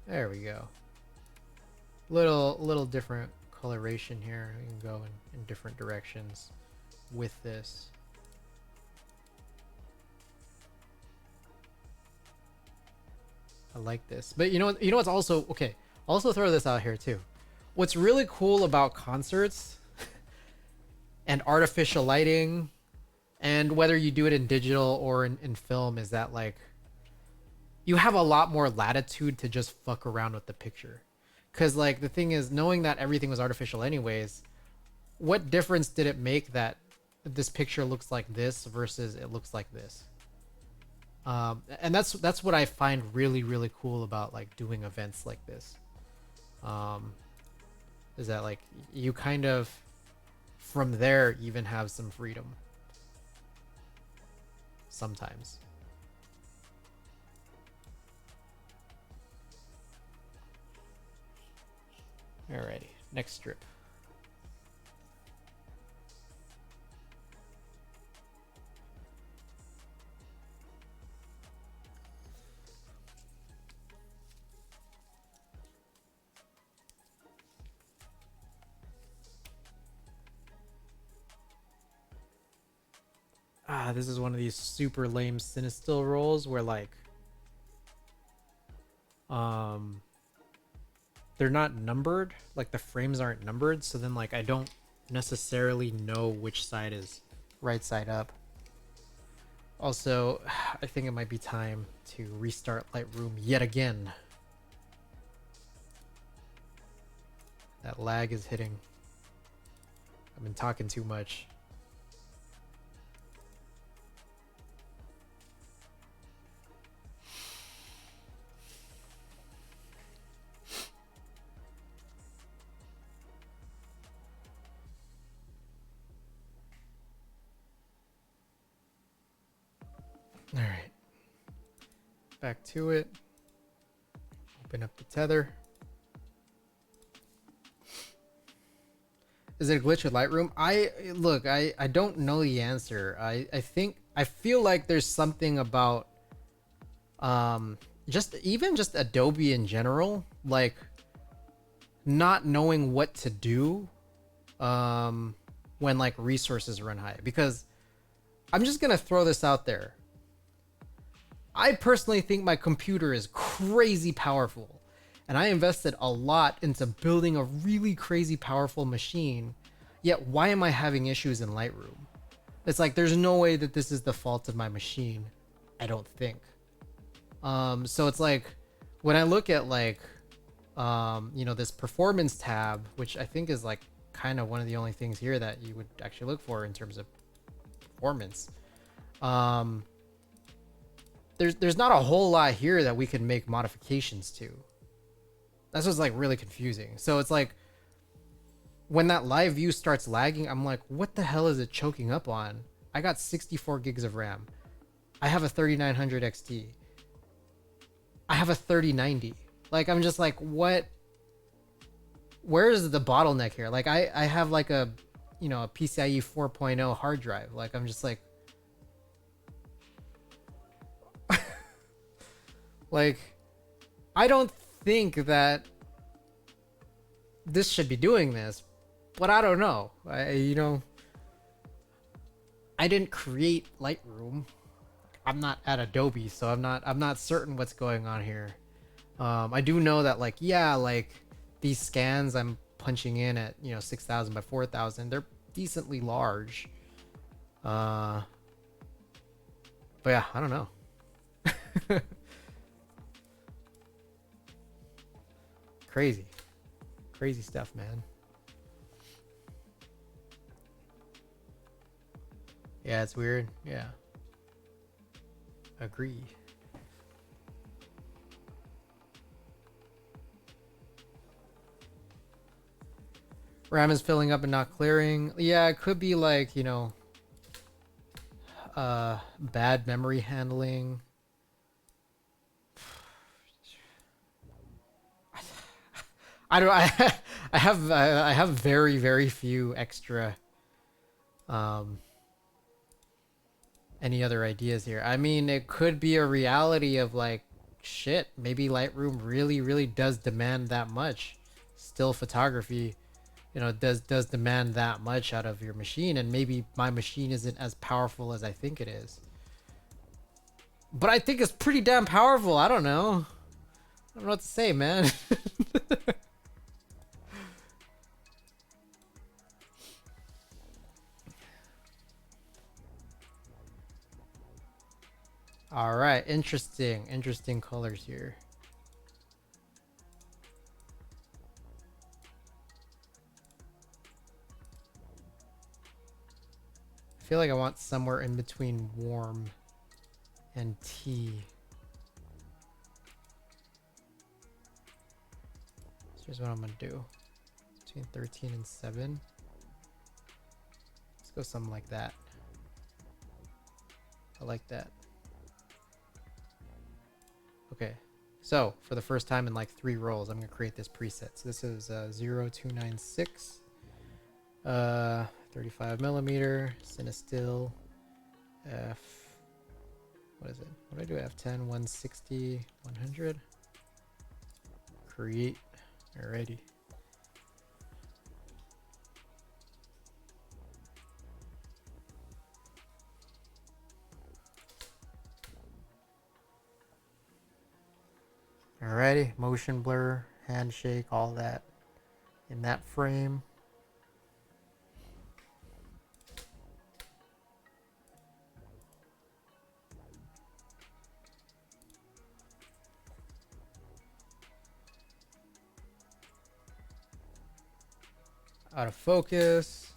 There we go. Little different coloration here. You can go in different directions with this. I like this. But you know what's also okay. Also throw this out here too. What's really cool about concerts and artificial lighting, and whether you do it in digital or in film, is that like you have a lot more latitude to just fuck around with the picture. Cause like the thing is, knowing that everything was artificial anyways, what difference did it make that this picture looks like this versus it looks like this? And that's what I find really really cool about like doing events like this. Is that like you kind of from there even have some freedom sometimes. Alrighty, next strip. This is one of these super lame Cinestill rolls where like they're not numbered, like the frames aren't numbered, so then like I don't necessarily know which side is right side up. Also, I think it might be time to restart Lightroom yet again. That lag is hitting. I've been talking too much. All right, back to it. Open up the tether. Is it a glitch with Lightroom? I don't know the answer. I feel like there's something about just Adobe in general, like not knowing what to do when like resources run high. Because I'm just gonna throw this out there. I personally think my computer is crazy powerful, and I invested a lot into building a really crazy powerful machine, yet why am I having issues in Lightroom? It's like there's no way that this is the fault of my machine, I don't think. So it's like when I look at like this performance tab, which I think is like kind of one of the only things here that you would actually look for in terms of performance. There's not a whole lot here that we can make modifications to. That's what's like really confusing. So it's like when that live view starts lagging, I'm like, what the hell is it choking up on? I got 64 gigs of RAM. I have a 3900 XT. I have a 3090. Like, I'm just like, what? Where is the bottleneck here? Like, I have like a PCIe 4.0 hard drive. Like, I'm just like, like, I don't think that this should be doing this, but I don't know. I didn't create Lightroom. I'm not at Adobe, so I'm not certain what's going on here. I do know that like these scans I'm punching in at 6,000 by 4,000, they're decently large. But yeah, I don't know. Crazy stuff, man. Yeah, it's weird. Yeah. Agree. RAM is filling up and not clearing. Yeah, it could be like, bad memory handling. I don't. I have very few extra. Any other ideas here? I mean, it could be a reality of like, shit. Maybe Lightroom really does demand that much. Still photography, does demand that much out of your machine, and maybe my machine isn't as powerful as I think it is. But I think it's pretty damn powerful. I don't know. don't know what to say, man. All right, interesting colors here. I feel like I want somewhere in between warm and tea. So here's what I'm gonna do. Between 13 and 7. Let's go something like that. I like that. Okay, so for the first time in like 3 rolls, I'm gonna create this preset. So this is 0296, 35 millimeter, Cinestill, F. What is it? What do I do? F10, 160, 100. Create. Alrighty. Alrighty, motion blur, handshake, all that in that frame. Out of focus.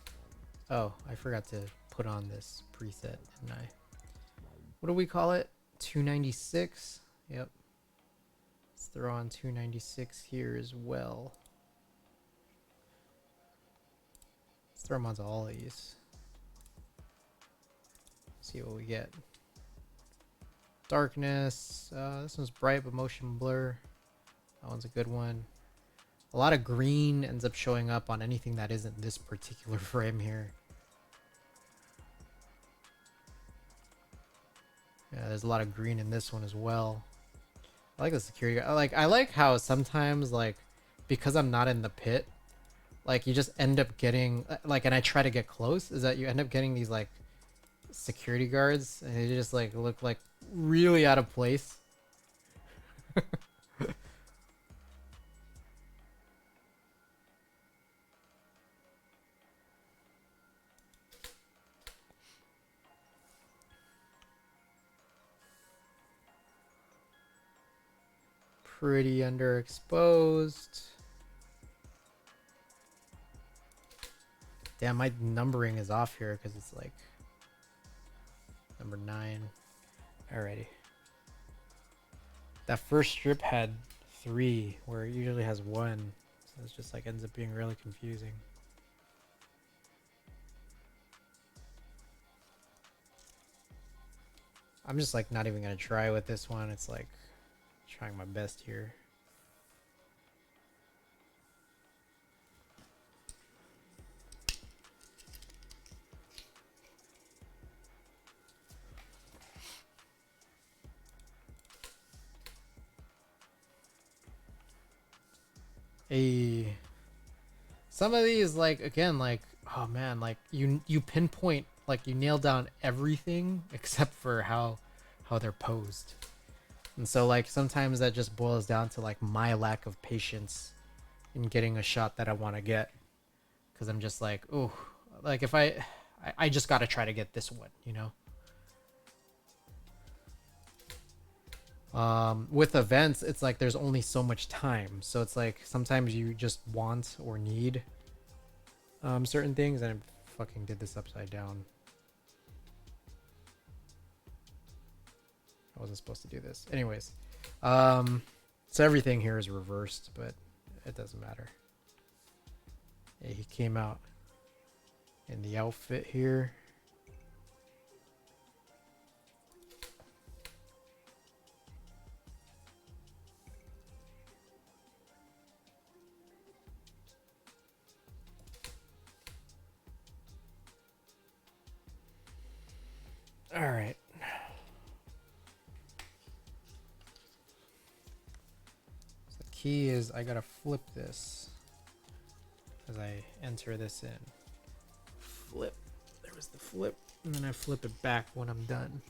Oh, I forgot to put on this preset, didn't I? What do we call it? 296. Yep. Let's throw on 296 here as well. Let's throw them onto all of these. See what we get. Darkness. This one's bright, but motion blur. That one's a good one. A lot of green ends up showing up on anything that isn't this particular frame here. Yeah, there's a lot of green in this one as well. I like the security. I like how sometimes, like, because I'm not in the pit, like, you just end up getting, like, and I try to get close, is that you end up getting these, like, security guards, and they just, like, look, like, really out of place. Pretty underexposed. Damn, my numbering is off here because it's like number 9. Alrighty. That first strip had 3, where it usually has 1. So it's just like ends up being really confusing. I'm just like not even gonna try with this one. It's like trying my best here. Some of these, like, again, like, oh man, like you pinpoint, like you nail down everything except for how they're posed. And so like sometimes that just boils down to like my lack of patience in getting a shot that I want to get, because I'm just like, oh, like if I just got to try to get this one, you know. With events, it's like there's only so much time, so it's like sometimes you just want or need certain things, and I fucking did this upside down. I wasn't supposed to do this. Anyways, so everything here is reversed, but it doesn't matter. Yeah, he came out in the outfit here. All right. So the key is I gotta flip this as I enter this in. Flip. There was the flip, and then I flip it back when I'm done.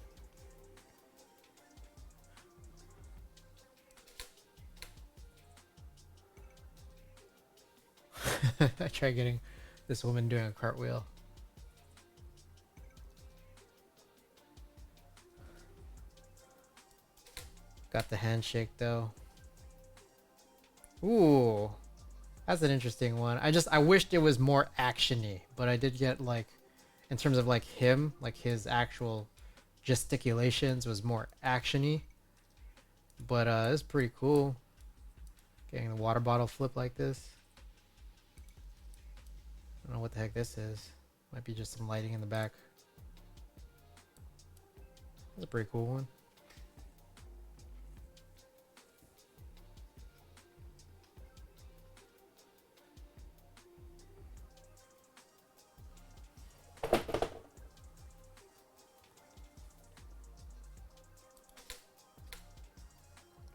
I tried getting this woman doing a cartwheel. Got the handshake though. Ooh, that's an interesting one. I wished it was more actiony, but I did get like, in terms of like him, like his actual gesticulations was more actiony. But it's pretty cool. Getting the water bottle flip like this. I don't know what the heck this is. Might be just some lighting in the back. That's a pretty cool one.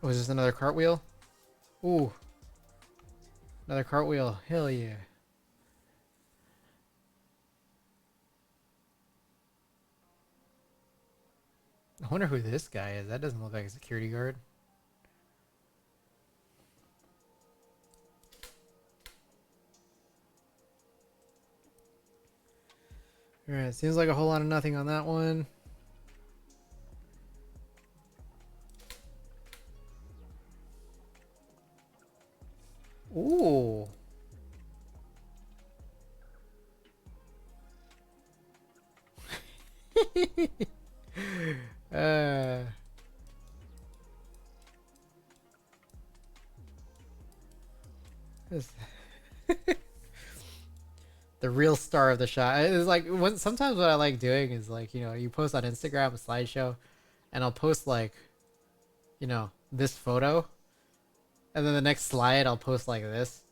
Oh, is this another cartwheel? Ooh. Another cartwheel. Hell yeah. I wonder who this guy is. That doesn't look like a security guard. Alright, seems like a whole lot of nothing on that one. Ooh. uh, this- the real star of the shot. It's like sometimes what I like doing is like, you know, you post on Instagram a slideshow, and I'll post like, you know, this photo, and then the next slide I'll post like this.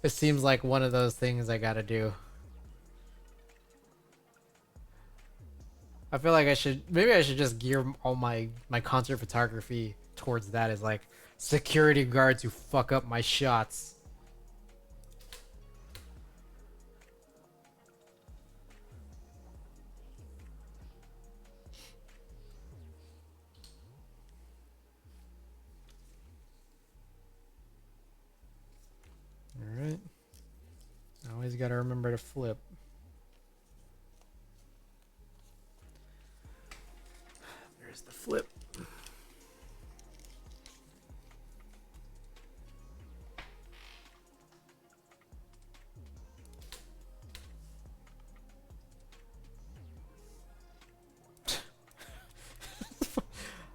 It seems like one of those things I gotta do. I feel like maybe I should just gear all my concert photography towards that, as like security guards who fuck up my shots. Alright. Always gotta remember to flip. There's the flip.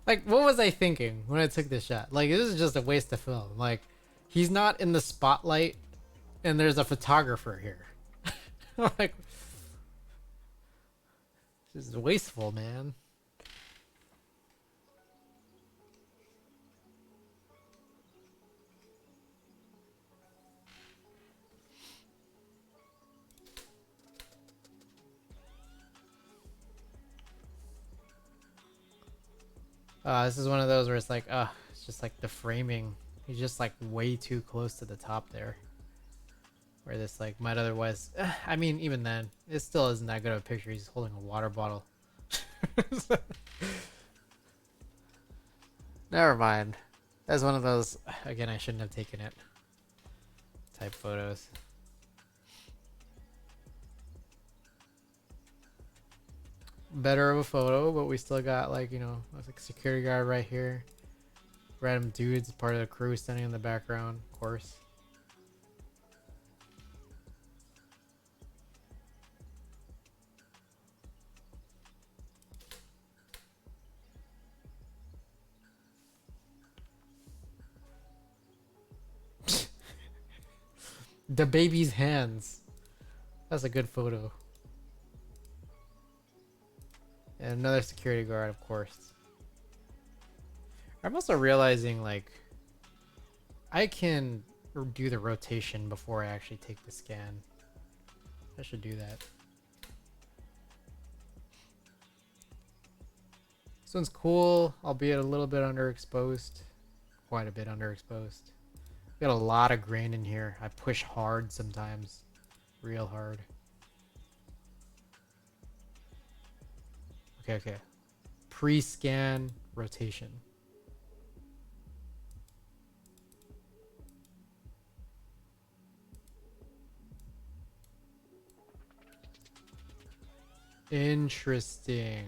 Like, what was I thinking when I took this shot? Like, this is just a waste of film. Like, he's not in the spotlight, and there's a photographer here. Like, this is wasteful, man. This is one of those where it's like, it's just like the framing. He's just like way too close to the top there. Where this like might otherwise, I mean, even then, it still isn't that good of a picture. He's holding a water bottle. Never mind. That's one of those, again, I shouldn't have taken it type photos. Better of a photo, but we still got like, you know, like a security guard right here. Random dudes, part of the crew standing in the background, of course. The baby's hands. That's a good photo. And another security guard, of course. I'm also realizing, like, I can do the rotation before I actually take the scan. I should do that. This one's cool, albeit a little bit underexposed. Quite a bit underexposed. Got a lot of grain in here. I push hard sometimes. Real hard. Okay, okay. Pre-scan rotation. Interesting.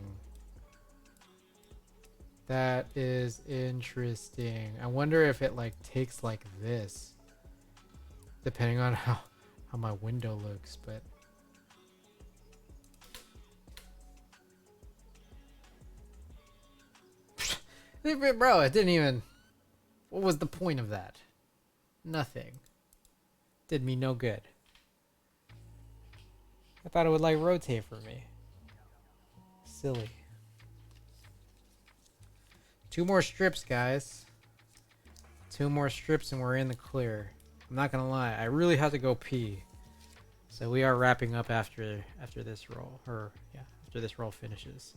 That is interesting. I wonder if it like takes like this, depending on how my window looks, but bro, it didn't even. What was the point of that? Nothing. Did me no good. I thought it would like rotate for me. Silly. 2 more strips, guys. 2 more strips and we're in the clear. I'm not gonna lie, I really have to go pee. So we are wrapping up after this roll, or yeah, after this roll finishes.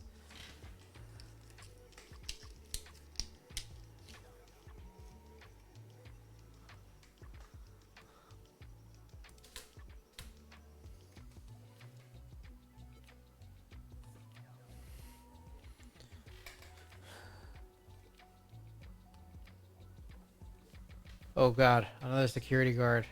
Oh god, another security guard.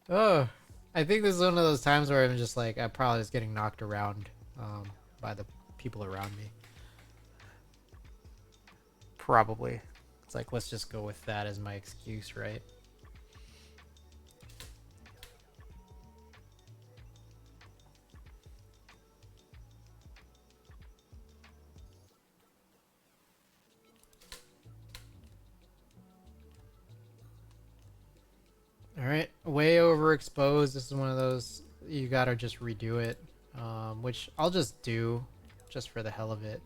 Oh, I think this is one of those times where I'm just like, I'm probably just getting knocked around by the people around me. Probably. It's like, let's just go with that as my excuse, right? Alright, way overexposed. This is one of those, you gotta just redo it. Which I'll just do, just for the hell of it.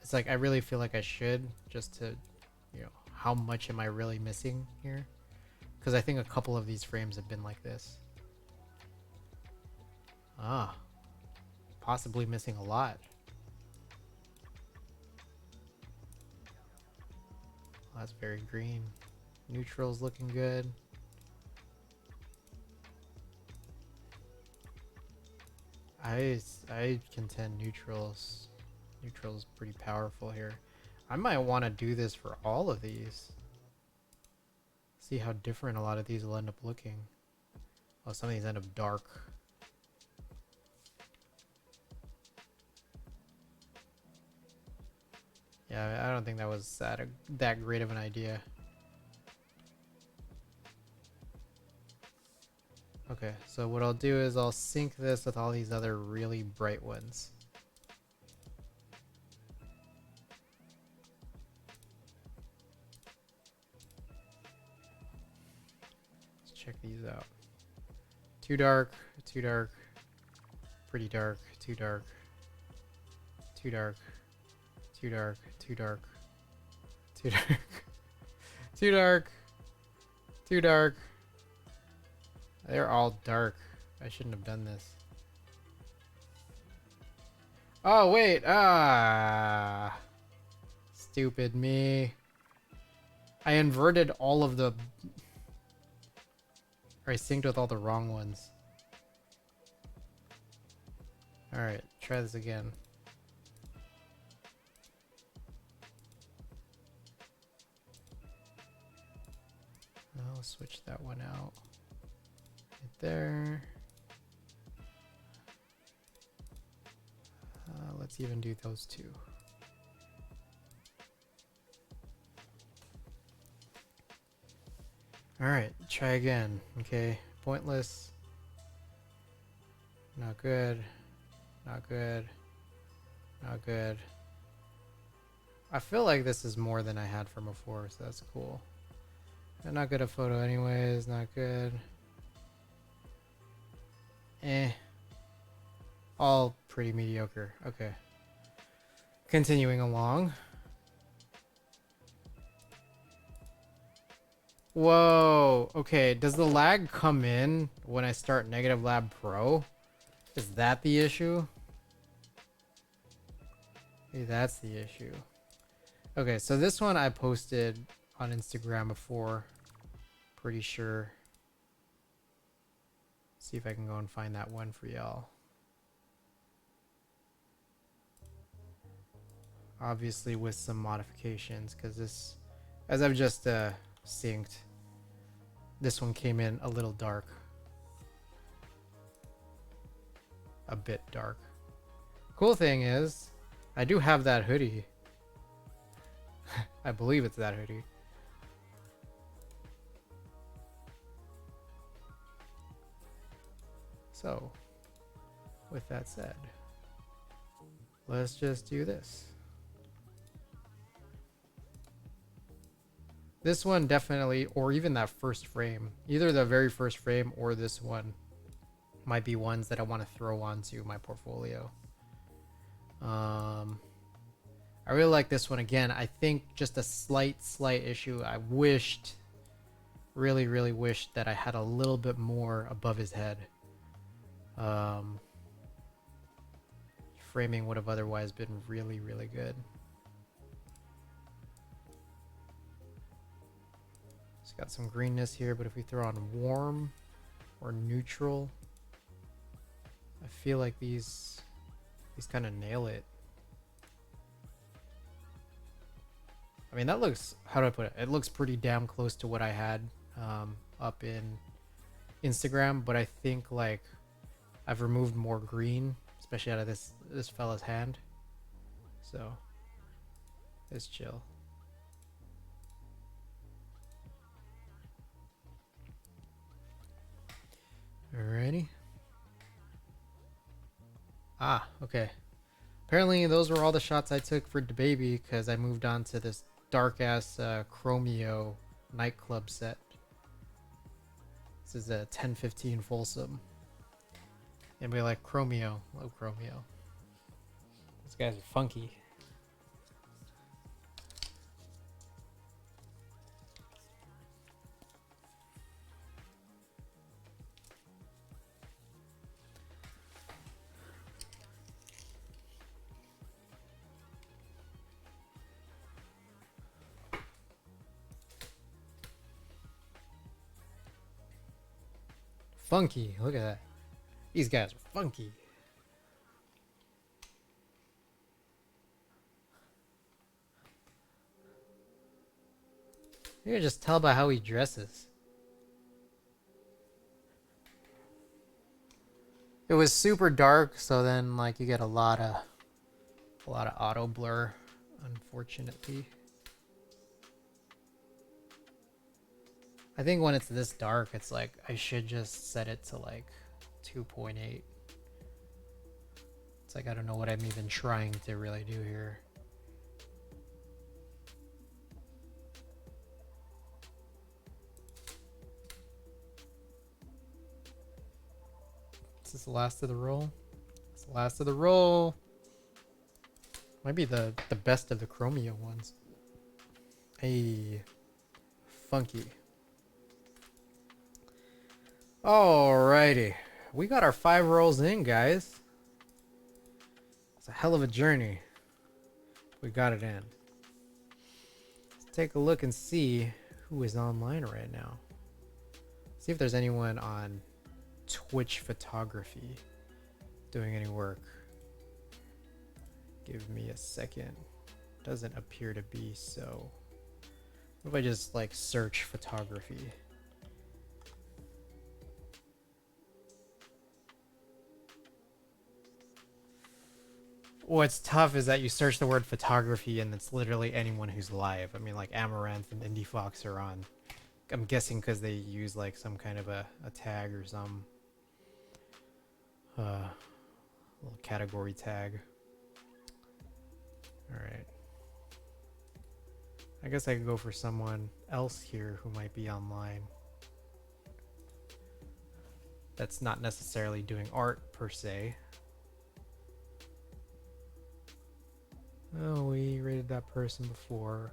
It's like, I really feel like I should, just to, you know, how much am I really missing here? Because I think a couple of these frames have been like this. Ah, possibly missing a lot. Oh, that's very green. Neutral's looking good. I contend neutral's pretty powerful here. I might want to do this for all of these. See how different a lot of these will end up looking. Oh, some of these end up dark. Yeah, I don't think that was that great of an idea. Okay, so what I'll do is I'll sync this with all these other really bright ones. Let's check these out. Too dark, pretty dark, too dark, too dark, too dark, too dark, too dark, too dark, too dark. They're all dark. I shouldn't have done this. Oh, wait. Ah. Stupid me. I inverted all of the... Or I synced with all the wrong ones. Alright, try this again. I'll switch that one out. Right there. Let's even do those two. Alright, try again. Okay, pointless. Not good. Not good. Not good. I feel like this is more than I had from before, so that's cool. I'm not good at photo anyways, not good. Eh. All pretty mediocre. Okay. Continuing along. Whoa. Okay, does the lag come in when I start Negative Lab Pro? Is that the issue? Maybe that's the issue. Okay, so this one I posted on Instagram before. Pretty sure. See if I can go and find that one for y'all. Obviously with some modifications, because this, as I've just synced, this one came in a little dark. A bit dark. Cool thing is, I do have that hoodie. I believe it's that hoodie. So, with that said, let's just do this. This one definitely, or even that first frame, either the very first frame or this one might be ones that I want to throw onto my portfolio. I really like this one. Again, I think just a slight issue. I really wished that I had a little bit more above his head. Framing would have otherwise been really good. It's got some greenness here, but if we throw on warm or neutral, I feel like these kind of nail it. I mean, that looks, how do I put it? It looks pretty damn close to what I had up in Instagram, but I think like I've removed more green, especially out of this fella's hand. So it's chill. Alrighty. Ah, okay. Apparently those were all the shots I took for DaBaby because I moved on to this dark ass Chromeo nightclub set. This is a 1015 Folsom. Anybody like Chromeo? Love Chromeo. These guys are funky. Funky, look at that. These guys are funky. You can just tell by how he dresses. It was super dark, so then like you get a lot of auto blur, unfortunately. I think when it's this dark, it's like I should just set it to like 2.8. It's like I don't know what I'm even trying to really do here. Is this the last of the roll? It's the last of the roll. Might be the best of the Chromeo ones. Hey, funky. Alrighty, we got our 5 rolls in, guys. It's a hell of a journey. We got it in. Let's take a look and see who is online right now. See if there's anyone on Twitch photography doing any work. Give me a second. Doesn't appear to be so. What if I just like search photography? What's tough is that you search the word photography and it's literally anyone who's live. I mean, like Amaranth and Indie Fox are on. I'm guessing because they use like some kind of a tag or some little category tag. All right. I guess I could go for someone else here who might be online. That's not necessarily doing art per se. Oh, we rated that person before.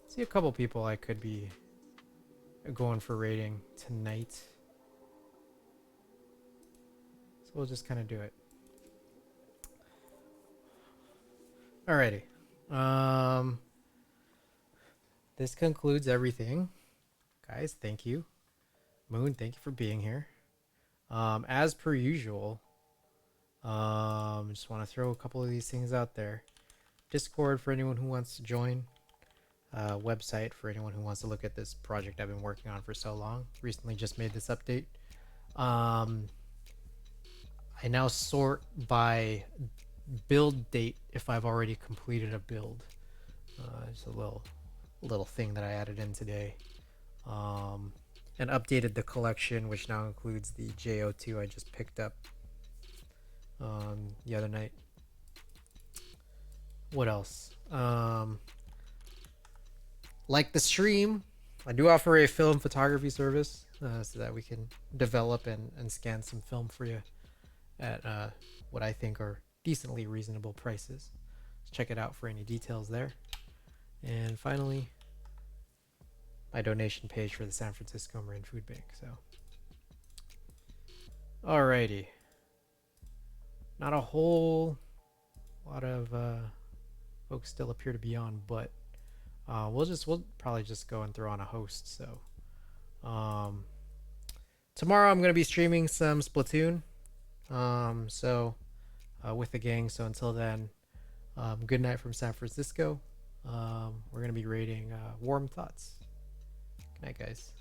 See a couple people I could be going for rating tonight. So we'll just kind of do it. Alrighty. Um, this concludes everything, guys. Thank you, Moon. Thank you for being here. As per usual, just want to throw a couple of these things out there. Discord for anyone who wants to join. Website for anyone who wants to look at this project I've been working on for so long. Recently just made this update. I now sort by build date if I've already completed a build. It's a little thing that I added in today. And updated the collection, which now includes the JO2 I just picked up the other night. What else? Like the stream, I do offer a film photography service so that we can develop and scan some film for you at what I think are decently reasonable prices. Check it out for any details there. And finally, my donation page for the San Francisco Marin Food Bank. So, alrighty. Not a whole lot of folks still appear to be on, but we'll probably just go and throw on a host. So, tomorrow I'm gonna be streaming some Splatoon. With the gang. So until then, good night from San Francisco. We're gonna be rating Warm Thoughts. Good night, guys.